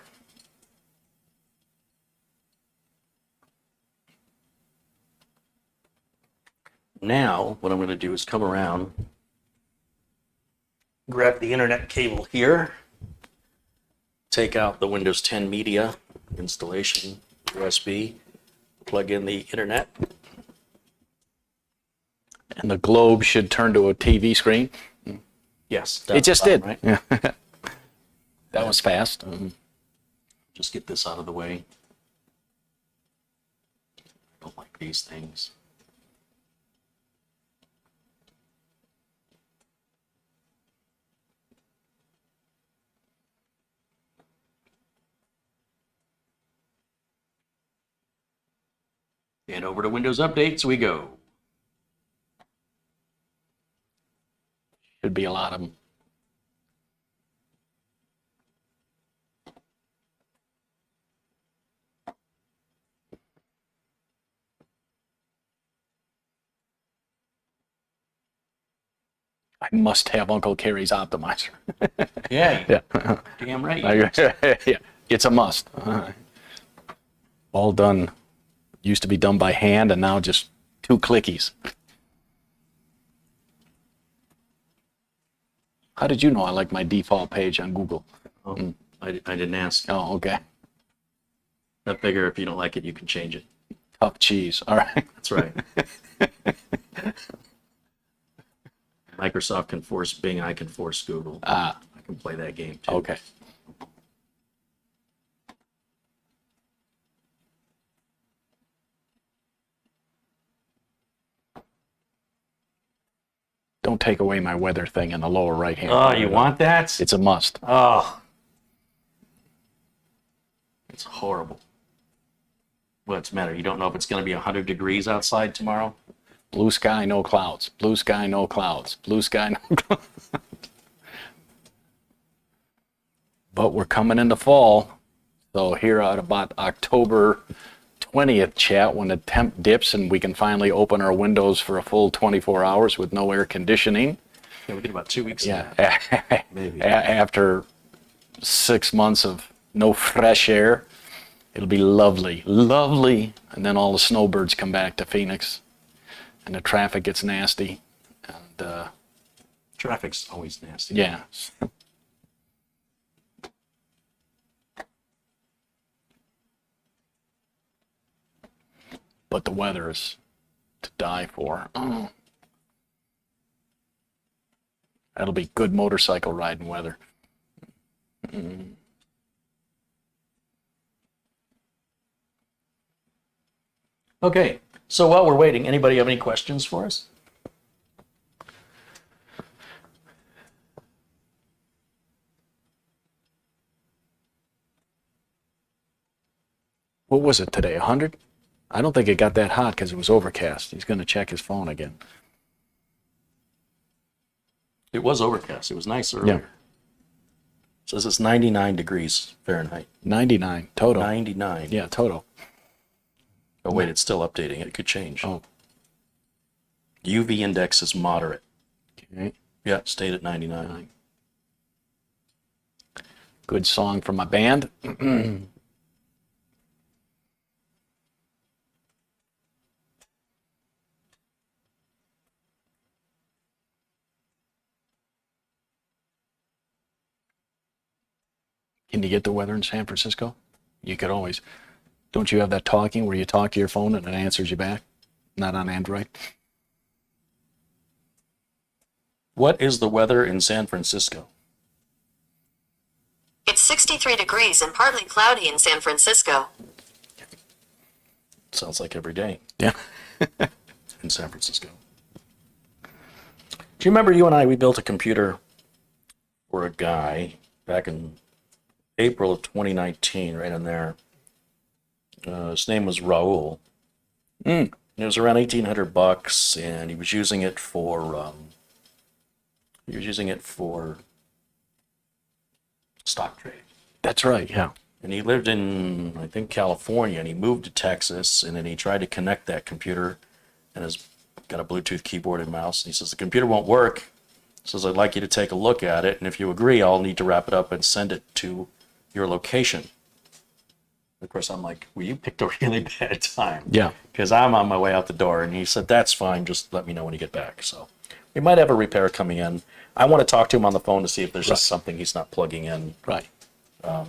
Now, what I'm going to do is come around, grab the internet cable here, take out the Windows 10 media installation USB, plug in the internet. And the globe should turn to a TV screen. Yes, It just down, did. Right? Yeah. That was fast. Just get this out of the way. Don't like these things. And over to Windows Updates we go. Should be a lot of them. I must have Uncle Carey's optimizer. Yeah. Yeah. Damn right. Yeah. It's a must. All done. Used to be done by hand, and now just 2 clickies. How did you know I like my default page on Google? Oh, I didn't ask. Oh, okay. I figure if you don't like it, you can change it. Tough cheese. All right. That's right. Microsoft can force Bing, I can force Google. I can play that game too. Okay. Don't take away my weather thing in the lower right hand. Oh, you want that? It's a must. Oh. It's horrible. What's the matter? You don't know if it's going to be 100 degrees outside tomorrow? Blue sky, no clouds. Blue sky, no clouds. Blue sky, no clouds. But we're coming into fall. So here at about October 20th, chat, when the temp dips and we can finally open our windows for a full 24 hours with no air conditioning. Yeah, we get about 2 weeks. Yeah. Maybe. After 6 months of no fresh air, it'll be lovely, lovely. And then all the snowbirds come back to Phoenix. And the traffic gets nasty, and Traffic's always nasty. yeah. But the weather is to die for. Oh. That'll be good motorcycle riding weather. Okay, so while we're waiting, anybody have any questions for us? What was it today, 100? I don't think it got that hot because it was overcast. He's going to check his phone again. It was overcast. It was nice earlier. Yeah. Says it's 99 degrees Fahrenheit. 99 total. 99. Yeah, total. Oh, wait, it's still updating. It could change. Oh. UV index is moderate. Okay. Yeah, stayed at 99. Good song from my band. Can you get the weather in San Francisco? You could always. Don't you have that talking where you talk to your phone and it answers you back? Not on Android? What is the weather in San Francisco? It's 63 degrees and partly cloudy in San Francisco. Sounds like every day Yeah. in San Francisco. Do you remember you and I, we built a computer for a guy back in April of 2019, right in there. His name was Raul. It was around $1,800, and he was using it for stock trade. That's right, yeah. And he lived in, I think, California, and he moved to Texas, and then he tried to connect that computer, and has got a Bluetooth keyboard and mouse, and he says, the computer won't work. He says, I'd like you to take a look at it, and if you agree, I'll need to wrap it up and send it to your location. Of course, I'm like, well, you picked a really bad time. Yeah. Because I'm on my way out the door, and he said, that's fine, just let me know when you get back. So we might have a repair coming in. I want to talk to him on the phone to see if there's just something he's not plugging in. Right.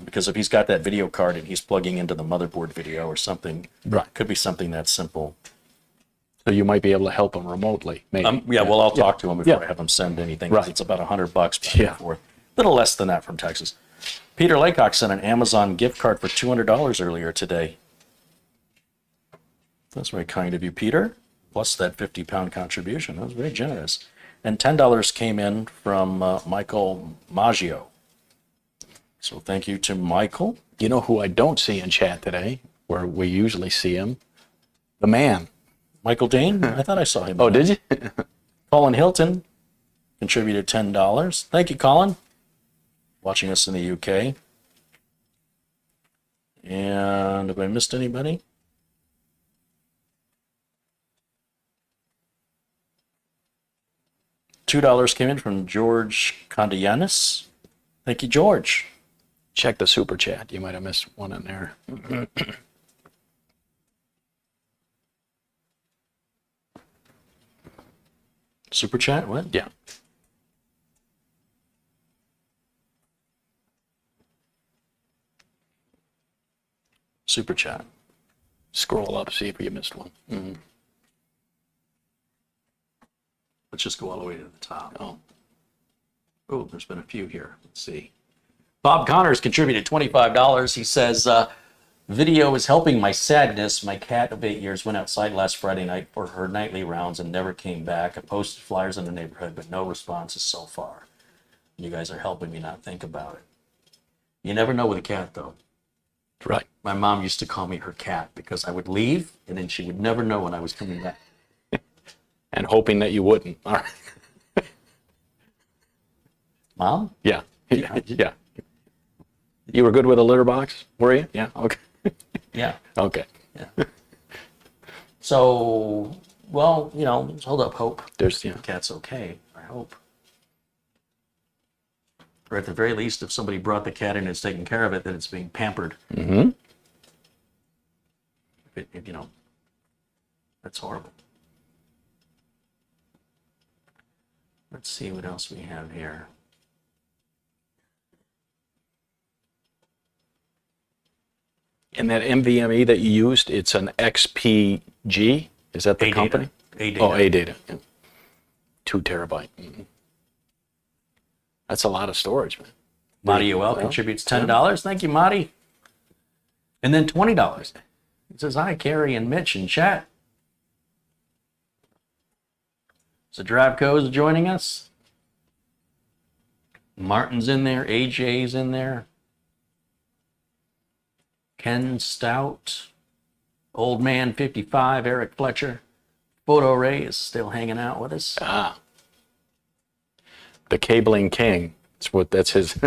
Because if he's got that video card and he's plugging into the motherboard video or something, Right. could be something that simple. So you might be able to help him remotely, maybe. Well, I'll talk to him before Yeah. I have him send anything. 'Cause Right. It's about $100 back Yeah. and forth. A little less than that from Texas. Peter Laycock sent an Amazon gift card for $200 earlier today. That's very kind of you, Peter. Plus that 50-pound contribution. That was very generous. And $10 came in from Michael Maggio. So thank you to Michael. You know who I don't see in chat today, where we usually see him? The man. Michael Dane? I thought I saw him. Oh, did you? Colin Hilton contributed $10. Thank you, Colin. Watching us in the UK. And have I missed anybody? $2 came in from George Condianis. Thank you, George. Check the super chat. You might have missed one in there. Super chat? What? Yeah. Super chat. Scroll up, see if you missed one. Let's just go all the way to the top. Oh, There's been a few here. Let's see. Bob Connors contributed $25. He says, video is helping my sadness. My cat of 8 years went outside last Friday night for her nightly rounds and never came back. I posted flyers in the neighborhood, but no responses so far. You guys are helping me not think about it. You never know with a cat, though. right. My mom used to call me her cat because I would leave, and then she would never know when I was coming back. And hoping that you wouldn't. All right. Mom? Yeah. Yeah. You were good with a litter box, were you? Yeah. Okay. Yeah. Okay. Yeah. So, well, let's hold up hope. There's, The cat's okay, I hope. Or at the very least, if somebody brought the cat in and is taking care of it, that it's being pampered. Mm-hmm. That's horrible. Let's see what else we have here. And that NVMe that you used, it's an XPG. Is that the A-Data. company? A-Data. Oh, A-Data. Yeah. 2 terabyte. That's a lot of storage, man. Marty OL contributes $10. Thank you, Marty. And then $20. It says, hi, Carey and Mitch in chat. So Dravco's joining us. Martin's in there. AJ's in there. Ken Stout. Old Man 55. Eric Fletcher. Photo Ray is still hanging out with us. The cabling king. That's his.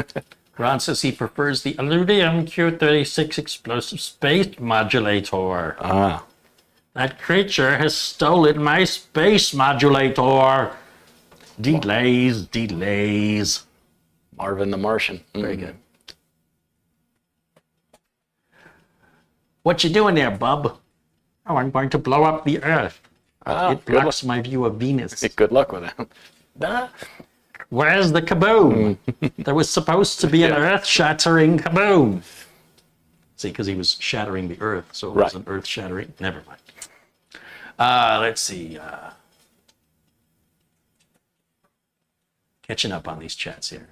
Ron says he prefers the Illudium Q36 explosive space modulator. That creature has stolen my space modulator. Delays. Marvin the Martian. Very good. What you doing there, bub? Oh, I'm going to blow up the Earth. It blocks my view of Venus. Good luck with that. Where's the kaboom? There was supposed to be an earth-shattering kaboom. See, because he was shattering the Earth, so it wasn't earth-shattering. Never mind. Let's see. Catching up on these chats here.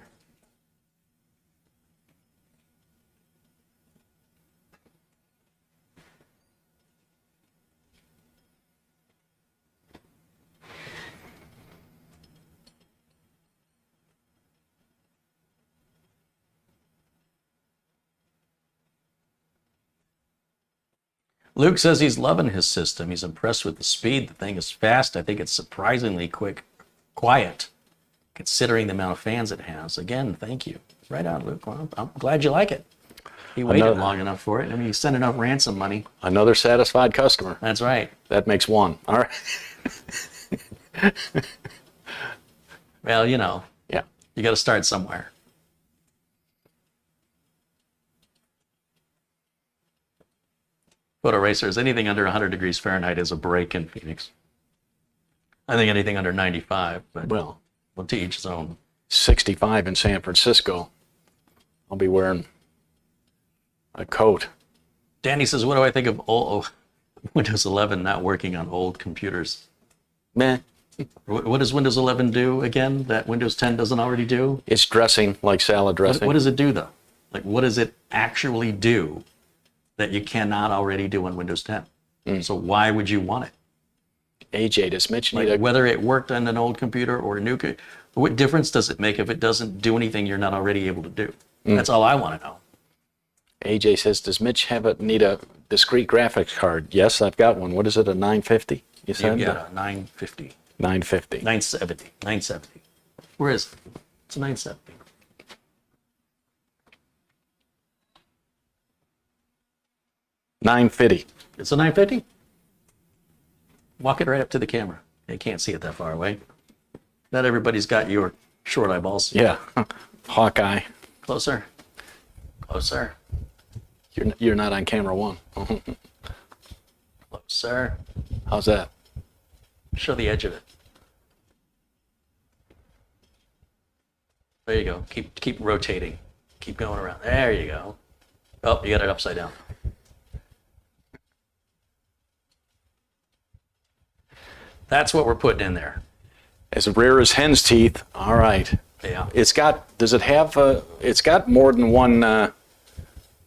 Luke says he's loving his system. He's impressed with the speed. The thing is fast. I think it's surprisingly quiet, considering the amount of fans it has. Again, thank you. Right on, Luke. Well, I'm glad you like it. He waited long enough for it. I mean, he sent enough ransom money. Another satisfied customer. That's right. That makes one. All right. Well, Yeah. you got to start somewhere. Photo racers, anything under 100 degrees Fahrenheit is a break in Phoenix. I think anything under 95, but well, to each his own. 65 in San Francisco. I'll be wearing a coat. Danny says, what do I think of Windows 11 not working on old computers? Meh. What does Windows 11 do again that Windows 10 doesn't already do? It's dressing like salad dressing. What does it do, though? Like, what does it actually do that you cannot already do on Windows 10? So why would you want it? AJ, does Mitch need Like, whether it worked on an old computer or a new computer, what difference does it make if it doesn't do anything you're not already able to do? That's all I want to know. AJ says, does Mitch need a discrete graphics card. Yes, I've got one. What is it, a 950? You said? You've got a 950. 950. 970. 970. Where is it? It's a 970. $950. It's a 950? Walk it right up to the camera. You can't see it that far away. Not everybody's got your short eyeballs. Yeah. Hawkeye. Closer. Closer. You're not on camera one. Closer. How's that? Show the edge of it. There you go. Keep rotating. Keep going around. There you go. Oh, you got it upside down. That's what we're putting in there. As rare as hen's teeth. All right. Yeah. It's got. Does it have? It's got more than one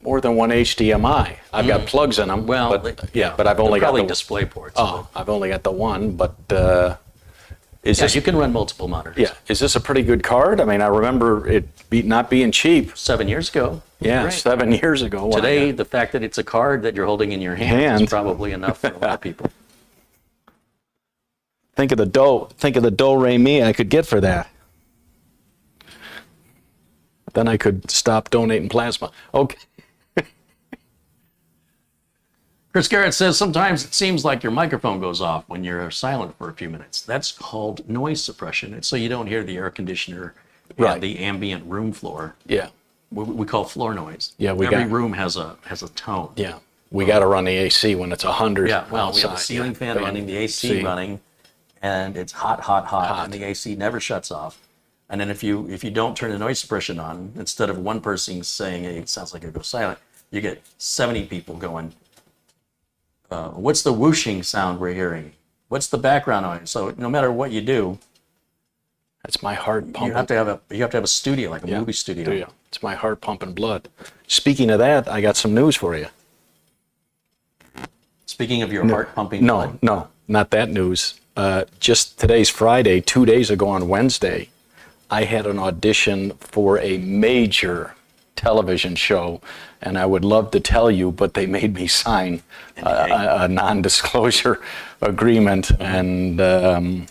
HDMI. I've got plugs in them. Well, but I've only got probably the display ports. Oh, I've only got the one. But is Yeah, this? you can run multiple monitors. Yeah. Is this a pretty good card? I mean, I remember it not being cheap. 7 years ago. Yeah, Right. 7 years ago. when I Today, got- the fact that it's a card that you're holding in your hand is probably enough for a lot of people. Think of the do re mi I could get for that. Then I could stop donating plasma. Okay. Chris Garrett says sometimes it seems like your microphone goes off when you're silent for a few minutes. That's called noise suppression. It's so you don't hear the air conditioner Right. and the ambient room floor. Yeah. We call floor noise. Yeah, Every room has a tone. Yeah. We got to run the AC when it's 100. Yeah, well, we have a outside. ceiling Yeah. fan running, the AC running, and it's hot, and the AC never shuts off. And then if you don't turn the noise suppression on, instead of one person saying, "Hey, it sounds like it goes silent," you get 70 people going, "What's the whooshing sound we're hearing? What's the background noise?" So no matter what you do, That's my heart pumping. you have to have a studio, like a movie studio. Yeah. It's my heart pumping blood. Speaking of that, I got some news for you. Speaking of your heart pumping, No, not that news. Just today's Friday, 2 days ago on Wednesday, I had an audition for a major television show, and I would love to tell you, but they made me sign a non-disclosure agreement, and can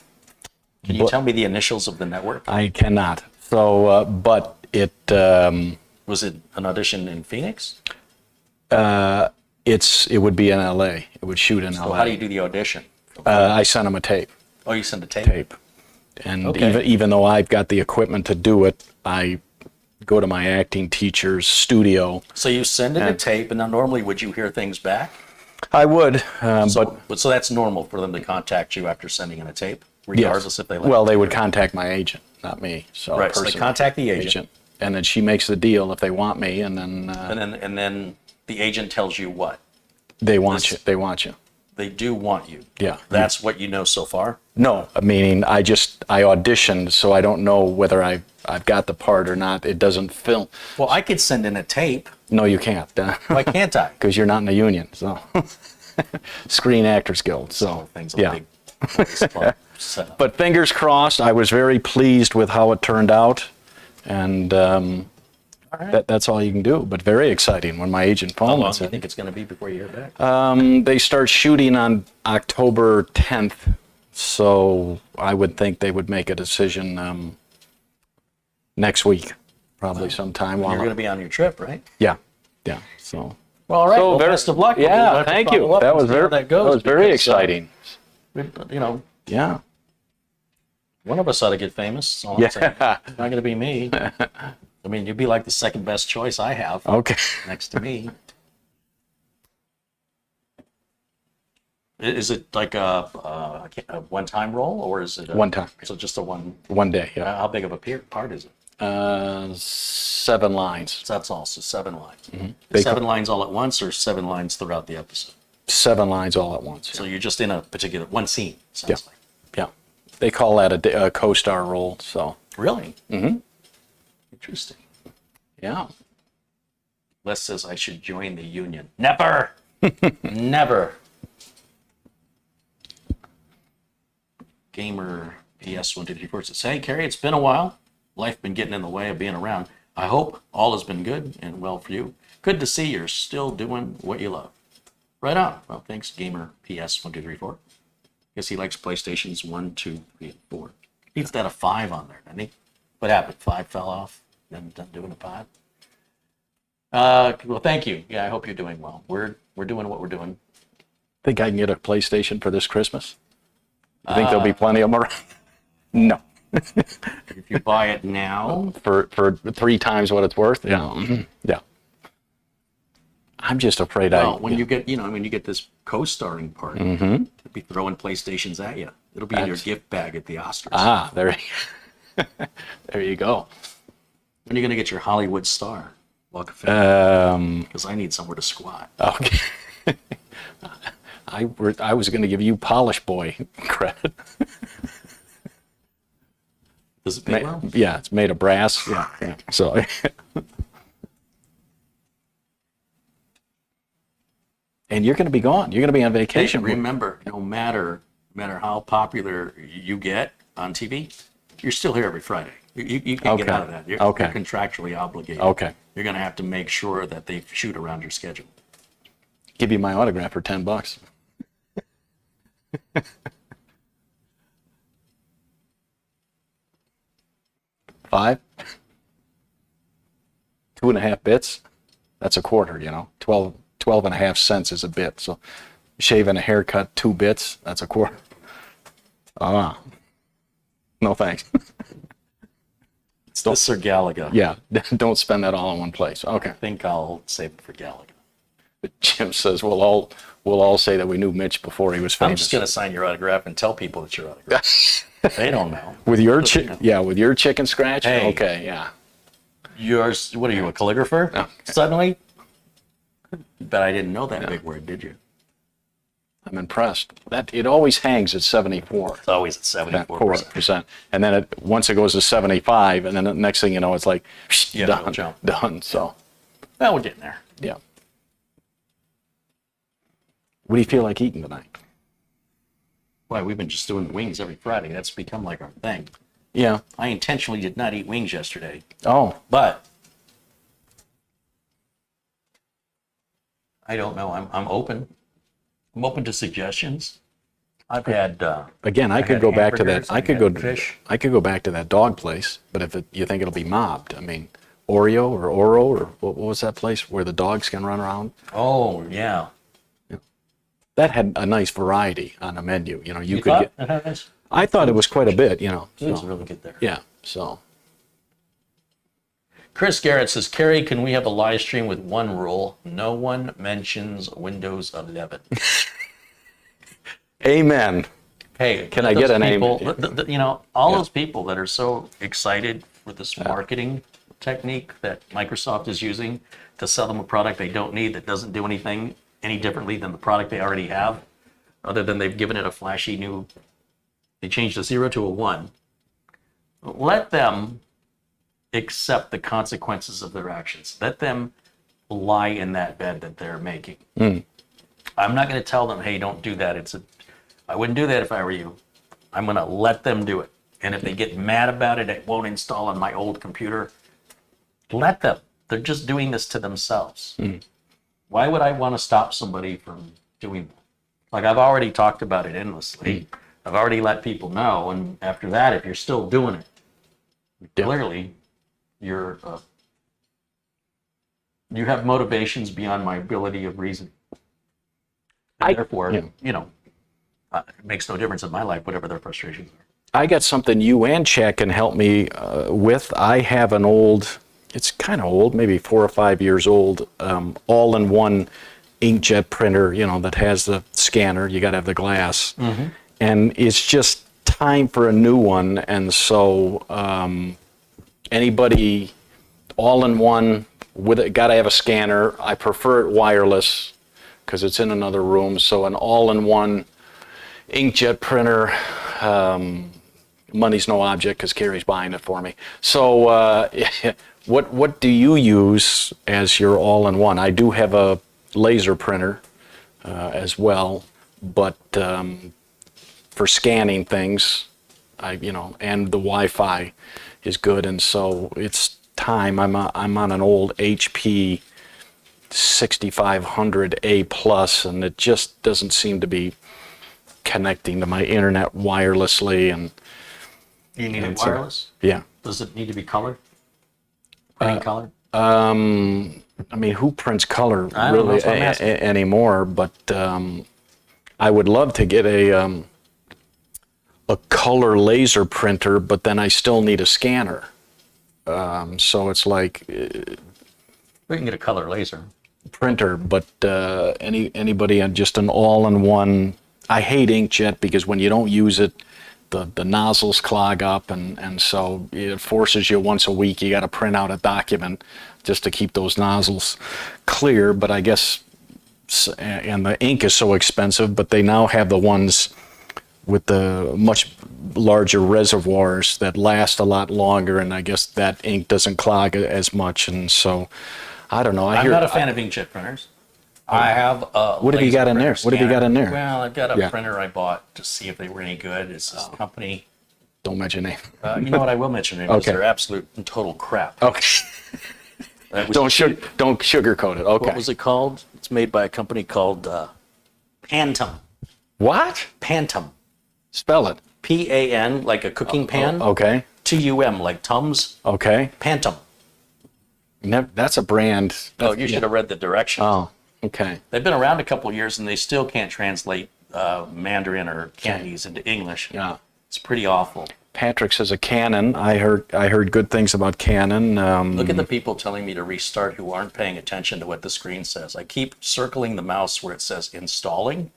you tell me the initials of the network? I cannot. So, but it Was it an audition in Phoenix? it would be in LA. It would shoot in So LA. how do you do the audition? I sent them a tape. Oh, you send a tape. And Okay. even though I've got the equipment to do it, I go to my acting teacher's studio. So you send in a tape, and now normally would you hear things back? I would, So that's normal for them to contact you after sending in a tape, regardless if they like. well, they would contact my agent, not me. So Right, so they contact the agent. and then she makes the deal if they want me, and then and then the agent tells you what they want you. They want you. they do want you. Yeah. That's what you know so far. No, meaning I auditioned, so I don't know whether I've got the part or not. It doesn't film. Well, I could send in a tape. No, you can't. Why can't I? Because you're not in the union. So Screen Actors Guild. So Things yeah. big club setup. But fingers crossed, I was very pleased with how it turned out. And that's all you can do. But very exciting when my agent How phoned long and do you said, think it's going to be before you hear back? they start shooting on October 10th. So I would think they would make a decision next week, probably sometime. You're going to be on your trip, right? Yeah. So. Well, all right. So well, very- best of luck. We'll Yeah, have to thank follow you. up That and was see how very that goes very because, exciting. You know, Yeah. one of us ought to get famous. That's all I'm saying. Yeah. It's not going to be me. I mean, you'd be like the second best choice I have Okay. next to me. Is it like a one-time role, or is it One time. So just a one. One day. Yeah. How big of a part is it? 7 lines. So that's all. So 7 lines. They 7 lines all at once, or 7 lines throughout the episode. 7 lines all at once. So you're just in a particular one scene. Sounds like. Yeah. They call that a co-star role. So. Really? Mm-hmm. Interesting. Yeah. Les says I should join the union. Never. Never. Gamer PS154 says, "Hey, Carey, it's been a while. Life been getting in the way of being around. I hope all has been good and well for you. Good to see you're still doing what you love." Right on. Well, thanks, Gamer PS1234. Guess he likes PlayStations 1, 2, 3, and 4. He's got a 5 on there, doesn't he? What happened? 5 fell off? Then done doing a 5? Well, thank you. Yeah, I hope you're doing well. We're doing what we're doing. Think I can get a PlayStation for this Christmas? You think there'll be plenty of them around? No. If you buy it now, For 3 times what it's worth? Yeah. Yeah. I'm just afraid well, when you get, when you get this co-starring part, they'll be throwing PlayStations at you. It'll be in your gift bag at the Oscars. Ah, there you go. When are you going to get your Hollywood star? Walk of Fame. Because I need somewhere to squat. Okay. I was going to give you Polish Boy credit. Does it pay well? Yeah, it's made of brass. Yeah. So. And you're going to be gone. You're going to be on vacation. Hey, remember, no matter how popular you get on TV, you're still here every Friday. You can't get out of that. You're contractually obligated. Okay. You're going to have to make sure that they shoot around your schedule. Give you my autograph for $10. $5? 2.5 bits? That's a quarter, 12 and a half cents is a bit. So shaving a haircut, 2 bits, that's a quarter. No thanks. This or Galaga? Yeah, don't spend that all in one place. Okay. I think I'll save it for Galaga. Jim says we'll all say that we knew Mitch before he was famous. I'm just going to sign your autograph and tell people it's your autograph. They don't know. With your chicken scratch? Hey. Okay, yeah. Yours, what are you, a calligrapher? Okay. Suddenly? Bet I didn't know that big word, did you? I'm impressed. That it always hangs at 74. It's always at 74%. And then once it goes to 75, and then the next thing you know, it's like done. So, well, we're getting there. Yeah. What do you feel like eating tonight? Why, we've been just doing wings every Friday. That's become like our thing. Yeah. I intentionally did not eat wings yesterday. Oh. But I don't know. I'm open. I'm open to suggestions. I've had again. I could go back to that. I could go back to that dog place. But if you think it'll be mobbed, I mean, Oreo or Oro or what was that place where the dogs can run around? Oh yeah. That had a nice variety on the menu. You could thought get. it had nice? I thought it was quite a bit. It was really good there. Yeah. So. Chris Garrett says, Carey, can we have a live stream with one rule? No one mentions Windows 11. Amen. Hey, can I get an amen? Those people that are so excited for this marketing technique that Microsoft is using to sell them a product they don't need that doesn't do anything any differently than the product they already have, other than they've given it a flashy new, they changed a 0 to a 1. Let them accept the consequences of their actions. Let them lie in that bed that they're making. I'm not going to tell them, hey, don't do that. I wouldn't do that if I were you. I'm going to let them do it. And if they get mad about it, it won't install on my old computer. Let them. They're just doing this to themselves. Why would I want to stop somebody from doing that? Like, I've already talked about it endlessly. I've already let people know. And after that, if you're still doing it, clearly you have motivations beyond my ability of reasoning. Therefore, it makes no difference in my life, whatever their frustrations are. I got something you and Chad can help me with. I have an old, it's kind of old, maybe 4 or 5 years old, all-in-one inkjet printer, that has the scanner. You got to have the glass. And it's just time for a new one. And so anybody all-in-one with it, got to have a scanner. I prefer it wireless because it's in another room. So an all-in-one inkjet printer. Money's no object because Carey's buying it for me. So what do you use as your all-in-one? I do have a laser printer as well, but for scanning things, and the Wi-Fi is good, and so it's time. I'm on an old HP 6500 A plus, and it just doesn't seem to be connecting to my internet wirelessly. And You need it And so- wireless? yeah, Does it need to be colored? Printing color? I mean, who prints color I don't know, really that's what I'm asking. anymore? But I would love to get a color laser printer, but then I still need a scanner. So it's like We can get a color laser. printer, but anybody on just an all-in-one. I hate inkjet because when you don't use it, the nozzles clog up, and so it forces you once a week. You got to print out a document just to keep those nozzles clear. But I guess, and the ink is so expensive, but they now have the ones with the much larger reservoirs that last a lot longer, and I guess that ink doesn't clog as much. And so, I don't know. I'm not a fan of inkjet printers. I have a What have you laser got in there? printer What have you got scanner. in there? Well, I've got a Yeah. printer I bought to see if they were any good. It's this company. Don't mention name. You know what? I will mention it because Okay. they're absolute and total crap. Okay. That was- Don't sugarcoat it. Okay. What was it called? It's made by a company called Pantum. What? Pantum. Spell it. Pan, like a cooking pan. Okay. TUM, like Tums. Okay. Pantum. That's a brand. Oh, you should have read the directions. Oh, okay. They've been around a couple of years and they still can't translate Mandarin or Cantonese into English. Yeah. It's pretty awful. Patrick says a Canon. I heard good things about Canon. Look at the people telling me to restart who aren't paying attention to what the screen says. I keep circling the mouse where it says installing.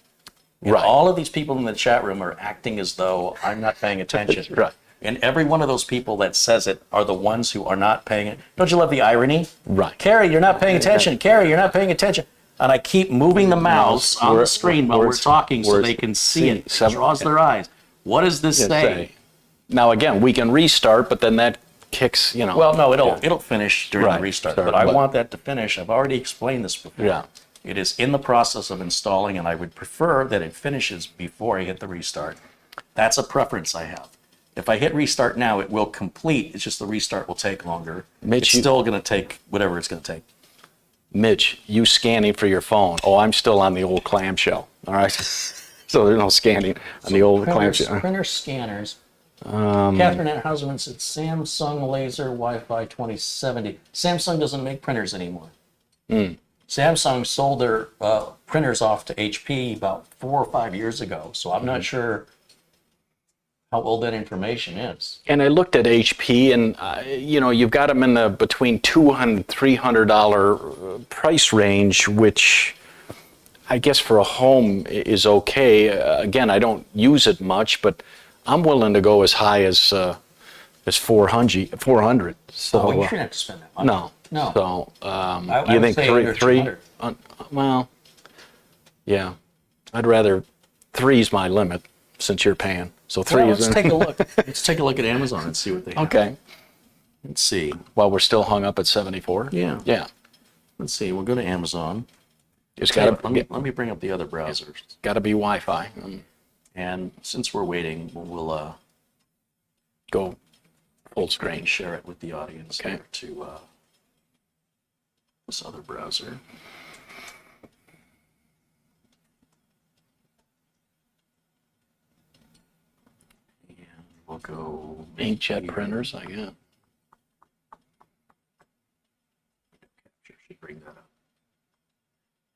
And Right. all of these people in the chat room are acting as though I'm not paying attention. Right. And every one of those people that says it are the ones who are not paying it. Don't you love the irony? Right. Carey, you're not paying attention. Carey, you're not paying attention. And I keep moving the mouse on the screen while we're talking so they can see it. It draws their eyes. What does this say? Now again, we can restart, but then that kicks. Well, no, it'll finish during Right. the restart, Start, but I but- want that to finish. I've already explained this before. Yeah. It is in the process of installing, and I would prefer that it finishes before I hit the restart. That's a preference I have. If I hit restart now, it will complete. It's just the restart will take longer. Mitch, It's you- still going to take whatever it's going to take. Mitch, you scanning for your phone. Oh, I'm still on the old clamshell. All right. So there's no scanning on the old clamshell. Printer scanners. Catherine at Hausman said Samsung Laser Wi-Fi 2070. Samsung doesn't make printers anymore. Samsung sold their printers off to HP about 4 or 5 years ago, so I'm not sure how old that information is. And I looked at HP, and you've got them in the between $200 and $300 price range, which I guess for a home is okay. Again, I don't use it much, but I'm willing to go as high as 400. 400. So Oh, you shouldn't have to spend that much. no. No. So I you would think say three? under 200. Well, yeah. I'd rather three's my limit since you're paying. So three Well, is let's take a look. Let's take a look at Amazon and see what they have. okay. Let's see. While we're still hung up at 74. Yeah. Yeah. Let's see. We'll go to Amazon. It's Let got me, to let me bring up the other browsers. be Wi-Fi. And since we're waiting, we'll Go full screen. share it with the audience Okay. here to this other browser. And we'll go Inkjet printers, I guess. Should bring that up.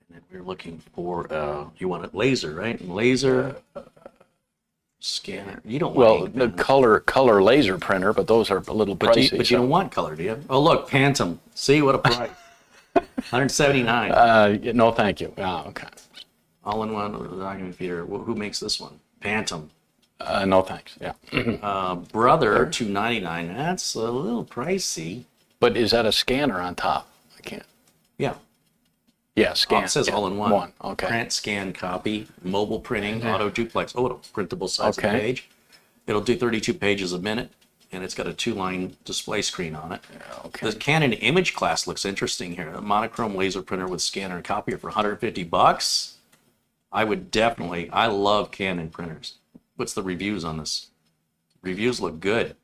And then we're looking for you want a laser, right? Laser scanner. You don't Well, want the ink, color laser printer, but those are a little but pricey. you don't want color, do you? Oh, look, Pantum. See what a price. 179. no, thank you. Oh, okay. All-in-one document feeder. Who makes this one? Pantum. No, thanks. Yeah. Brother, 299. That's a little pricey. But is that a scanner on top? I can't. Yeah. Yeah, scan. It says yeah. all-in-one. One. Okay. Print, scan, copy, mobile printing, auto duplex. Oh, it'll printable size of the Okay. page. It'll do 32 pages a minute, and it's got a 2-line display screen on it. Okay. The Canon image class looks interesting here. A monochrome laser printer with scanner and copier for $150. I would definitely. I love Canon printers. What's the reviews on this? Reviews look good.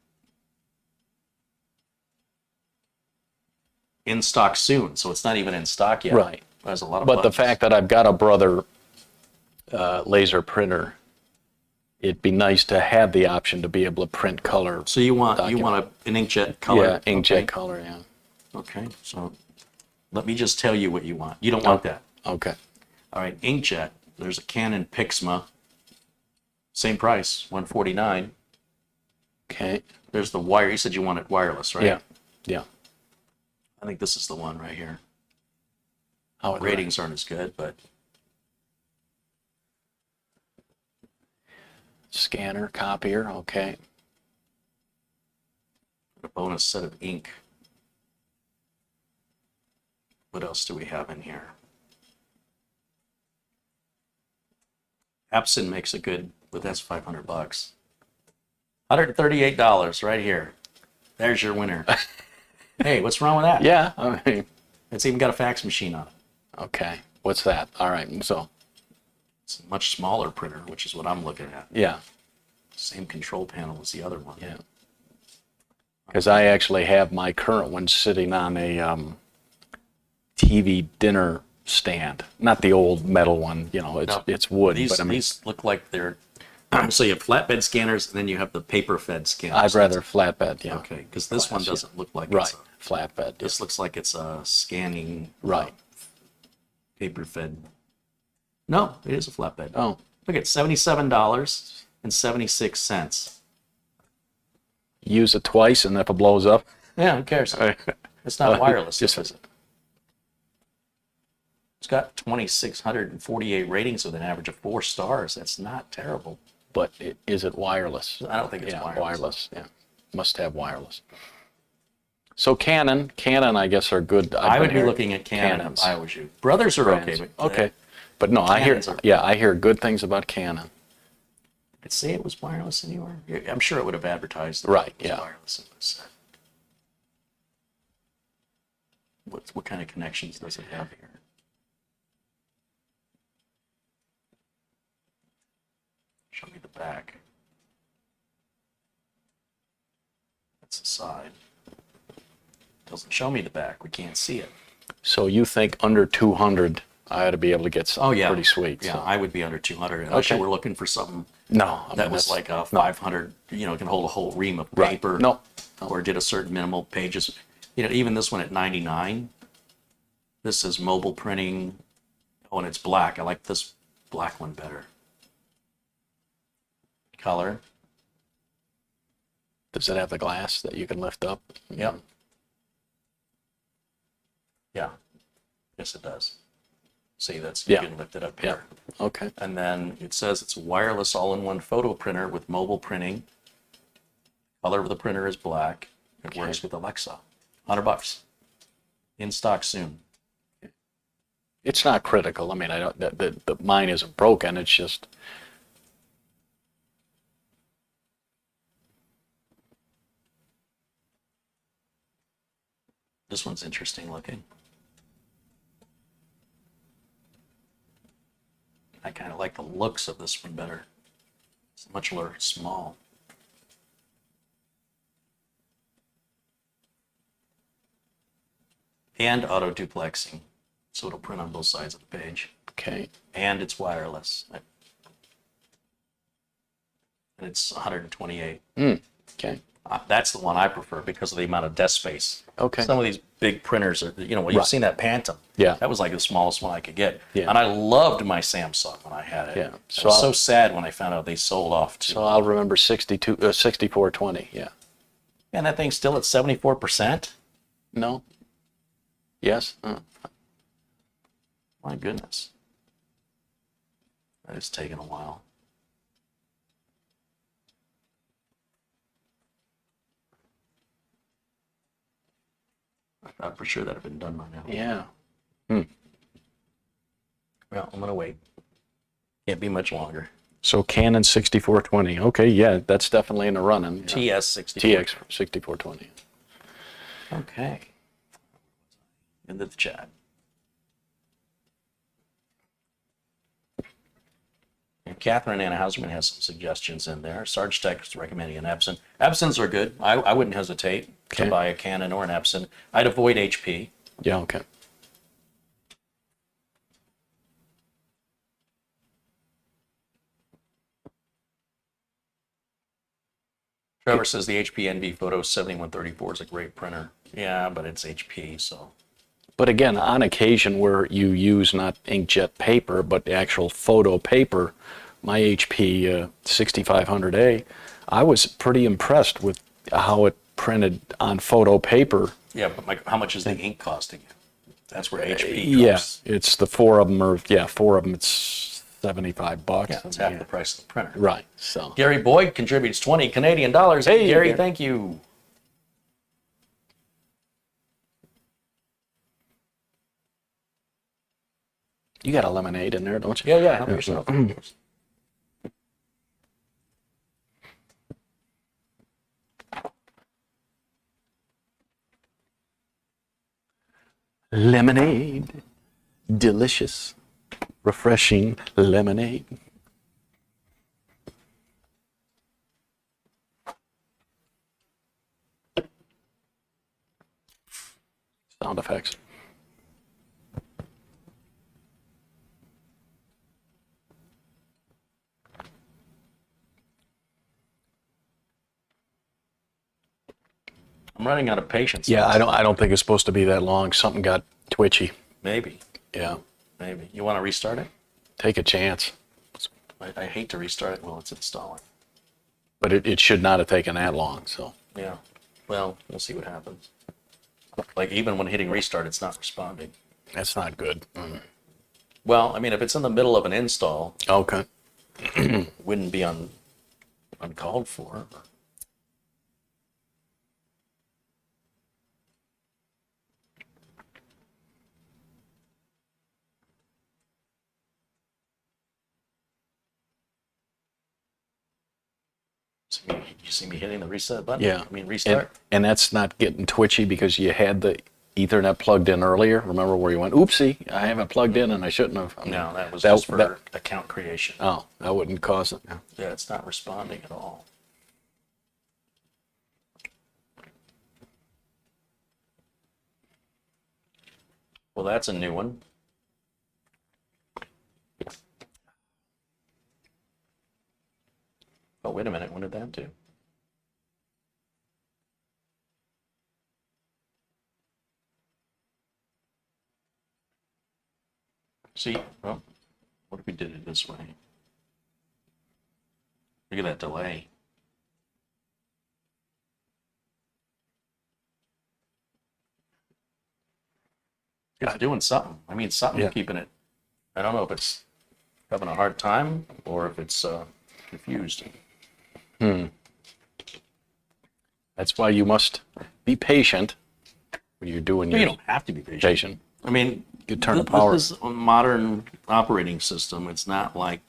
in stock soon, so it's not even in stock yet. Right. There's a lot of But the buttons. fact that I've got a brother laser printer, it'd be nice to have the option to be able to print color. So you want an inkjet color? Yeah, inkjet Okay. color, yeah. Okay, so let me just tell you what you want. You don't want that. Okay. All right, inkjet. There's a Canon Pixma. Same price, $149. Okay. There's the wire. You said you wanted wireless, right? Yeah. Yeah. I think this is the one right here. How Ratings aren't as good, but Scanner, copier, okay. a bonus set of ink. What else do we have in here? Epson makes a good, but that's $500. $138 right here. There's your winner. Hey, what's wrong with that? Yeah, I mean, It's even got a fax machine on it. okay. What's that? All right, so, It's a much smaller printer, which is what I'm looking at. yeah, Same control panel as the other one. yeah. Because I actually have my current one sitting on a TV dinner stand. Not the old metal one, you know, No, it's wood. These, but I mean, these look like they're, so you have flatbed scanners and then you have the paper fed scanners. I'd rather flatbed, yeah. Okay, because this one Glass, yeah. doesn't look like Right, it's a, flatbed. this looks like it's a scanning Right. paper fed. No, it is a flatbed. Oh, Look at $77.76. use it twice and if it blows up. Yeah, who cares? It's not wireless. Just- Is it? It's got 2,648 ratings with an average of 4 stars. That's not terrible. But is it wireless? I don't think it's Yeah, wireless. yeah. Must have wireless. So Canon, I guess, are good. I would be heard looking at Canon Canons. if I was you. Brothers are okay, brands. but Okay. But no, I hear, Canons are- I hear good things about Canon. I'd say it was wireless anywhere. Yeah, I'm sure it would have advertised that Right, it was yeah. wireless. It was, what kind of connections does it have here? Show me the back. That's the side. Doesn't show me the back. We can't see it. So you think under 200, I ought to be able to get something pretty sweet. Yeah, so. I would be under 200 unless you Okay. were looking for something No, I that mean, was that's- like a no. 500, can hold a whole ream of Right. paper. No. Or did a certain minimal pages. Even this one at 99, this is mobile printing. Oh, and it's black. I like this black one better. Color. Does it have the glass that you can lift up? Yep. Yeah. Yes, it does. See, that's, you Yeah. can lift it up Yeah. here. Okay. And then it says it's a wireless all-in-one photo printer with mobile printing. Color of the printer is black. It works with Alexa. $100. In stock soon. It's not critical. I mean, I don't. The mine isn't broken. It's just. This one's interesting looking. I kind of like the looks of this one better. It's much more small. And auto duplexing, so it'll print on both sides of the page. Okay. And it's wireless. And it's 128. Okay. That's the one I prefer because of the amount of desk space. Okay. Some of these big printers are, well, you've Right. seen that Phantom. Yeah. That was like the smallest one I could get. Yeah. And I loved my Samsung when I had it. Yeah. I So was I'll- so sad when I found out they sold off to. So I'll remember 6420. Yeah. And that thing's still at 74%? No. Yes. My goodness. That is taking a while. I thought for sure that had been done by now. Yeah. Well, I'm going to wait. Can't be much longer. So Canon 6420. Okay. Yeah, that's definitely in the running. Yeah. TS64. TX 6420. Okay. Into the chat. And Catherine Anna-Hausman has some suggestions in there. Sarge Tech is recommending an Epson. Epsons are good. I wouldn't hesitate Okay. to buy a Canon or an Epson. I'd avoid HP. Yeah, okay. Trevor says the HP Envy Photo 7134 is a great printer. Yeah, but it's HP, so. But again, on occasion where you use not inkjet paper, but the actual photo paper, my HP 6500A, I was pretty impressed with how it printed on photo paper. Yeah, but Mike, how much is the ink costing you? That's where HP Yeah, comes. it's the four of them, it's $75. Yeah, it's half the price of the printer. Right, so. Gary Boyd contributes 20 Canadian dollars. Hey, Hey, Gary, Gary. thank you. You got a lemonade in there, don't you? Yeah, help yourself. Lemonade. Delicious, refreshing lemonade. Sound effects. I'm running out of patience. Yeah, I don't think it's supposed to be that long. Something got twitchy. Maybe. Yeah. Maybe. You want to restart it? Take a chance. I hate to restart it while it's installing. But it should not have taken that long, so. Yeah. Well, we'll see what happens. Like, even when hitting restart, it's not responding. That's not good. Well, I mean, if it's in the middle of an install, Okay. it wouldn't be uncalled for. You see me hitting the reset button? Yeah. I mean, restart? And that's not getting twitchy because you had the Ethernet plugged in earlier. Remember where you went, oopsie, I have it plugged in and I shouldn't have. I mean, No, that was just for account creation. Oh, that wouldn't cause it. No. Yeah, it's not responding at all. Well, that's a new one. Oh, wait a minute. When did that do? See, well, what if we did it this way? Look at that delay. It's doing something. I mean, something's Yeah. keeping it. I don't know if it's having a hard time or if it's confused. That's why you must be patient when you're doing You your don't have to be patient. patient. I mean, You turn the power. This is a modern operating system. It's not like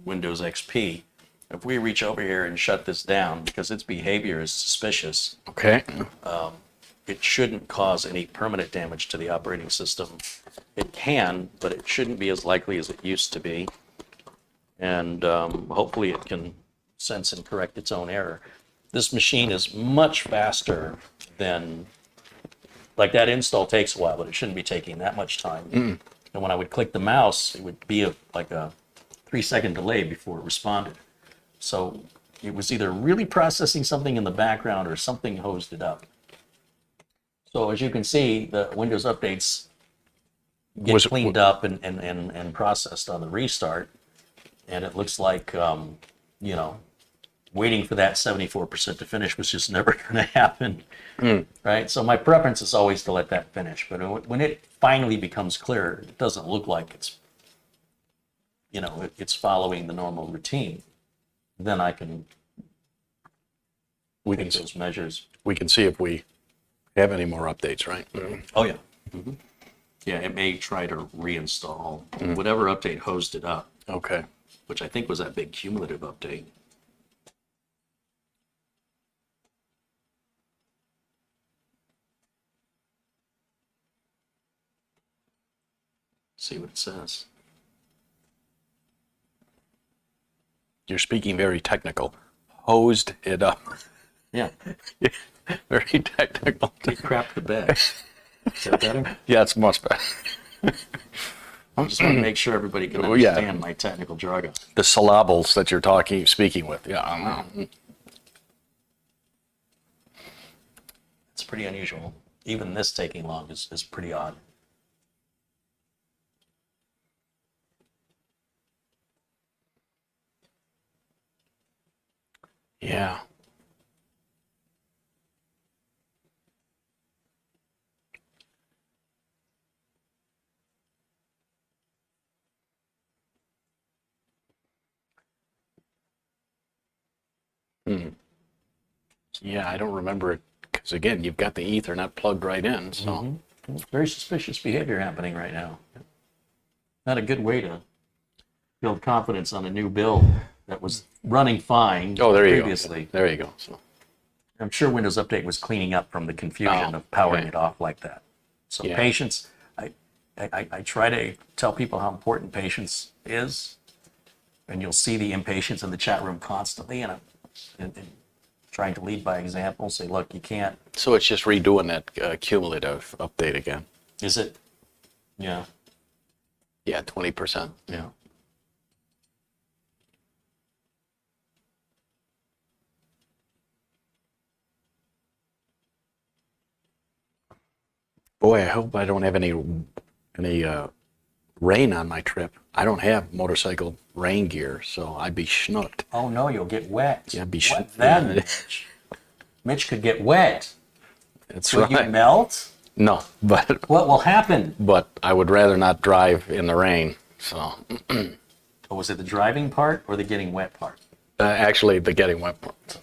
Windows XP. If we reach over here and shut this down because its behavior is suspicious, Okay. it shouldn't cause any permanent damage to the operating system. It can, but it shouldn't be as likely as it used to be. And hopefully it can sense and correct its own error. This machine is much faster than, like that install takes a while, but it shouldn't be taking that much time. And when I would click the mouse, it would be like a 3-second delay before it responded. So it was either really processing something in the background or something hosed it up. So as you can see, the Windows updates get cleaned up and processed on the restart. And it looks like, you know, waiting for that 74% to finish was just never going to happen, right? So my preference is always to let that finish. But when it finally becomes clear, it doesn't look like it's, you know, it's following the normal routine. Then I can take those measures. We can see if we have any more updates, right? Oh, yeah. Yeah, it may try to reinstall whatever update hosed it up, Okay. which I think was that big cumulative update. See what it says. You're speaking very technical. Hosed it up. Yeah, Very technical. it crapped the bed. Is that better? Yeah, it's much better. I just want to make sure everybody can Well, yeah. understand my technical jargon. The syllables that you're speaking with. Yeah, I know. It's pretty unusual. Even this taking long is pretty odd. Yeah. Yeah, I don't remember it because again, you've got the Ethernet plugged right in. So Very suspicious behavior happening right now. Not a good way to build confidence on a new build that was running fine oh, there you previously. go. There you go. So I'm sure Windows Update was cleaning up from the confusion Oh, of powering okay. it off like that. So Yeah. patience, I try to tell people how important patience is, and you'll see the impatience in the chat room constantly, and trying to lead by example, say, look, you can't. so it's just redoing that cumulative update again. Is it? Yeah. Yeah, 20%. Yeah. Boy, I hope I don't have any rain on my trip. I don't have motorcycle rain gear, so I'd be schnooked. Oh no, you'll get wet. Yeah, be What sh- then, yeah. Mitch? Mitch could get wet. That's Will you right. melt? No, but What will happen? I would rather not drive in the rain. So Or was it the driving part or the getting wet part? actually, the getting wet part.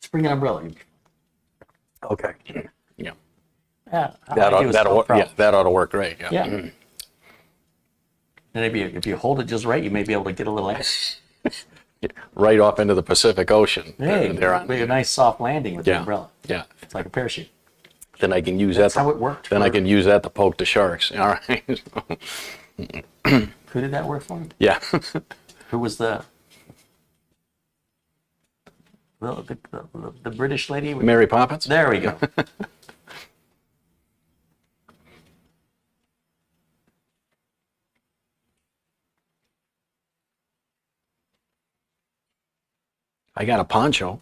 Just bring an umbrella. Okay. Yeah. Yeah, all That I do is ought, solve problems. that ought to work great. Yeah. Yeah. And if you hold it just right, you may be able to get a little air. Right off into the Pacific Ocean. Hey, There on- be a nice soft landing with the yeah. umbrella. Yeah. It's like a parachute. Then I can use That's that. how it worked. Then I for- can use that to poke the sharks. All right. Who did that work for? Yeah. Who was the the British lady? Mary Poppins. There we go. I got a poncho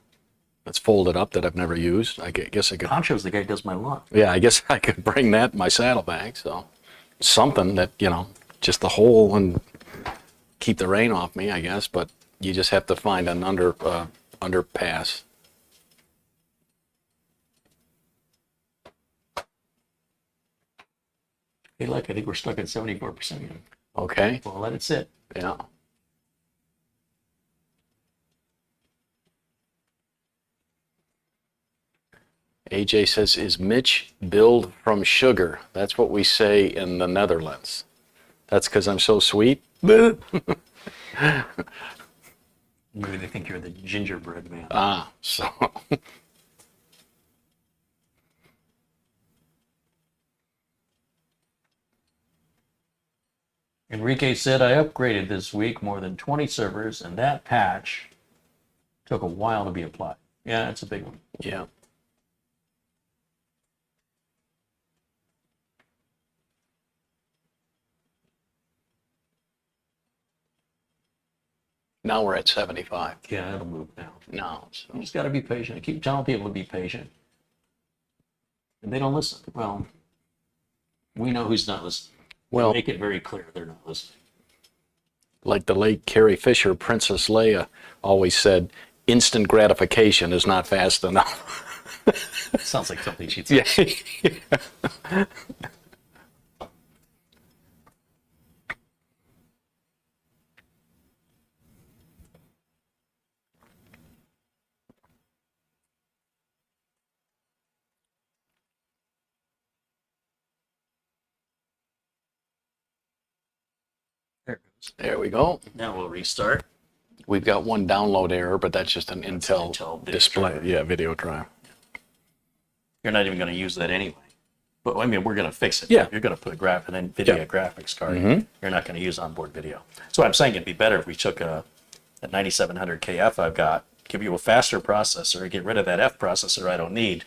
that's folded up that I've never used. Guess I could. Poncho's the guy who does my lawn. Yeah, I guess I could bring that in my saddlebag. So something that just the hole and keep the rain off me. I guess, but you just have to find an underpass. Hey, look, I think we're stuck at 74% again. Okay. Well, let it sit. Yeah. AJ says, is Mitch build from sugar? That's what we say in the Netherlands. That's because I'm so sweet? Maybe they think you're the gingerbread man. Ah, so. Enrique said, I upgraded this week more than 20 servers, and that patch took a while to be applied. Yeah, it's a big one. Yeah. Now we're at 75. Yeah, it'll move now. No. So. You just got to be patient. I keep telling people to be patient. And they don't listen. Well, we know who's not listening. Well, Make it very clear they're not listening. like the late Carrie Fisher, Princess Leia always said, instant gratification is not fast enough. Sounds like something she'd say. Yeah. There it goes. There we go. Now we'll restart. We've got one download error, but that's just an Intel, Intel video display. drive. Yeah, video drive. You're not even going to use that anyway. But I mean, we're going to fix it. Yeah. You're going to put an NVIDIA Yeah. graphics card. You're not going to use onboard video. So I'm saying it'd be better if we took a 9700 KF I've got, give you a faster processor, get rid of that F processor I don't need,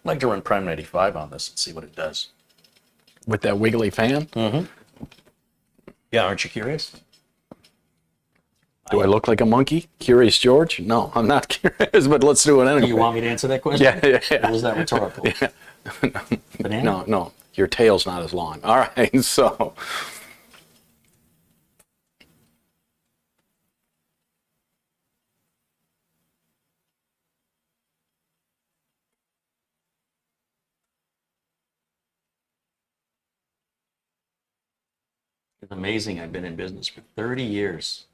like to run Prime 95 on this and see what it does. With that wiggly fan? Yeah, aren't you curious? Do I look like a monkey? Curious George? No, I'm not curious, but let's do it anyway. Do you want me to answer that question? Yeah. Or was that rhetorical? Banana? No, your tail's not as long. All right, so. It's amazing. I've been in business for 30 years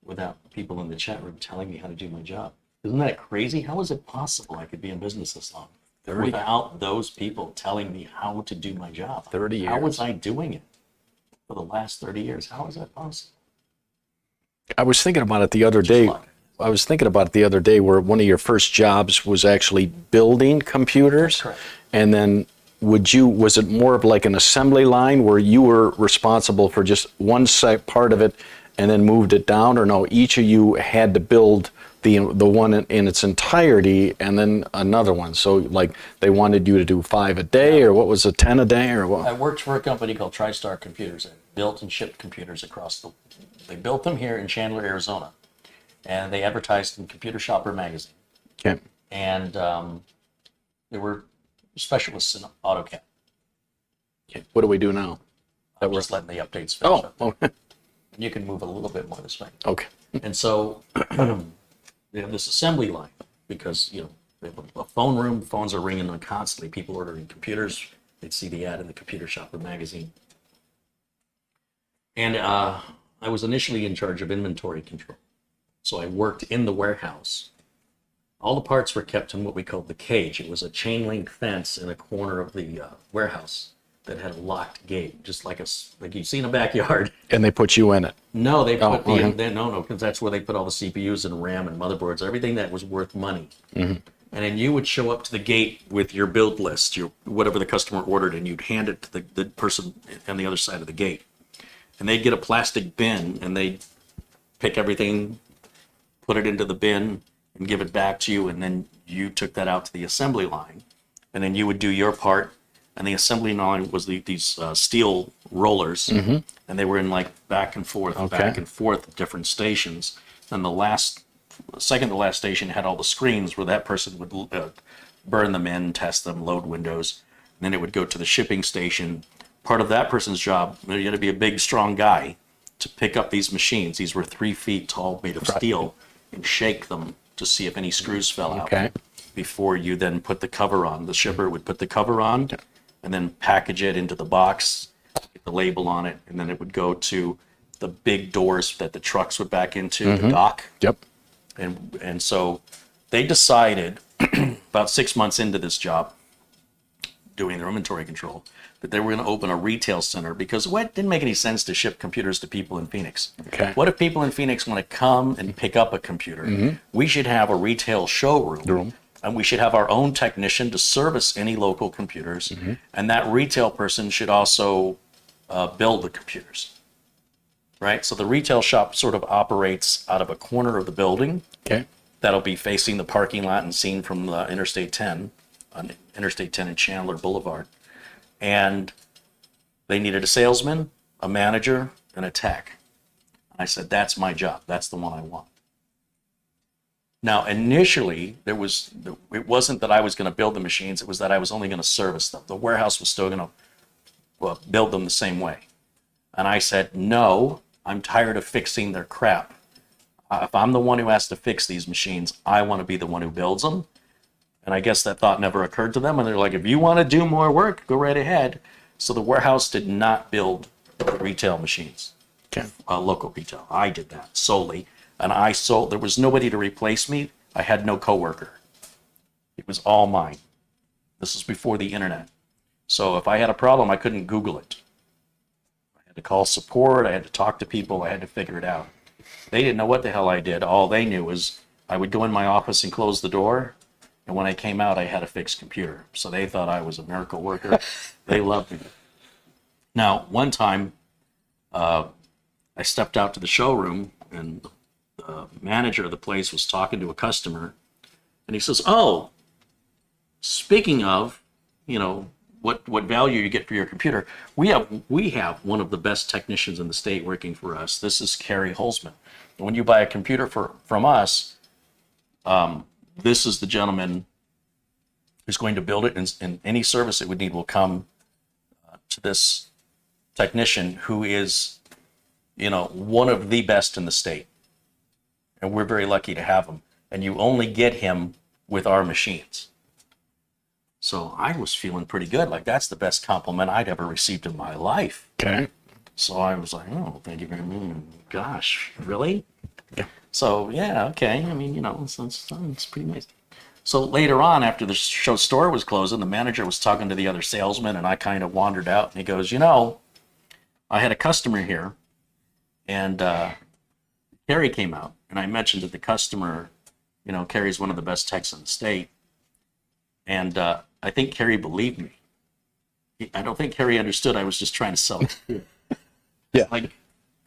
without people in the chat room telling me how to do my job. Isn't that crazy? How is it possible I could be in business this long 30. without those people telling me how to do my job? 30 years. How was I doing it for the last 30 years? How is that possible? I was thinking about it the other day. Where one of your first jobs was actually building computers. That's correct. And then was it more of like an assembly line where you were responsible for just one part of it and then moved it down, or no, each of you had to build the one in its entirety and then another one? So like they wanted you to do 5 a day, or what was it, 10 a day, or what? I worked for a company called TriStar Computers and built and shipped computers they built them here in Chandler, Arizona, and they advertised in Computer Shopper magazine. Okay. And they were specialists in AutoCAD. Okay. What do we do now? I'm just letting the updates finish up. Oh, You can move a little bit more this way. okay. And so they have this assembly line because, they have a phone room. Phones are ringing on constantly. People ordering computers. They'd see the ad in the Computer Shopper magazine. And I was initially in charge of inventory control. So I worked in the warehouse. All the parts were kept in what we called the cage. It was a chain link fence in a corner of the warehouse that had a locked gate, just like you see in a backyard. And they put you in it. No, they put okay. no, because that's where they put all the CPUs and RAM and motherboards, everything that was worth money. And then you would show up to the gate with your build list, whatever the customer ordered, and you'd hand it to the person on the other side of the gate. And they'd get a plastic bin, and they'd pick everything, put it into the bin, and give it back to you, and then you took that out to the assembly line, and then you would do your part. And the assembly line was these steel rollers, and they were in like back and forth at different stations. And second to last station had all the screens where that person would burn them in, test them, load windows. And then it would go to the shipping station. Part of that person's job, you had to be a big, strong guy to pick up these machines. These were 3 feet tall, made of steel, and shake them to see if any screws fell out. Okay. Before you then put the cover on. The shipper would put the cover on and then package it into the box, get the label on it, and then it would go to the big doors that the trucks would back into, the dock. Yep. And so they decided about 6 months into this job, doing their inventory control, that they were going to open a retail center because it didn't make any sense to ship computers to people in Phoenix. Okay. What if people in Phoenix want to come and pick up a computer? We should have a retail showroom. And we should have our own technician to service any local computers. And that retail person should also build the computers. Right? So the retail shop sort of operates out of a corner of the building. Okay. That'll be facing the parking lot and seen from Interstate 10, on Interstate 10 and Chandler Boulevard. And they needed a salesman, a manager, and a tech. I said, that's my job. That's the one I want. Now, initially, it wasn't that I was going to build the machines. It was that I was only going to service them. The warehouse was still going to build them the same way. And I said, no, I'm tired of fixing their crap. If I'm the one who has to fix these machines, I want to be the one who builds them. And I guess that thought never occurred to them. And they're like, if you want to do more work, go right ahead. So the warehouse did not build retail machines, local retail. I did that solely. And there was nobody to replace me. I had no coworker. It was all mine. This is before the internet. So if I had a problem, I couldn't Google it. I had to call support. I had to talk to people. I had to figure it out. They didn't know what the hell I did. All they knew was I would go in my office and close the door. And when I came out, I had a fixed computer. So they thought I was a miracle worker. They loved me. Now, one time, I stepped out to the showroom, and the manager of the place was talking to a customer, And he says, oh, speaking of, you know, what value you get for your computer, we have one of the best technicians in the state working for us. This is CareyHolzman. When you buy a computer from us, this is the gentleman who's going to build it, and any service it would need will come to this technician who is, you know, one of the best in the state. And we're very lucky to have him. And you only get him with our machines. So I was feeling pretty good. Like, that's the best compliment I'd ever received in my life. Okay. So I was like, oh, thank you very much. Gosh, really? Yeah. So, yeah, okay. I mean, you know, it's pretty nice. So later on, after the store was closing, the manager was talking to the other salesman, and I kind of wandered out, and he goes, you know, I had a customer here, and Carey came out, and I mentioned that the customer, you know, Carey's one of the best techs in the state, and I think Carey believed me. I don't think Carey understood I was just trying to sell it. Yeah. Like,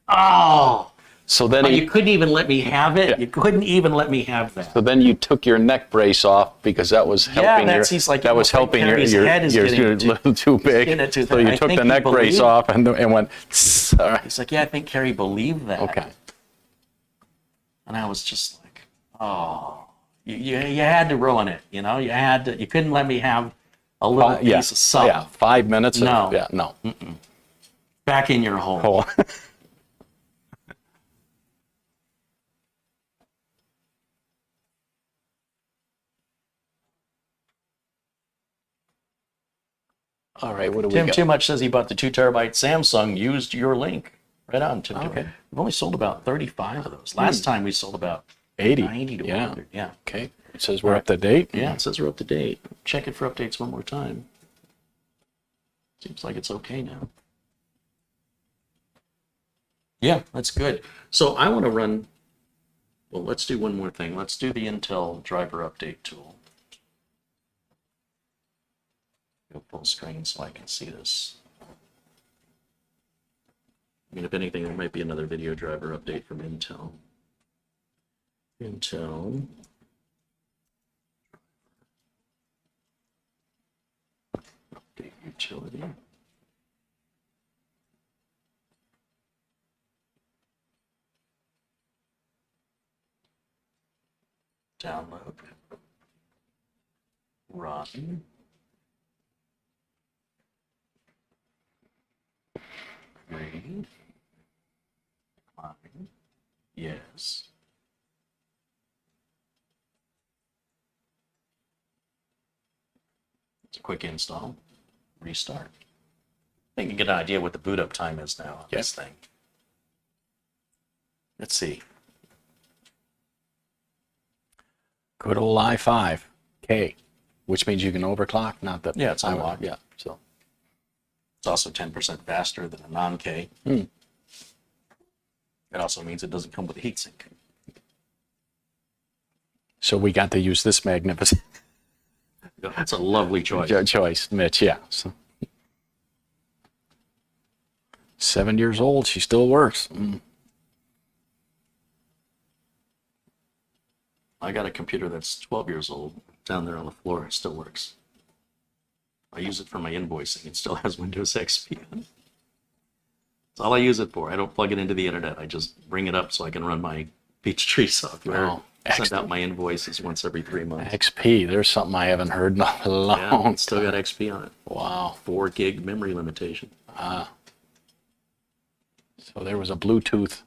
oh, So then you couldn't even let me have it. Yeah. You couldn't even let me have that. So then you took your neck brace off because that was helping he's like, that was helping Carey's head is your getting little too big. getting too So thick. you I took think the he neck brace believed- off and went. All right. He's like, yeah, I think Carey believed that. Okay. And I was just like, oh, you had to ruin it. You know, you couldn't let me have a little Yeah. piece of something. Yeah. 5 minutes. No. Yeah. No. Back in your home. Oh. All right. What do we Tim got? Too Much says he bought the 2 terabyte Samsung, used your link. Right on, Tim. Okay. We've only sold about 35 of those. Last time we sold about 80. 90 to 100. Yeah. Okay. It says we're up to date. Yeah, it says we're up to date. Check it for updates one more time. Seems like it's okay now. Yeah, that's good. So I want to run, well, let's do one more thing. Let's do the Intel driver update tool. Go full screen so I can see this. I mean, if anything, there might be another video driver update from Intel. Intel. Update utility. Download. Run. Read. Fine. Yes. It's a quick install. Restart. I think you get an idea what the boot up time is now on this thing. Let's see. Good old i5 K, which means you can overclock. Not that. Yeah, it's unlocked. Yeah. So. It's also 10% faster than a non-K. It also means it doesn't come with a heatsink. So we got to use this magnificent That's a lovely choice. choice, Mitch. Yeah. So. 7 years old, she still works. I got a computer that's 12 years old down there on the floor. It still works. I use it for my invoicing. It still has Windows XP on it. That's all I use it for. I don't plug it into the internet. I just bring it up so I can run my Peachtree software. Oh, Send out my invoices once every 3 months. XP, there's something I haven't heard in a long Yeah, it's still got XP on it. Wow. 4 gig memory limitation. So there was a Bluetooth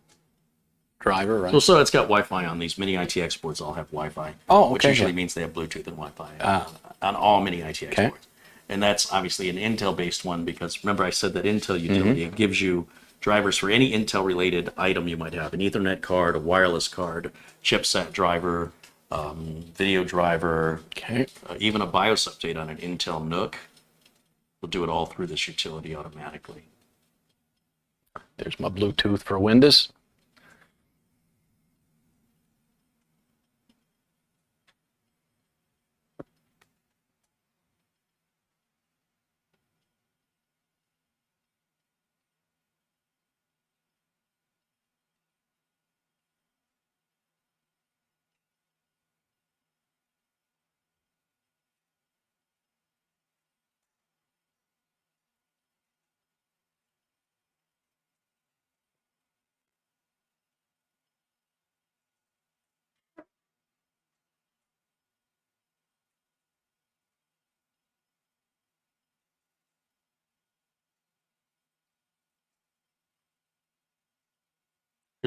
driver, right? So it's got Wi-Fi on these. Mini ITX boards all have Wi-Fi. Oh, Which okay, usually yeah. means they have Bluetooth and Wi-Fi on all Mini ITX Okay. boards. And that's obviously an Intel-based one because remember I said that Intel utility it gives you drivers for any Intel-related item you might have. An Ethernet card, a wireless card, chipset driver, video driver, Okay. even a BIOS update on an Intel NUC. We'll do it all through this utility automatically. There's my Bluetooth for Windows.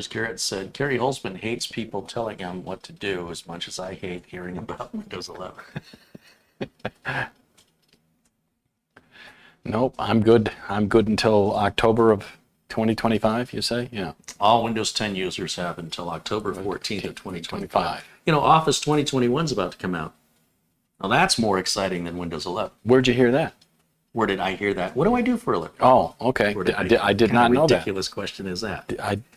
Chris Garrett said, Carey Holzman hates people telling him what to do as much as I hate hearing about Windows 11. Nope, I'm good. I'm good until October of 2025, you say? Yeah. All Windows 10 users have until October 14th of 2025. You know, Office 2021 is about to come out. Now that's more exciting than Windows 11. Where'd you hear that? Where did I hear that? What do I do for a living? Oh, okay. I did not know that. Ridiculous question is that?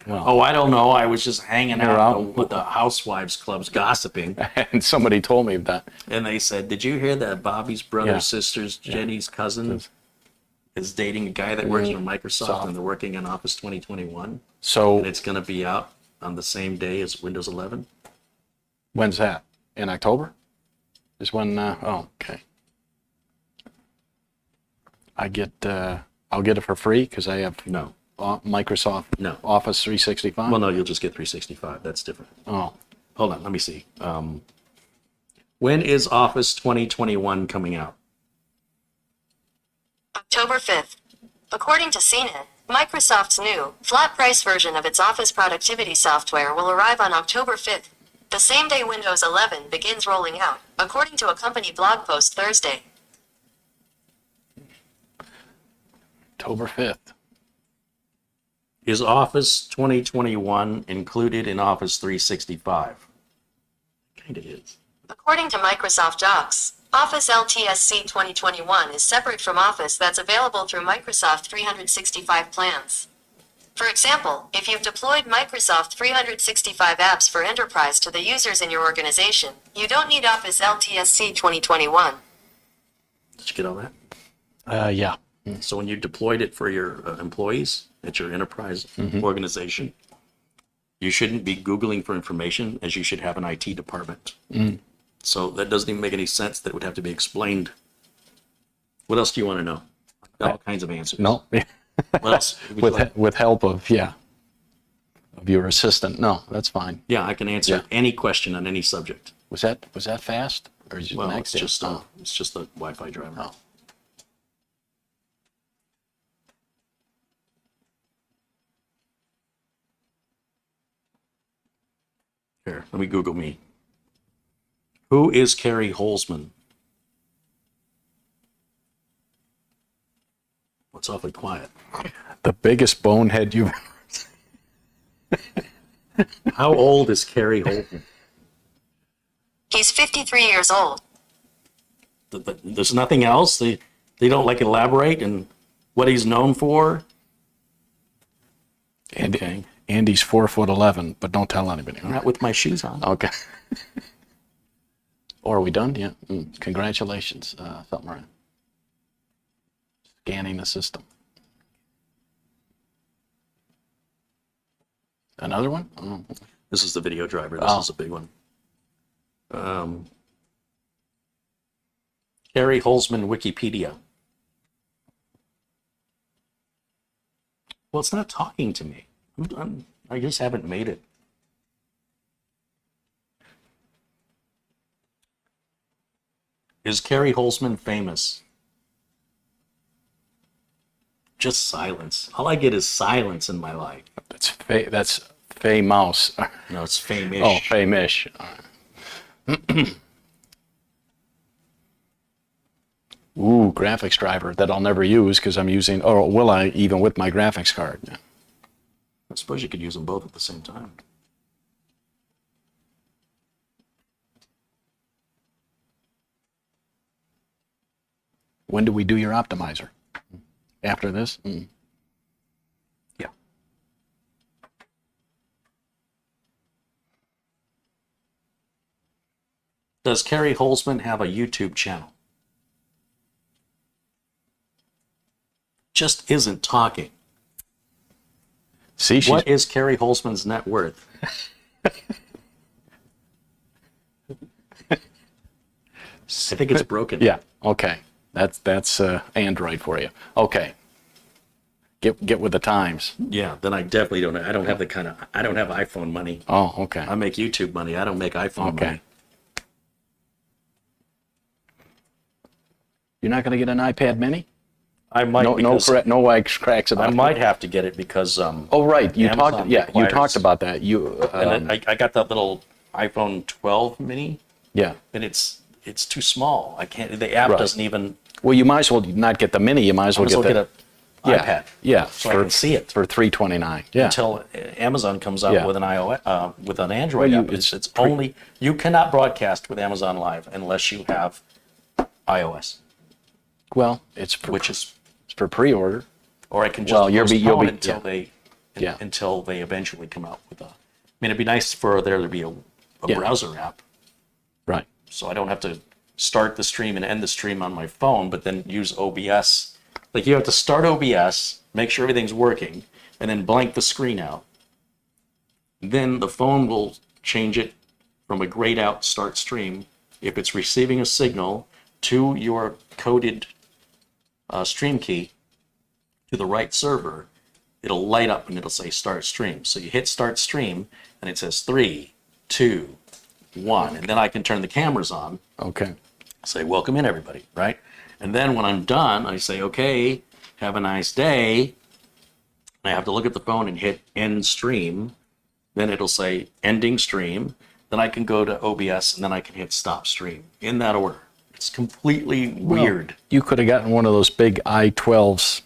Well, Oh, I don't know. I was just hanging You're out out. with the housewives clubs gossiping. and somebody told me that. And they said, did you hear that Bobby's brother, Yeah. sister's, Jenny's cousin is dating a guy that works for Microsoft and they're working on Office 2021? So And it's going to be out on the same day as Windows 11? when's that? In October? Is when? Oh, okay. I'll get it for free because I have No. Microsoft No. Office 365. Well, no, you'll just get 365. That's different. Oh, Hold on, let me see. When is Office 2021 coming out? October 5th. According to CNET, Microsoft's new, flat-price version of its Office productivity software will arrive on October 5th, the same day Windows 11 begins rolling out, according to a company blog post Thursday. October 5th. Is Office 2021 included in Office 365? Kind of is. According to Microsoft Docs, Office LTSC 2021 is separate from Office that's available through Microsoft 365 plans. For example, if you've deployed Microsoft 365 apps for enterprise to the users in your organization, you don't need Office LTSC 2021. Did you get all that? Yeah. So when you deployed it for your employees at your enterprise organization, you shouldn't be Googling for information, as you should have an IT department. So that doesn't even make any sense. That would have to be explained. What else do you want to know? Got all kinds of answers. No. What else? Would you like? with help of of your assistant. No, that's fine. Yeah, I can answer Yeah. any question on any subject. Was that fast or is it Well, next? it's just the Wi-Fi driver. Oh. Here, let me Google me. Who is CareyHolzman? What's awfully quiet? The biggest bonehead you've. How old is CareyHolzman? He's 53 years old. There's nothing else? They don't like elaborate and what he's known for? Okay. Andy's 4'11", but don't tell anybody. all right? Not with my shoes on. Okay. Or are we done? Yeah. Congratulations. Something right. Scanning the system. Another one? Oh. This is the video driver. This is a big one. CareyHolzman Wikipedia. Well, it's not talking to me. I just haven't made it. Is CareyHolzman famous? Just silence. All I get is silence in my life. That's Faye Mouse. No, it's fame-ish. Oh, Faye-ish. Ooh, graphics driver that I'll never use because I'm using, or will I, even with my graphics card? Yeah. I suppose you could use them both at the same time. When do we do your optimizer? After this? Yeah. Does CareyHolzman have a YouTube channel? Just isn't talking. See, What is CareyHolzman's net worth? I think it's broken. Yeah. Okay. That's Android for you. Okay. Get with the times. Yeah, then I definitely don't. I don't have the kind of. I don't have iPhone money. Oh, okay. I make YouTube money. I don't make iPhone Okay. money. You're not going to get an iPad Mini? I might No, because no cracks about I it. might have to get it because Oh, right. You Amazon talked. Yeah, you requires- talked about that. and then I got that little iPhone 12 mini, yeah. and it's too small. I can't. The app Right. doesn't even. Well, you might as well not get the mini. You might as well I'll get get the a iPad. Yeah, so I can see it for $329. Yeah. until Amazon comes out Yeah. with an iOS with an Android Well, app. It's only you cannot broadcast with Amazon Live unless you have iOS, Well, it's for, which is it's for pre-order. or I can just Well, you'll postpone be- until yeah. until they eventually come out with a. I mean, it'd be nice for there to be a Yeah. browser app, Right. so I don't have to start the stream and end the stream on my phone, but then use OBS. Like you have to start OBS, make sure everything's working, and then blank the screen out. Then the phone will change it from a grayed out start stream if it's receiving a signal to your coded stream key to the right server. It'll light up and it'll say start stream. So you hit start stream and it says 3, 2, 1, and then I can turn the cameras on. Okay. Say, welcome in, everybody, right? And then when I'm done, I say, okay, have a nice day. I have to look at the phone and hit end stream. Then it'll say ending stream. Then I can go to OBS and then I can hit stop stream in that order. It's completely weird. You could have gotten one of those big i12s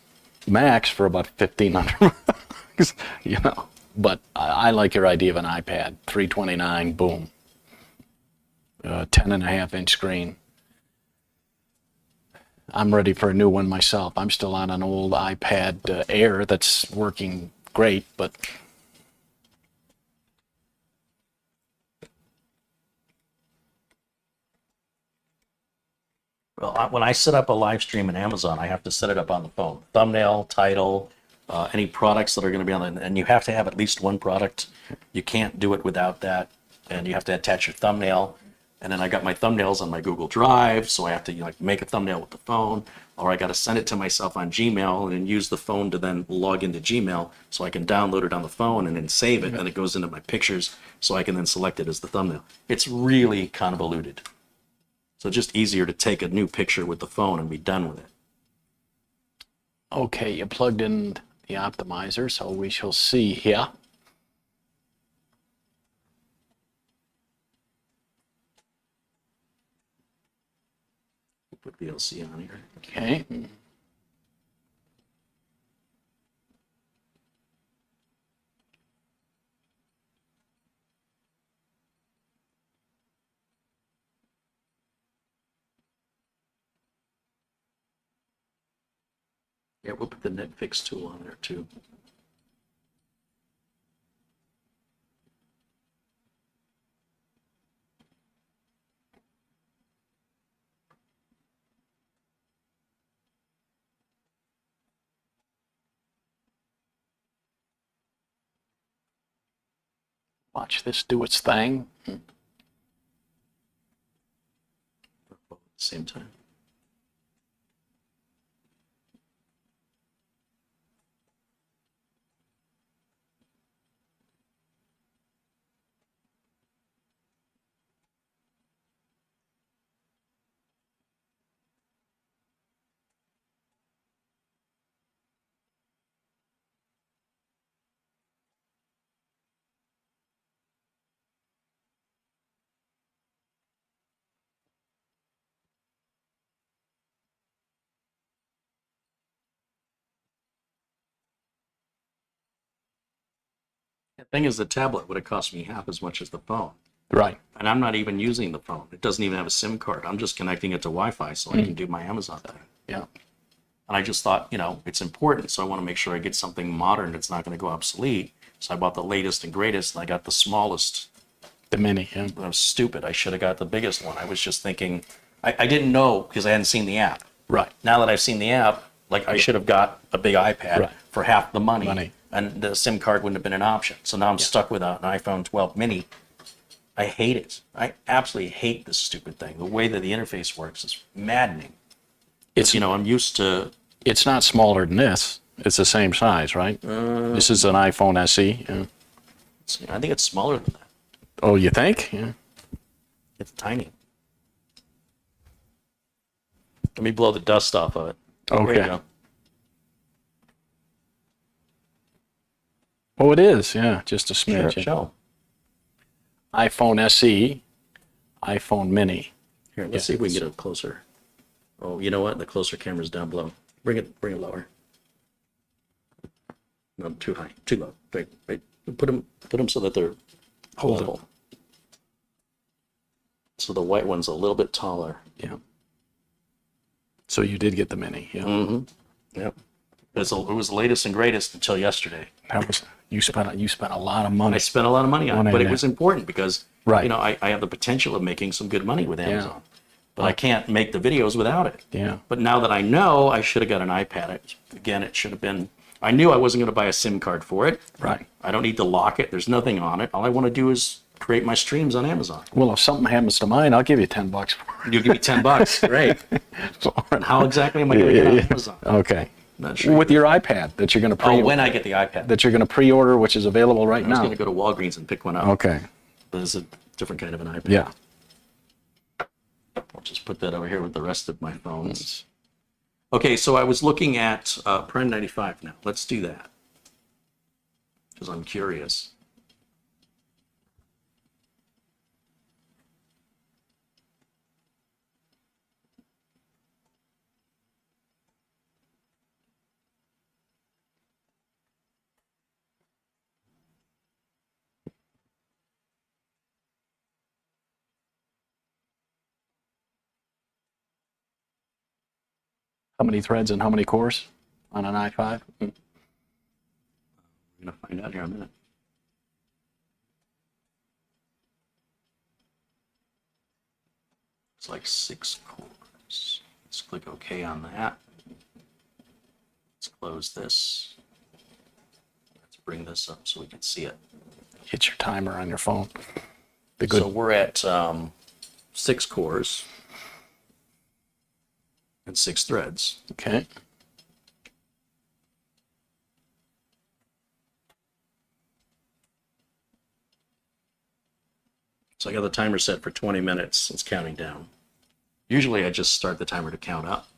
Max for about $1,500, you know. But I like your idea of an iPad, $329, boom, 10.5-inch screen. I'm ready for a new one myself. I'm still on an old iPad Air that's working great, but Well, when I set up a live stream in Amazon, I have to set it up on the phone. Thumbnail, title, any products that are going to be on it. And you have to have at least one product. You can't do it without that. And you have to attach your thumbnail. And then I got my thumbnails on my Google Drive, so I have to make a thumbnail with the phone, or I got to send it to myself on Gmail and then use the phone to then log into Gmail so I can download it on the phone and then save it, and it goes into my pictures so I can then select it as the thumbnail. It's really convoluted. So just easier to take a new picture with the phone and be done with it. okay, you plugged in the optimizer, so we shall see here. Put VLC on here. Okay. Yeah, we'll put the Netflix tool on there too. Watch this do its thing. At the same time. The thing is, the tablet would have cost me half as much as the phone. Right. And I'm not even using the phone. It doesn't even have a SIM card. I'm just connecting it to Wi-Fi so I can do my Amazon thing. Yeah. And I just thought, it's important, so I want to make sure I get something modern that's not going to go obsolete. So I bought the latest and greatest, and I got the smallest. The mini, yeah. I was stupid. I should have got the biggest one. I was just thinking, I didn't know because I hadn't seen the app. Right. Now that I've seen the app, I should have got a big iPad Right. for half the money, Money. and the SIM card wouldn't have been an option. So now I'm stuck with an iPhone 12 mini. I hate it. I absolutely hate this stupid thing. The way that the interface works is maddening. It's I'm used to. It's not smaller than this. It's the same size, right? This is an iPhone SE. Yeah. I think it's smaller than that. Oh, you think? Yeah. It's tiny. Let me blow the dust off of it. There you Okay. go. Oh, it is. Yeah, just a Sure, smidge. show. iPhone SE, iPhone Mini. Here, let's see if we can get it closer. Oh, you know what? The closer camera's down below. Bring it lower. No, too high, too low. Right. Put them so that they're level. So the white one's a little bit taller. Yeah. So you did get the Mini. Yeah. Mm-hmm. Yep. It was the latest and greatest until yesterday. You spent a lot of money. I spent a lot of money on it, but it was important because Right. you know I have the potential of making some good money with Amazon, but I can't make the videos without it. Yeah. But now that I know, I should have got an iPad. It should have been. I knew I wasn't going to buy a SIM card for it. Right. I don't need to lock it. There's nothing on it. All I want to do is create my streams on Amazon. Well, if something happens to mine, I'll give you $10 for it. You'll give me $10, right? So, And how exactly am I going to get on Amazon? okay. Not sure. With your iPad that you're going to When I get the iPad, that you're going to pre-order, which is available right I was now. going to go to Walgreens and pick one up. Okay. But it's a different kind of an iPad. Yeah. I'll just put that over here with the rest of my phones. Okay, so I was looking at Prime 95 now. Let's do that. Because I'm curious. How many threads and how many cores on an i5? We're going to find out here in a minute. It's like 6 cores. Let's click OK on that. Let's close this. Let's bring this up so we can see it. Hit your timer on your phone. Be good. So we're at 6 cores and 6 threads. Okay. So I got the timer set for 20 minutes. It's counting down. Usually I just start the timer to count up.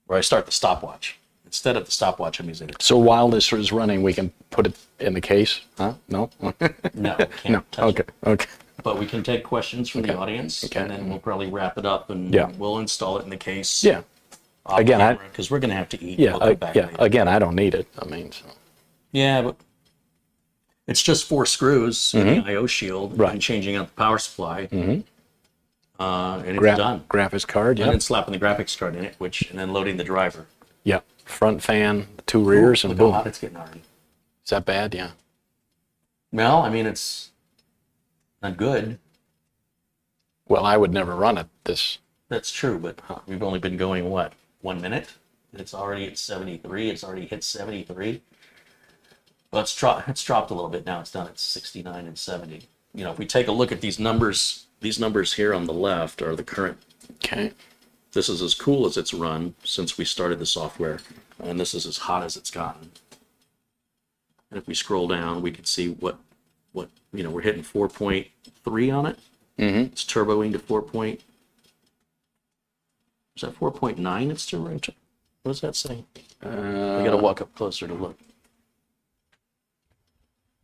Or I start the stopwatch. Instead of the stopwatch, I'm using it. So while this is running, we can put it in the case? Huh? No? No, can't No. touch Okay. it. Okay. But we can take questions from the audience, Okay. and then we'll probably wrap it up, and Yeah. we'll install it in the case. Yeah. Again, because we're going to have to eat. Yeah. We'll come back Yeah. later. Again, I don't need it. I mean, so. Yeah, but it's just 4 screws in the I/O shield, Right. and changing out the power supply, and it's done. Graphics card. And Yeah. then slapping the graphics card in it, and then loading the driver. Yeah. Front fan, 2 rears, and Look how boom. hot it's getting already. Is that bad? Yeah. Well, I mean, it's not good. Well, I would never run it. That's true, but we've only been going, what, 1 minute? It's already at 73. It's already hit 73. Well, it's dropped a little bit now. It's down at 69 and 70. You know, if we take a look at these numbers here on the left are the current. Okay. This is as cool as it's run since we started the software, and this is as hot as it's gotten. And if we scroll down, we can see what we're hitting 4.3 on it. Mm-hmm. It's turboing to 4. Is that 4.9? It's turboing to. What does that say? I gotta walk up closer to look.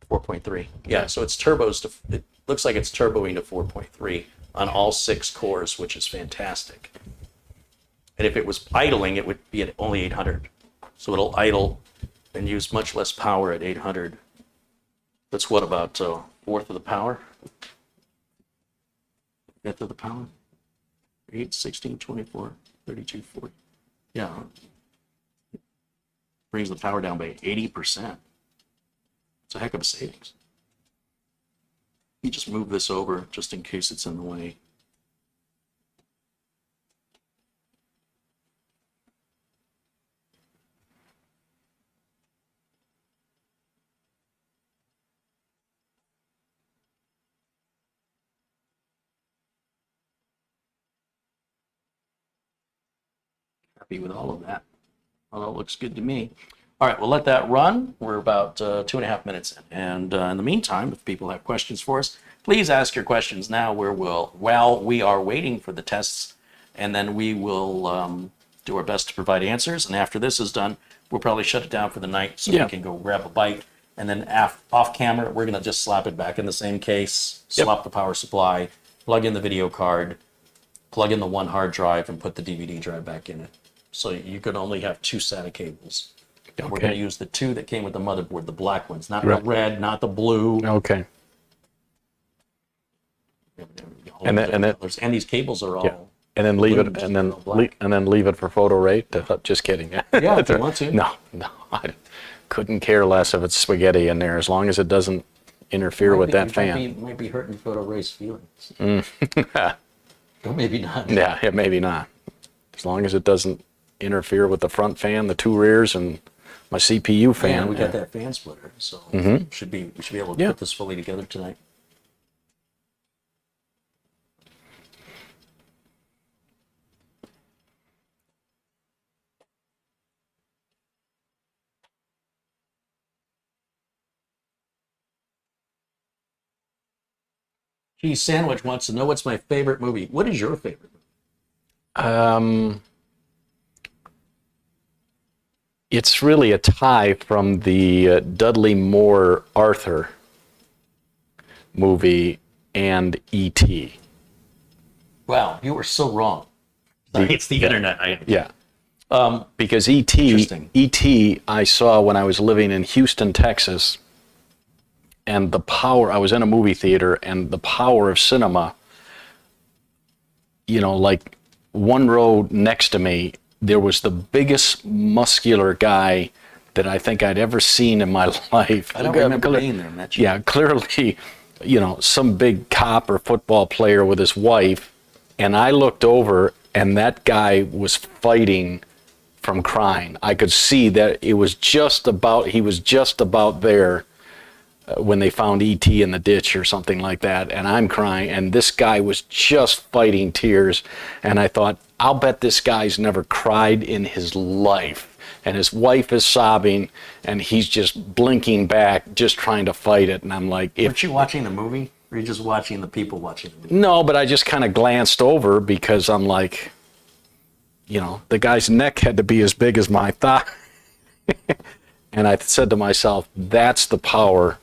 4.3. Yeah, so it's it looks like it's turboing to 4.3 on all 6 cores, which is fantastic. And if it was idling, it would be at only 800. So it'll idle and use much less power at 800. That's what, about a fourth of the power? Fifth of the power? 8, 16, 24, 32, 40. Yeah. Brings the power down by 80%. It's a heck of a savings. You just move this over just in case it's in the way. Happy with all of that. Well, that looks good to me. All right, we'll let that run. We're about 2.5 minutes in. And in the meantime, if people have questions for us, please ask your questions now while we are waiting for the tests, and then we will do our best to provide answers. And after this is done, we'll probably shut it down for the night so we can go grab a bite And then off camera, we're going to just slap it back in the same case, swap the power supply, plug in the video card, plug in the one hard drive, and put the DVD drive back in it. So you could only have 2 SATA cables. Okay. We're going to use the 2 that came with the motherboard, the black ones, not the red, not the blue. Okay. And these cables are all. And then leave it, blue, and then black. leave it for photo rate. Just kidding. Yeah, if you want to. No, I couldn't care less if it's spaghetti in there, as long as it doesn't interfere with that fan. Might be hurting Photo Ray's feelings. Or maybe not. Yeah, maybe not. As long as it doesn't interfere with the front fan, the 2 rears, and my CPU fan. Yeah, we got that fan splitter, so we should be able to put this fully together tonight. Cheese Sandwich wants to know what's my favorite movie. What is your favorite movie? It's really a tie from the Dudley Moore Arthur movie and E.T. Wow, you were so wrong. It's the internet. Yeah. Because E.T. I saw when I was living in Houston, Texas, and the power, I was in a movie theater, and the power of cinema, like one row next to me, there was the biggest muscular guy that I think I'd ever seen in my life. I don't remember being there, Mitch. Yeah, clearly, some big cop or football player with his wife, and I looked over, and that guy was fighting from crying. I could see that he was just about there when they found E.T. in the ditch or something like that, and I'm crying, and this guy was just fighting tears, and I thought, I'll bet this guy's never cried in his life, and his wife is sobbing, and he's just blinking back, just trying to fight it, and I'm like... Weren't you watching the movie, or are you just watching the people watching the movie? No, but I just kind of glanced over, because I'm like, the guy's neck had to be as big as my thigh, and I said to myself, that's the power.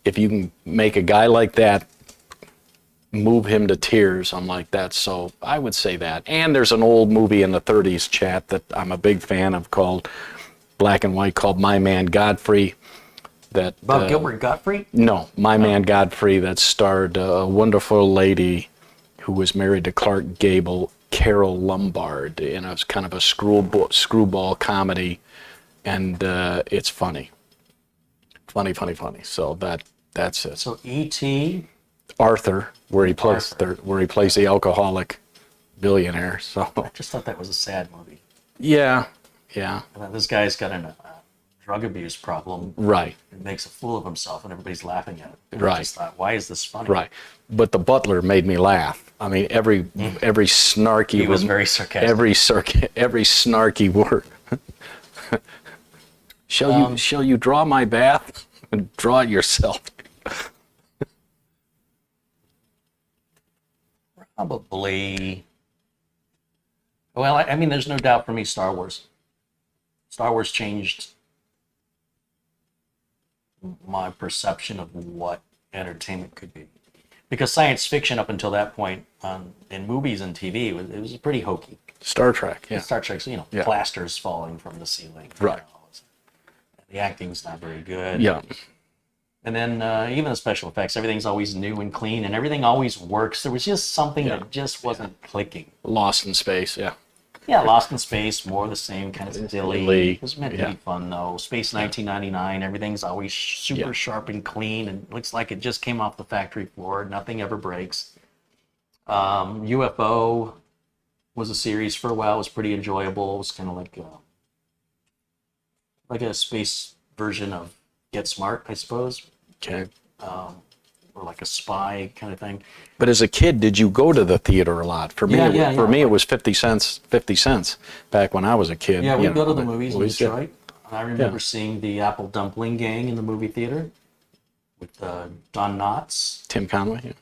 If you can make a guy like that, move him to tears, I'm like that. So I would say that. And there's an old movie in the 30s, chat, that I'm a big fan of, called black and white, called My Man Godfrey. That Bob Gilbert Gottfried? No, My Man Godfrey, that starred a wonderful lady who was married to Clark Gable, Carol Lombard, in a kind of a screwball comedy, and it's funny. Funny. So that's it. So E.T. Arthur, where he plays the alcoholic billionaire. So I just thought that was a sad movie. Yeah. And then this guy's got a drug abuse problem. Right. And makes a fool of himself, and everybody's laughing at it. And Right. I just thought, why is this funny? Right. But the butler made me laugh. I mean, every snarky. He was very sarcastic. Every snarky word. Shall you draw my bath? Draw it yourself. Probably. Well, I mean, there's no doubt for me, Star Wars. Star Wars changed my perception of what entertainment could be. Because science fiction up until that point in movies and TV, it was pretty hokey. Star Trek, yeah. Star Trek's, plasters falling from the ceiling. Right. The acting's not very good. Yeah. And then even the special effects, everything's always new and clean, and everything always works. There was just something that just wasn't clicking. Lost in Space, yeah. Yeah, Lost in Space, more of the same, kind of silly. It was meant to be fun, though. Space 1999, everything's always super sharp and clean, and looks like it just came off the factory floor. Nothing ever breaks. UFO was a series for a while. It was pretty enjoyable. It was kind of like a space version of Get Smart, I suppose. Okay. Or like a spy kind of thing. But as a kid, did you go to the theater a lot? For me, it was 50 cents back when I was a kid. Yeah, we'd go to the movies in Detroit. I remember seeing the Apple Dumpling Gang in the movie theater with Don Knotts. Tim Conway, yeah.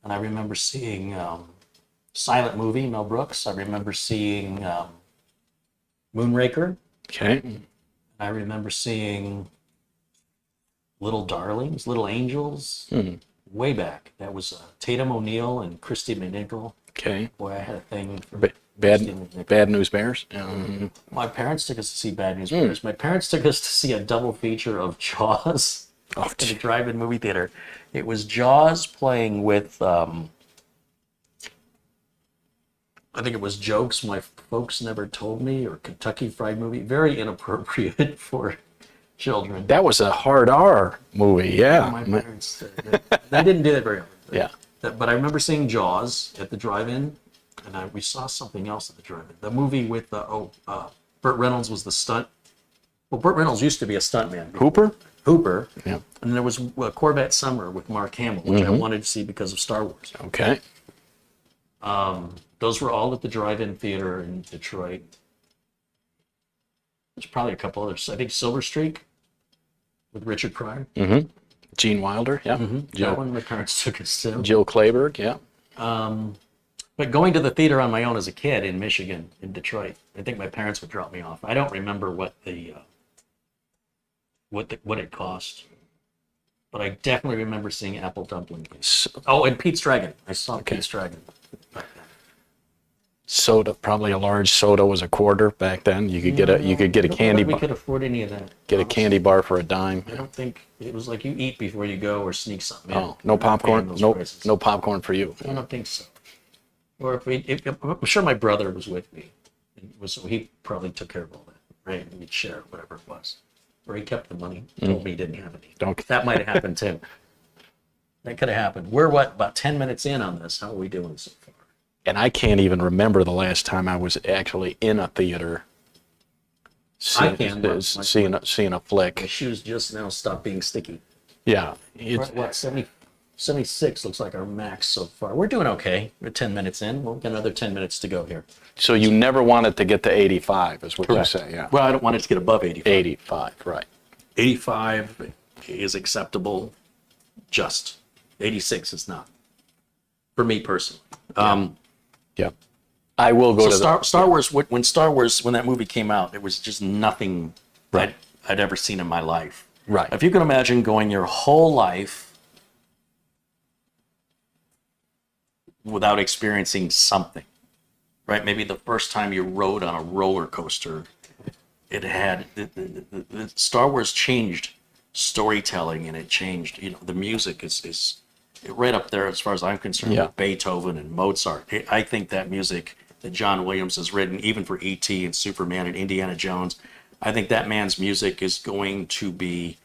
And I remember seeing Silent Movie, Mel Brooks. I remember seeing Moonraker. Okay. I remember seeing Little Darlings, Little Angels, way back. That was Tatum O'Neal and Christy McNichol. Okay. Boy, I had a thing for Bad, Christy McNichol. Bad News Bears. My parents took us to see Bad News Bears. My parents took us to see a double feature of Jaws at the drive-in movie theater. It was Jaws playing with, I think it was Jokes My Folks Never Told Me, or Kentucky Fried Movie. Very inappropriate for children. That was a hard R movie. Yeah. My parents, they didn't do that very often. Yeah. But I remember seeing Jaws at the drive-in, and we saw something else at the drive-in. The movie with Burt Reynolds was the stunt. Well, Burt Reynolds used to be a stuntman. Hooper. Yeah. And there was Corvette Summer with Mark Hamill, which I wanted to see because of Star Wars. Okay. Those were all at the drive-in theater in Detroit. There's probably a couple others. I think Silver Streak with Richard Pryor. Gene Wilder. Yeah. That one my parents took us to. Jill Clayburgh. Yeah. But going to the theater on my own as a kid in Michigan, in Detroit, I think my parents would drop me off. I don't remember what what it cost, but I definitely remember seeing Apple Dumpling. And Pete's Dragon. I saw Pete's Dragon. Soda, probably a large soda was a quarter back then. You could get a candy We bar. could afford any of that. Get a candy bar for a dime. I don't think it was like you eat before you go or sneak something in. Oh, no popcorn. Those No, prices. no popcorn for you. I don't think so. Or I'm sure my brother was with me. So he probably took care of all that, right? And we'd share whatever it was. Or he kept the money, told me he didn't have any. That might have happened too. That could have happened. We're about 10 minutes in on this. How are we doing so far? And I can't even remember the last time I was actually in a theater seeing a My flick. shoes just now stopped being sticky. Yeah. We're at, what, 76 looks like our max so far. We're doing okay. We're 10 minutes in. We'll get another 10 minutes to go here. So you never wanted to get to 85 is what Correct. you say, yeah. Well, I don't want it to get above 85. 85, right. 85 is acceptable. Just 86 is not. For me personally. Yeah. I will go to Star Wars, when that movie came out, it was just nothing Right. I'd ever seen in my life. Right. If you can imagine going your whole life without experiencing something, right? Maybe the first time you rode on a roller coaster, it had, the Star Wars changed storytelling, and it changed, the music is right up there as far as I'm concerned, Yeah. with Beethoven and Mozart. I think that music that John Williams has written, even for E.T. and Superman and Indiana Jones, I think that man's music is going to be,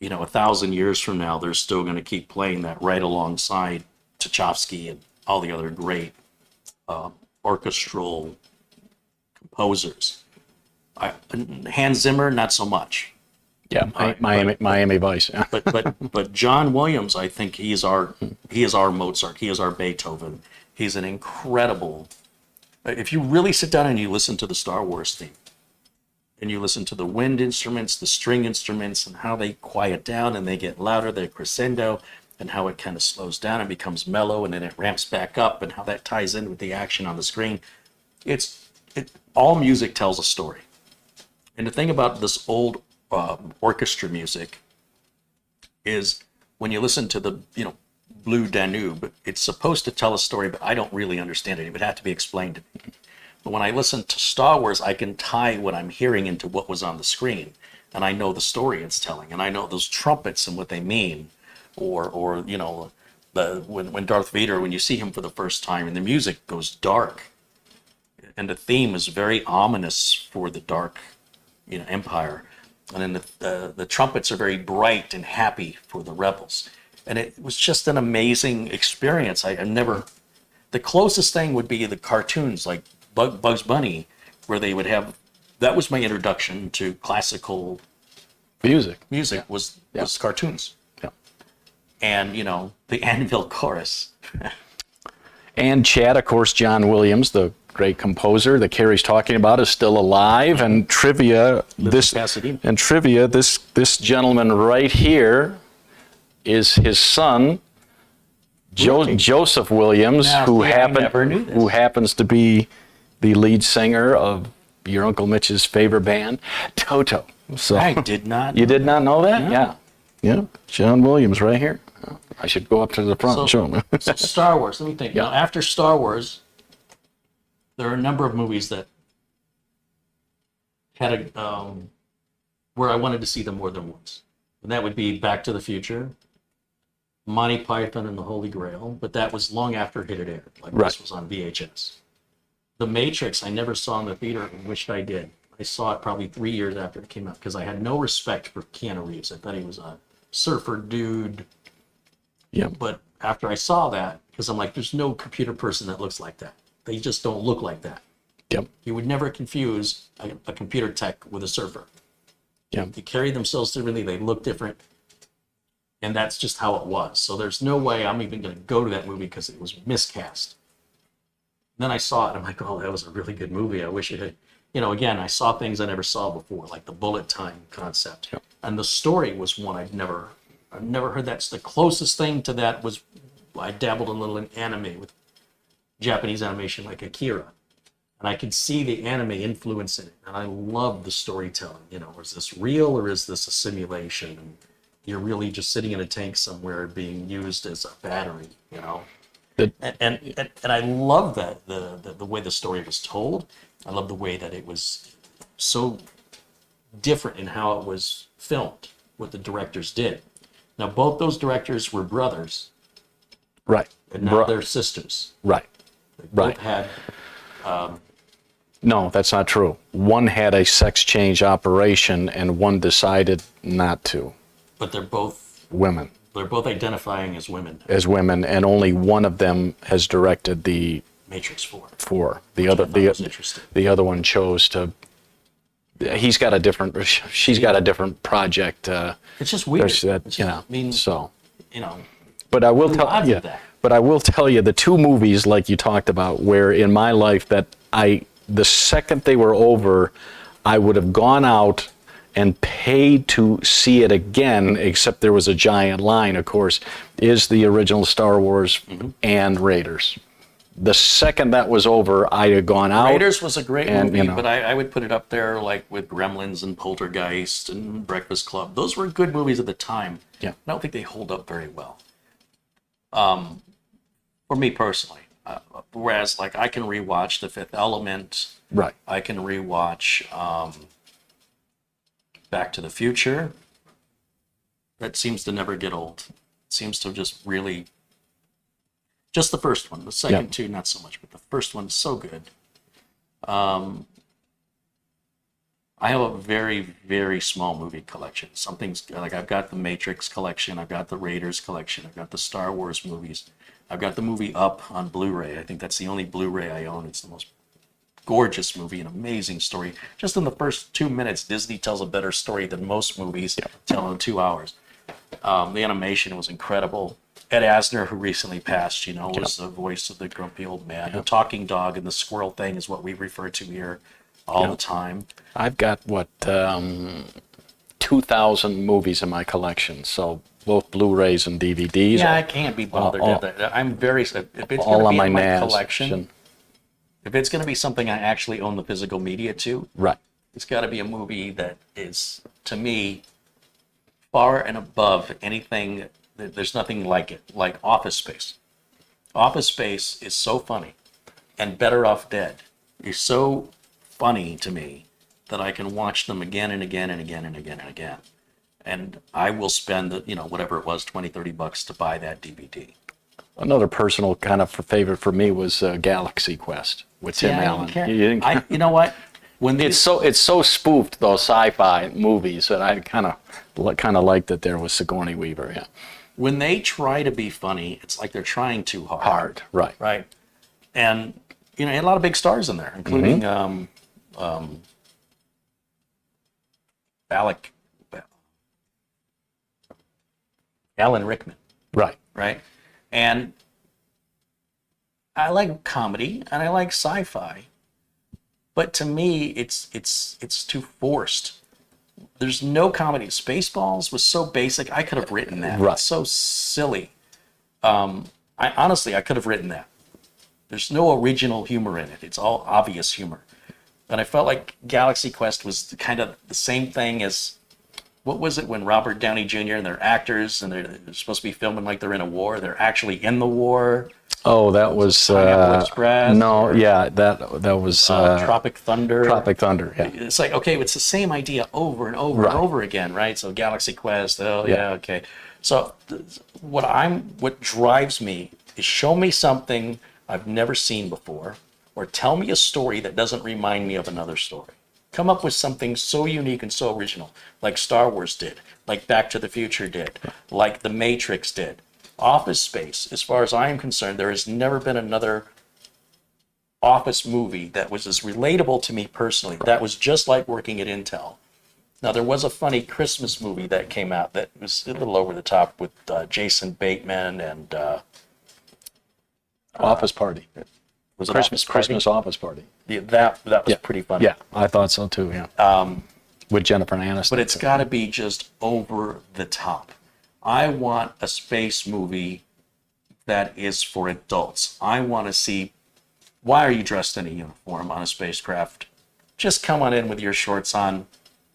1,000 years from now, they're still going to keep playing that right alongside Tchaikovsky and all the other great orchestral composers. Hans Zimmer, not so much. Yeah, Miami Vice. Yeah. But John Williams, I think he is our Mozart. He is our Beethoven. He's an incredible. If you really sit down and you listen to the Star Wars theme, and you listen to the wind instruments, the string instruments, and how they quiet down and they get louder, they crescendo, and how it kind of slows down and becomes mellow, and then it ramps back up, and how that ties in with the action on the screen. All music tells a story. And the thing about this old orchestra music is when you listen to the Blue Danube, it's supposed to tell a story, but I don't really understand it. It would have to be explained to me. But when I listen to Star Wars, I can tie what I'm hearing into what was on the screen, and I know the story it's telling, and I know those trumpets and what they mean, or when Darth Vader, when you see him for the first time, and the music goes dark, and the theme is very ominous for the dark, Empire. And then the trumpets are very bright and happy for the rebels. And it was just an amazing experience. The closest thing would be the cartoons like Bugs Bunny, where they would have, that was my introduction to classical Music. was cartoons. Yeah. And, the Anvil Chorus. And Chad, of course, John Williams, the great composer that Carey's talking about, is still alive. And trivia, this gentleman right here is his son, Joseph Williams, Now, who I never knew this. happens to be the lead singer of your Uncle Mitch's favorite band, Toto. So I did not. you did not know that? No. Yeah. Yeah. John Williams right here. I should go up to the front and show him. So Star Wars. Let me think. Yeah. Now, after Star Wars, there are a number of movies that had a where I wanted to see them more than once, and that would be Back to the Future, Monty Python and the Holy Grail. But that was long after it had aired. Like Right. this was on VHS. The Matrix, I never saw in the theater and wished I did. I saw it probably 3 years after it came out because I had no respect for Keanu Reeves. I thought he was a surfer dude. Yeah. But after I saw that, because I'm like, there's no computer person that looks like that. They just don't look like that. Yep. You would never confuse a computer tech with a surfer. Yep. They carry themselves differently. They look different. And that's just how it was. So there's no way I'm even going to go to that movie because it was miscast. Then I saw it. I'm like, oh, that was a really good movie. I wish it had, again, I saw things I never saw before, like the bullet time concept. Yep. And the story was one I've never heard. That's the closest thing to that was I dabbled a little in anime with Japanese animation like Akira. And I could see the anime influence in it. And I love the storytelling. Is this real or is this a simulation? And you're really just sitting in a tank somewhere being used as a battery, And I love that the way the story was told. I love the way that it was so different in how it was filmed, what the directors did. Now, both those directors were brothers, Right. and now they're sisters. Right. They both Right. had. No, that's not true. One had a sex change operation and one decided not to. But they're both Women. identifying as women. As women, and only one of them has directed the Matrix 4. four. I thought was interesting. The other one chose to. She's got a different project. It's just weird. There's that, It's you just- know. So, you know, but I will the tell odds you. of that. But I will tell you the two movies like you talked about, where in my life that the second they were over, I would have gone out and paid to see it again, except there was a giant line, of course, is the original Star Wars and Raiders. The second that was over, I had gone out. Raiders was a great and, movie, you know. but I would put it up there like with Gremlins and Poltergeist and Breakfast Club. Those were good movies at the time. Yeah. I don't think they hold up very well. For me personally. Whereas like I can rewatch The Fifth Element. Right. I can rewatch Back to the Future. That seems to never get old. It seems to just really... Just the first one. The second two, not so much, but the first one's so good. I have a very, very small movie collection. Something's like I've got the Matrix collection, I've got the Raiders collection, I've got the Star Wars movies, I've got the movie Up on Blu-ray. I think that's the only Blu-ray I own. It's the most gorgeous movie, an amazing story. Just in the first 2 minutes, Disney tells a better story than most movies tell in 2 hours. The animation was incredible. Ed Asner, who recently passed, was the voice of the grumpy old man. The talking dog and the squirrel thing is what we refer to here all the time. I've got, 2,000 movies in my collection, so both Blu-rays and DVDs. Yeah, I can't be bothered. I'm very... If it's all going to on be my in my NAS. collection, if it's going to be something I actually own the physical media to, Right. it's got to be a movie that is, to me, far and above anything. There's nothing like it, like Office Space. Office Space is so funny, and Better Off Dead is so funny to me that I can watch them again and again and again and again and again. And I will spend, whatever it was, $20-$30 to buy that DVD. Another personal kind of favorite for me was Galaxy Quest with Tim Allen. You didn't care? You know what? When It's so spoofed, those sci-fi movies, that I kind of liked that there was Sigourney Weaver. Yeah. when they try to be funny, it's like they're trying too hard. Right. Right. And, you had a lot of big stars in there, including Alan Rickman. Right. Right. And I like comedy and I like sci-fi, but to me, it's too forced. There's no comedy. Spaceballs was so basic. I could have written that. Right. It's so silly. I honestly could have written that. There's no original humor in it. It's all obvious humor. And I felt like Galaxy Quest was kind of the same thing as, what was it when Robert Downey Jr. and they're actors and they're supposed to be filming like they're in a war. They're actually in the war. Oh, that was Pineapple Express. no, yeah, that was Tropic Thunder. Tropic Thunder. Yeah, It's like, okay, it's the same idea over and over and over again, right? So Galaxy Quest, okay. So what drives me is show me something I've never seen before, or tell me a story that doesn't remind me of another story. Come up with something so unique and so original, like Star Wars did, like Back to the Future did, like The Matrix did. Office Space, as far as I am concerned, there has never been another Office movie that was as relatable to me personally. That was just like working at Intel. Now, there was a funny Christmas movie that came out that was a little over the top with Jason Bateman and Office Party. was it Christmas Office Party. Yeah, that was pretty funny. Yeah, I thought so too. Yeah, with Jennifer Aniston. But it's got to be just over the top. I want a space movie that is for adults. I want to see, why are you dressed in a uniform on a spacecraft? Just come on in with your shorts on.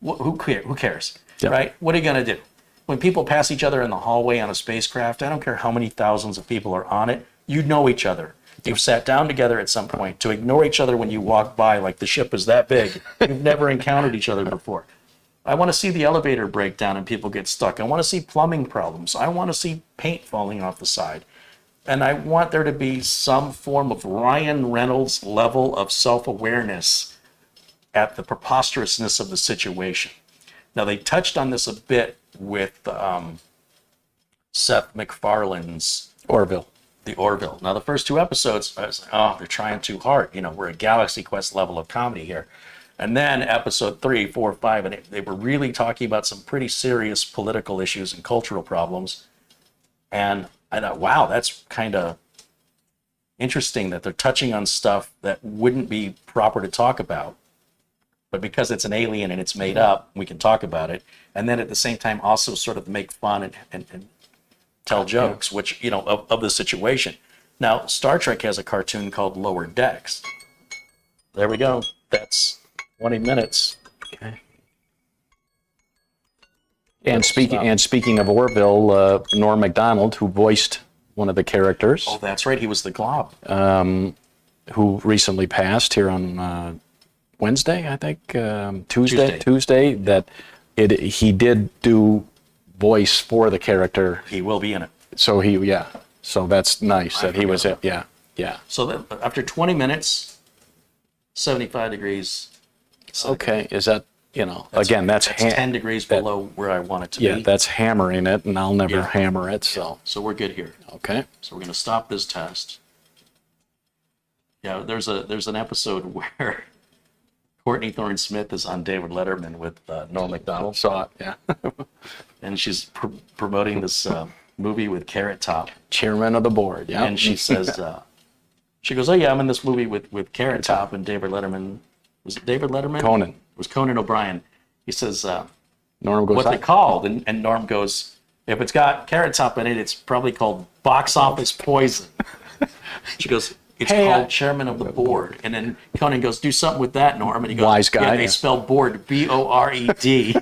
Who cares, Yep. right? What are you going to do? When people pass each other in the hallway on a spacecraft, I don't care how many thousands of people are on it, you know each other. You've sat down together at some point. To ignore each other when you walk by like the ship is that big, you've never encountered each other before. I want to see the elevator break down and people get stuck. I want to see plumbing problems. I want to see paint falling off the side. And I want there to be some form of Ryan Reynolds level of self-awareness at the preposterousness of the situation. Now, they touched on this a bit with Seth MacFarlane's Orville. The Orville. Now, the first two episodes, I was like, oh, they're trying too hard. We're a Galaxy Quest level of comedy here. And then episode 3, 4, 5, and they were really talking about some pretty serious political issues and cultural problems. And I thought, wow, that's kind of interesting that they're touching on stuff that wouldn't be proper to talk about. But because it's an alien and it's made up, we can talk about it. And then at the same time, also sort of make fun and tell jokes, which, of the situation. Now, Star Trek has a cartoon called Lower Decks. There we go. That's 20 minutes. Okay. And speaking of Orville, Norm Macdonald, who voiced one of the characters, Oh, that's right. He was the Glob. who recently passed here on Wednesday, I think, Tuesday. That he did do voice for the character. He will be in it. So so that's nice that he was it. Yeah. So after 20 minutes, 75 degrees. Okay, is that, again, that's 10 degrees below where I want it to yeah, be. that's hammering it, and I'll never Yeah. hammer it, so. So we're good here. Okay. So we're going to stop this test. Yeah, there's an episode where Courtney Thorne Smith is on David Letterman with Norm Macdonald. Saw it, yeah. And she's promoting this movie with Carrot Top. Chairman of the board, yeah. And she says, she goes, oh yeah, I'm in this movie with Carrot Top, and David Letterman, was it David Letterman? Conan. It was Conan O'Brien. He says, Norm goes, what they called, and Norm goes, if it's got Carrot Top in it, it's probably called box office poison. She goes, it's called chairman of the board. And then Conan goes, do something with that, Norm. And he goes, Wise guy, yeah, they yeah. spelled board B-O-R-E-D.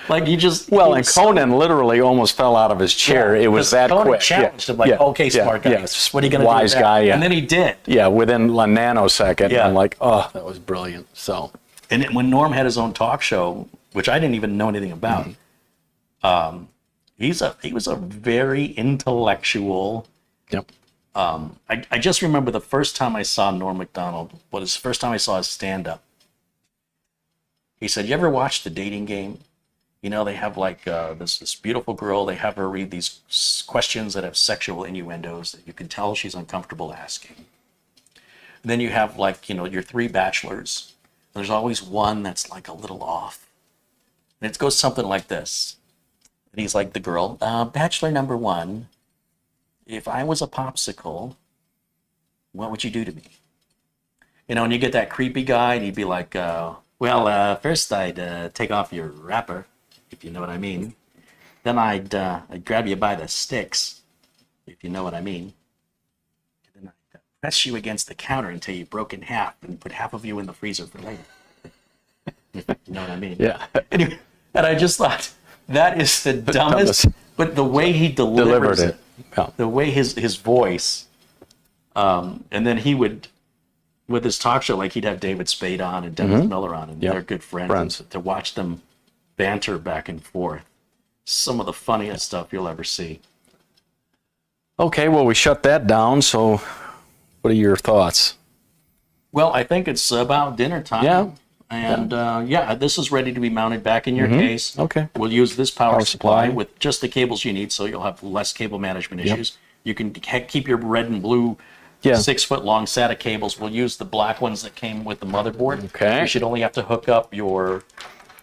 Like you just... Well, and Conan literally almost fell out of his chair. It was that Conan quick. challenged him, like, okay, smart guy. What are you going to do? Wise guy, yeah. And then he did. Yeah, within a nanosecond. Yeah. I'm like, oh, that was brilliant. So, And when Norm had his own talk show, which I didn't even know anything about, he was a very intellectual... yep. I just remember the first time I saw Norm Macdonald, the first time I saw his stand-up. He said, you ever watch The Dating Game? They have like this beautiful girl, they have her read these questions that have sexual innuendos that you can tell she's uncomfortable asking. And then you have like, your 3 bachelors. There's always one that's like a little off. And it goes something like this. And he's like the girl, bachelor number 1, if I was a popsicle, what would you do to me? And you get that creepy guy, and he'd be like, first I'd take off your wrapper, if you know what I mean. Then I'd grab you by the sticks, if you know what I mean. And then I'd press you against the counter until you broke in half and put half of you in the freezer for later. You know what I mean? Yeah. Anyway, and I just thought that is the dumbest, but the way he delivers Delivered it. Yeah. the way his voice, and then he would, with his talk show, like he'd have David Spade on and Dennis Miller on, and Yep. they're good friends. And to watch them banter back and forth, some of the funniest stuff you'll ever see. Okay, well, we shut that down. So what are your thoughts? Well, I think it's about dinner time. Yeah. And this is ready to be mounted back in your case. Okay. We'll use this power supply supply. with just the cables you need, so you'll have less cable management issues. You can keep your red and blue 6-foot long SATA cables. We'll use the black ones that came with the motherboard. Okay. You should only have to hook up your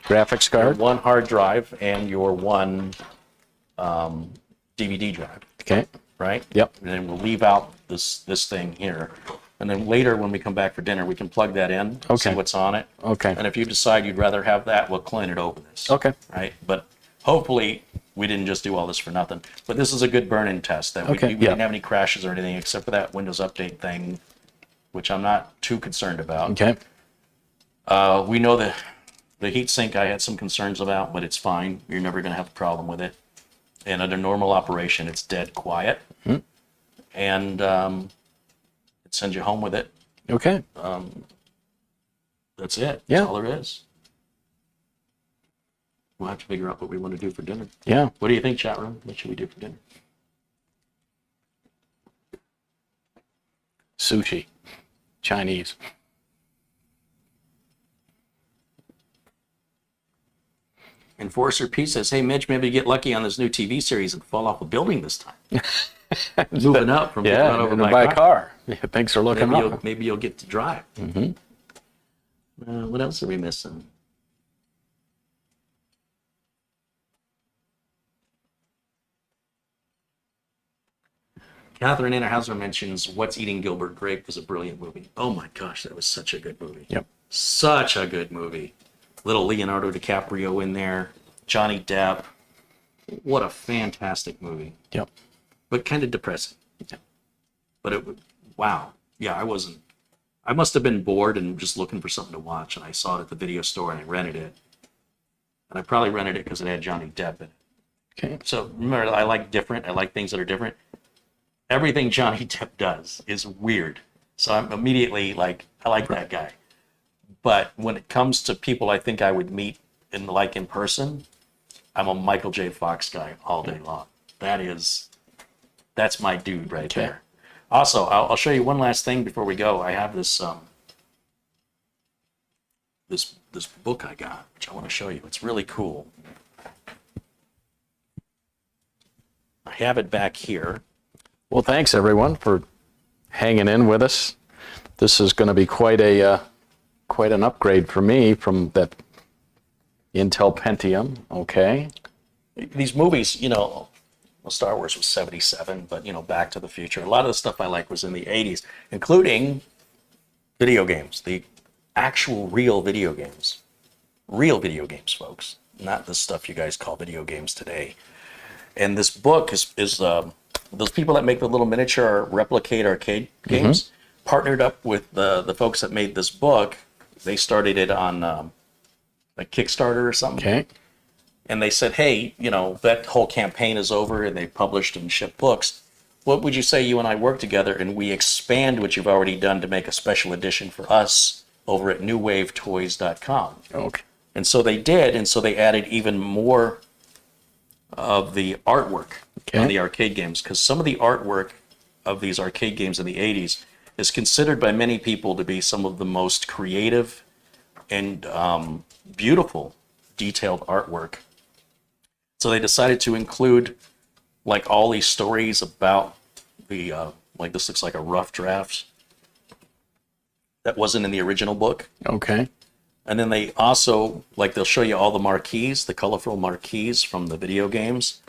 Graphics card. one hard drive and your one DVD drive, Okay. right? Yep. And then we'll leave out this thing here. And then later when we come back for dinner, we can plug that in, see Okay. what's on it. Okay. And if you decide you'd rather have that, we'll clean it over this. Okay. Right? But hopefully we didn't just do all this for nothing. But this is a good burn-in test. That Okay, we didn't have any crashes or anything except for that Windows Update thing, which I'm not too concerned about. Okay. We know that the heatsink I had some concerns about, but it's fine. You're never going to have a problem with it. And under normal operation, it's dead quiet. And it sends you home with it. Okay. That's it. Yeah. That's all there is. We'll have to figure out what we want to do for dinner. Yeah. What do you think, chat room? What should we do for dinner? Sushi. Chinese. Enforcer P says, hey, Mitch, maybe get lucky on this new TV series and fall off a building this time. Moving up from getting run over by a car. Yeah, things are looking up. Maybe you'll get to drive. What else are we missing? Catherine Innerhauser mentions What's Eating Gilbert Grape was a brilliant movie. Oh my gosh, that was such a good movie. Yep. Such a good movie. Little Leonardo DiCaprio in there, Johnny Depp. What a fantastic movie. Yep. But kind of depressing. But it, wow. Yeah, I must have been bored and just looking for something to watch, and I saw it at the video store and I rented it. And I probably rented it because it had Johnny Depp in it. Okay. So remember, I like things that are different. Everything Johnny Depp does is weird. So I'm immediately like, I like that guy. But when it comes to people I think I would meet in person, I'm a Michael J. Fox guy all day long. That's my dude right there. Also, I'll show you one last thing before we go. I have this this book I got, which I want to show you. It's really cool. I have it back here. Well, thanks everyone for hanging in with us. This is going to be quite an upgrade for me from that Intel Pentium. Okay. These movies, well, Star Wars was 77, but Back to the Future. A lot of the stuff I like was in the 80s, including video games, the actual real video games. Real video games, folks. Not the stuff you guys call video games today. And this book is those people that make the little miniature replicate arcade games partnered up with the folks that made this book. They started it on a Kickstarter or something. Okay. And they said, hey, that whole campaign is over, and they published and shipped books. What would you say you and I work together and we expand what you've already done to make a special edition for us over at newwavetoys.com? Okay. And so they did, and so they added even more of the artwork on the arcade games, because some of the artwork of these arcade games in the 80s is considered by many people to be some of the most creative and beautiful detailed artwork. So they decided to include like all these stories about the this looks like a rough draft that wasn't in the original book. Okay. And then they also, they'll show you all the marquees, the colorful marquees from the video games,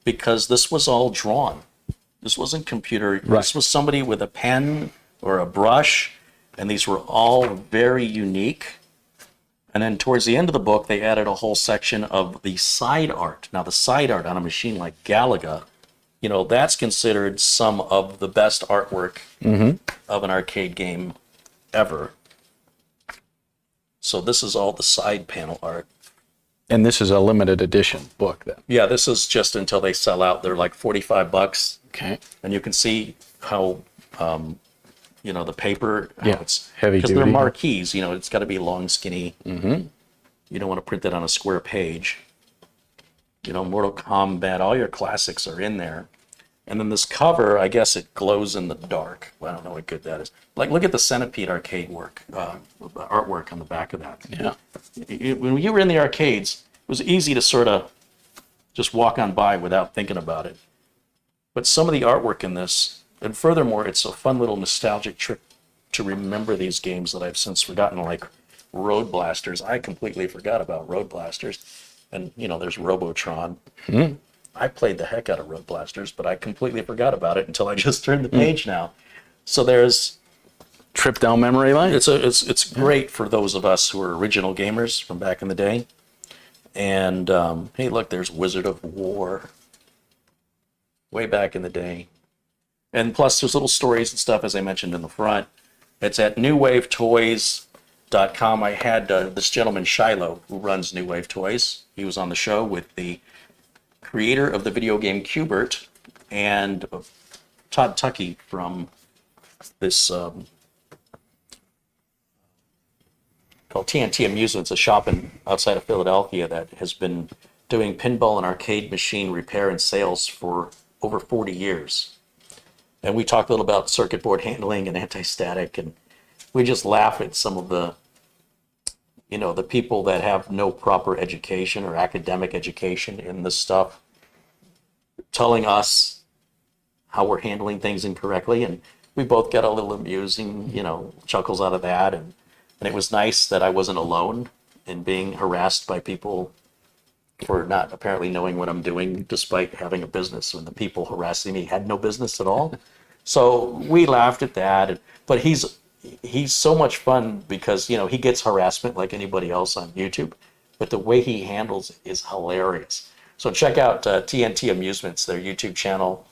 because this was all drawn. This wasn't computer. Right. This was somebody with a pen or a brush, and these were all very unique. And then towards the end of the book, they added a whole section of the side art. Now, the side art on a machine like Galaga, that's considered some of the best artwork of an arcade game ever. So this is all the side panel art. And this is a limited edition book then. Yeah, this is just until they sell out. They're like $45. Okay. And you can see how, you know, the paper, how Yeah, it's heavy because they're duty. marquees, you know, it's got to be long, skinny. Mm-hmm. You don't want to print that on a square page. You know, Mortal Kombat, all your classics are in there. And then this cover, I guess it glows in the dark. Well, I don't know what good that is. Like, look at the Centipede arcade work, artwork on the back of that. Yeah. When you were in the arcades, it was easy to sort of just walk on by without thinking about it. But some of the artwork in this, and furthermore, it's a fun little nostalgic trip to remember these games that I've since forgotten, like Road Blasters. I completely forgot about Road Blasters. And, you know, there's Robotron. I played the heck out of Road Blasters, but I completely forgot about it until I just turned the page now. So there's... Trip down memory lane. It's great for those of us who are original gamers from back in the day. And, hey, look, there's Wizard of War. Way back in the day. And plus, there's little stories and stuff, as I mentioned in the front. It's at newwavetoys.com. I had this gentleman, Shiloh, who runs New Wave Toys. He was on the show with the creator of the video game Qbert and Todd Tuckey from this called TNT Amusements, a shop outside of Philadelphia that has been doing pinball and arcade machine repair and sales for over 40 years. And we talked a little about circuit board handling and anti-static, and we just laugh at some of the, you know, the people that have no proper education or academic education in this stuff, telling us how we're handling things incorrectly. And we both got a little amusing, you know, chuckles out of that. And it was nice that I wasn't alone in being harassed by people for not apparently knowing what I'm doing, despite having a business when the people harassing me had no business at all. So we laughed at that. But he's so much fun because, you know, he gets harassment like anybody else on YouTube, but the way he handles it is hilarious. So check out TNT Amusements, their YouTube channel,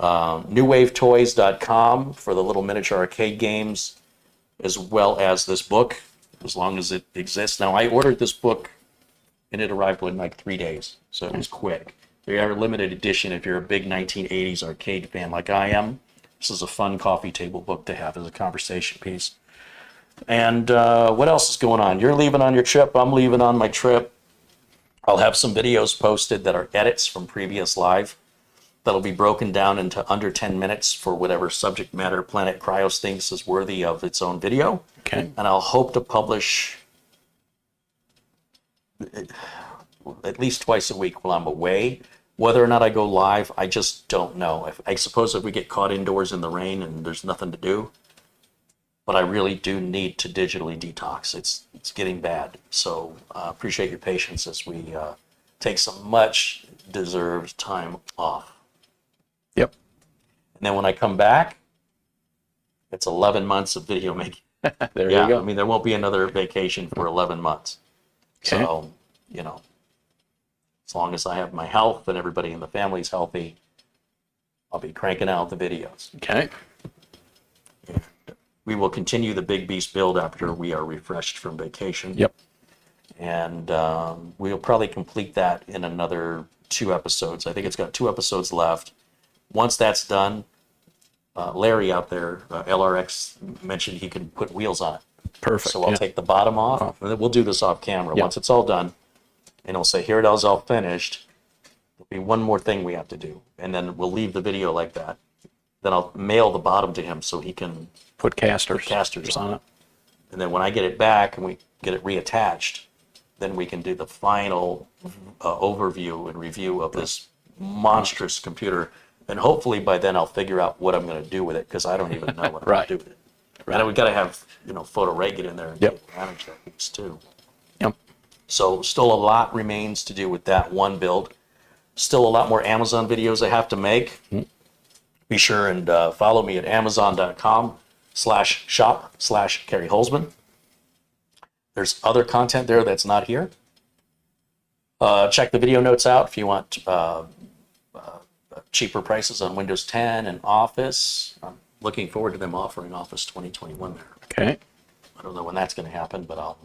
newwavetoys.com for the little miniature arcade games, as well as this book, as long as it exists. Now, I ordered this book, and it arrived in like 3 days, so it was quick. They are a limited edition if you're a big 1980s arcade fan like I am. This is a fun coffee table book to have as a conversation piece. And what else is going on? You're leaving on your trip. I'm leaving on my trip. I'll have some videos posted that are edits from previous live that'll be broken down into under 10 minutes for whatever subject matter Planet Cryos thinks is worthy of its own video. Okay. And I'll hope to publish at least twice a week while I'm away. Whether or not I go live, I just don't know. I suppose if we get caught indoors in the rain and there's nothing to do, but I really do need to digitally detox. It's getting bad. So appreciate your patience as we take some much deserved time off. Yep. And then when I come back, it's 11 months of video making. There Yeah, you go. I mean, there won't be another vacation for 11 months. Okay. So, you know, as long as I have my health and everybody in the family's healthy, I'll be cranking out the videos. Okay. We will continue the Big Beast build after we are refreshed from vacation. Yep. And we'll probably complete that in another 2 episodes. I think it's got 2 episodes left. Once that's done, Larry out there, LRX, mentioned he can put wheels on it. Perfect. So I'll yeah. take the bottom off, and then we'll do this off camera. Yeah. Once it's all done, and it'll say, here it is all finished. There'll be one more thing we have to do, and then we'll leave the video like that. Then I'll mail the bottom to him so he can Put casters. put casters on on it. it. And then when I get it back and we get it reattached, then we can do the final overview and review of this monstrous computer. And hopefully by then I'll figure out what I'm going to do with it, because I don't even know what I'm Right. going to do with it. And we've got to have, Photo Ray get in there and Yep. manage that piece too. Yep. So still a lot remains to do with that one build. Still a lot more Amazon videos I have to make. Be sure and follow me at amazon.com/shop/CareyHolzman. There's other content there that's not here. Check the video notes out if you want cheaper prices on Windows 10 and Office. I'm looking forward to them offering Office 2021 there. Okay. I don't know when that's going to happen, but I'll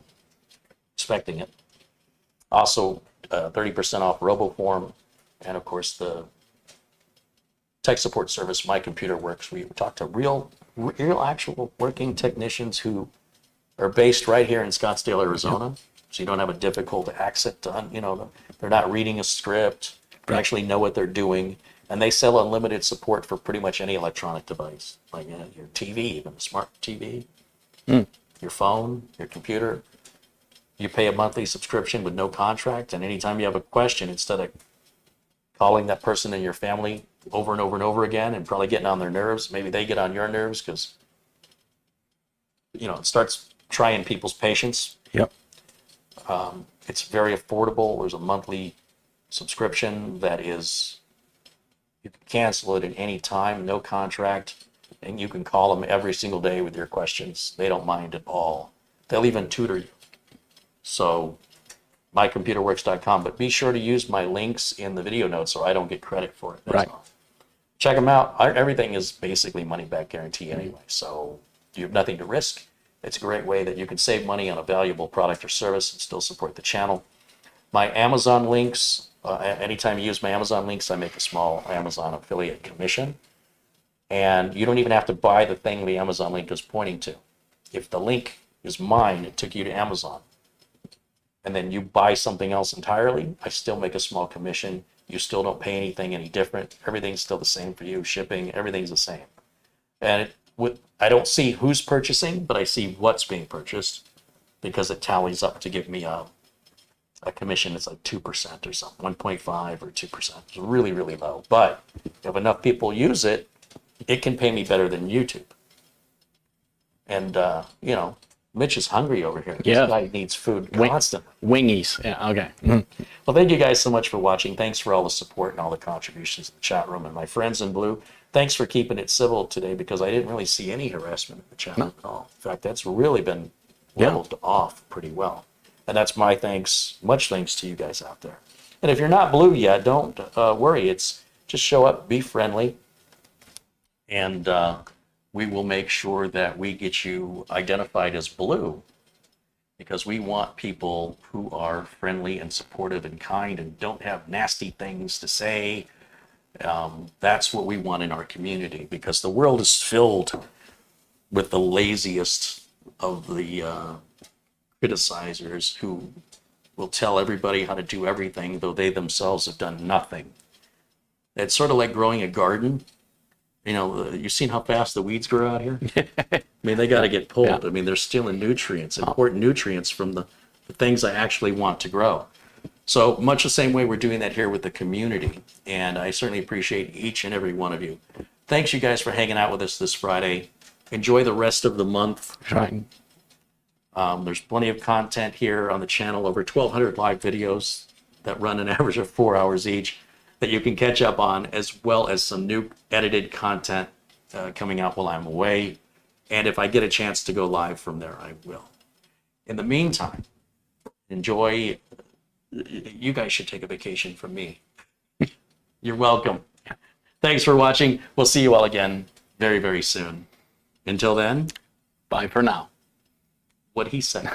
expecting it. Also, 30% off RoboForm, and of course the tech support service, My Computer Works. We talk to real actual working technicians who are based right here in Scottsdale, Arizona. So you don't have a difficult accent to, they're not reading a script. They actually know what they're doing. And they sell unlimited support for pretty much any electronic device, like your TV, even a smart TV, your phone, your computer. You pay a monthly subscription with no contract, and anytime you have a question, instead of calling that person in your family over and over and over again and probably getting on their nerves, maybe they get on your nerves because, it starts trying people's patience. Yep. It's very affordable. There's a monthly subscription that is, you can cancel it at any time, no contract, and you can call them every single day with your questions. They don't mind at all. They'll even tutor you. So mycomputerworks.com, but be sure to use my links in the video notes so I don't get credit for it. That's all. Check them out. Everything is basically money back guarantee anyway, so you have nothing to risk. It's a great way that you can save money on a valuable product or service and still support the channel. My Amazon links, anytime you use my Amazon links, I make a small Amazon affiliate commission. And you don't even have to buy the thing the Amazon link is pointing to. If the link is mine, it took you to Amazon, and then you buy something else entirely, I still make a small commission. You still don't pay anything any different. Everything's still the same for you. Shipping, everything's the same. And I don't see who's purchasing, but I see what's being purchased because it tallies up to give me a commission that's like 2% or something, 1.5 or 2%. It's really, really low. But if enough people use it, it can pay me better than YouTube. And, Mitch is hungry over here. Yeah. This guy needs food constantly. Wingies. Yeah, okay. Well, thank you guys so much for watching. Thanks for all the support and all the contributions in the chat room. And my friends in blue, thanks for keeping it civil today because I didn't really see any harassment in the chat room at all. In fact, that's really been leveled off pretty well. And that's my thanks, much thanks to you guys out there. And if you're not blue yet, don't worry. It's just show up, be friendly, and we will make sure that we get you identified as blue because we want people who are friendly and supportive and kind and don't have nasty things to say. That's what we want in our community because the world is filled with the laziest of the criticizers who will tell everybody how to do everything, though they themselves have done nothing. It's sort of like growing a garden. You've seen how fast the weeds grow out here? I mean, they got to get pulled. Yeah. I mean, they're stealing nutrients, important nutrients from the things I actually want to grow. So much the same way we're doing that here with the community. And I certainly appreciate each and every one of you. Thanks, you guys, for hanging out with us this Friday. Enjoy the rest of the month. Right. There's plenty of content here on the channel, over 1,200 live videos that run an average of 4 hours each that you can catch up on, as well as some new edited content coming out while I'm away. And if I get a chance to go live from there, I will. In the meantime, enjoy. You guys should take a vacation from me. You're welcome. Thanks for watching. We'll see you all again very, very soon. Until then, bye for now. What he said.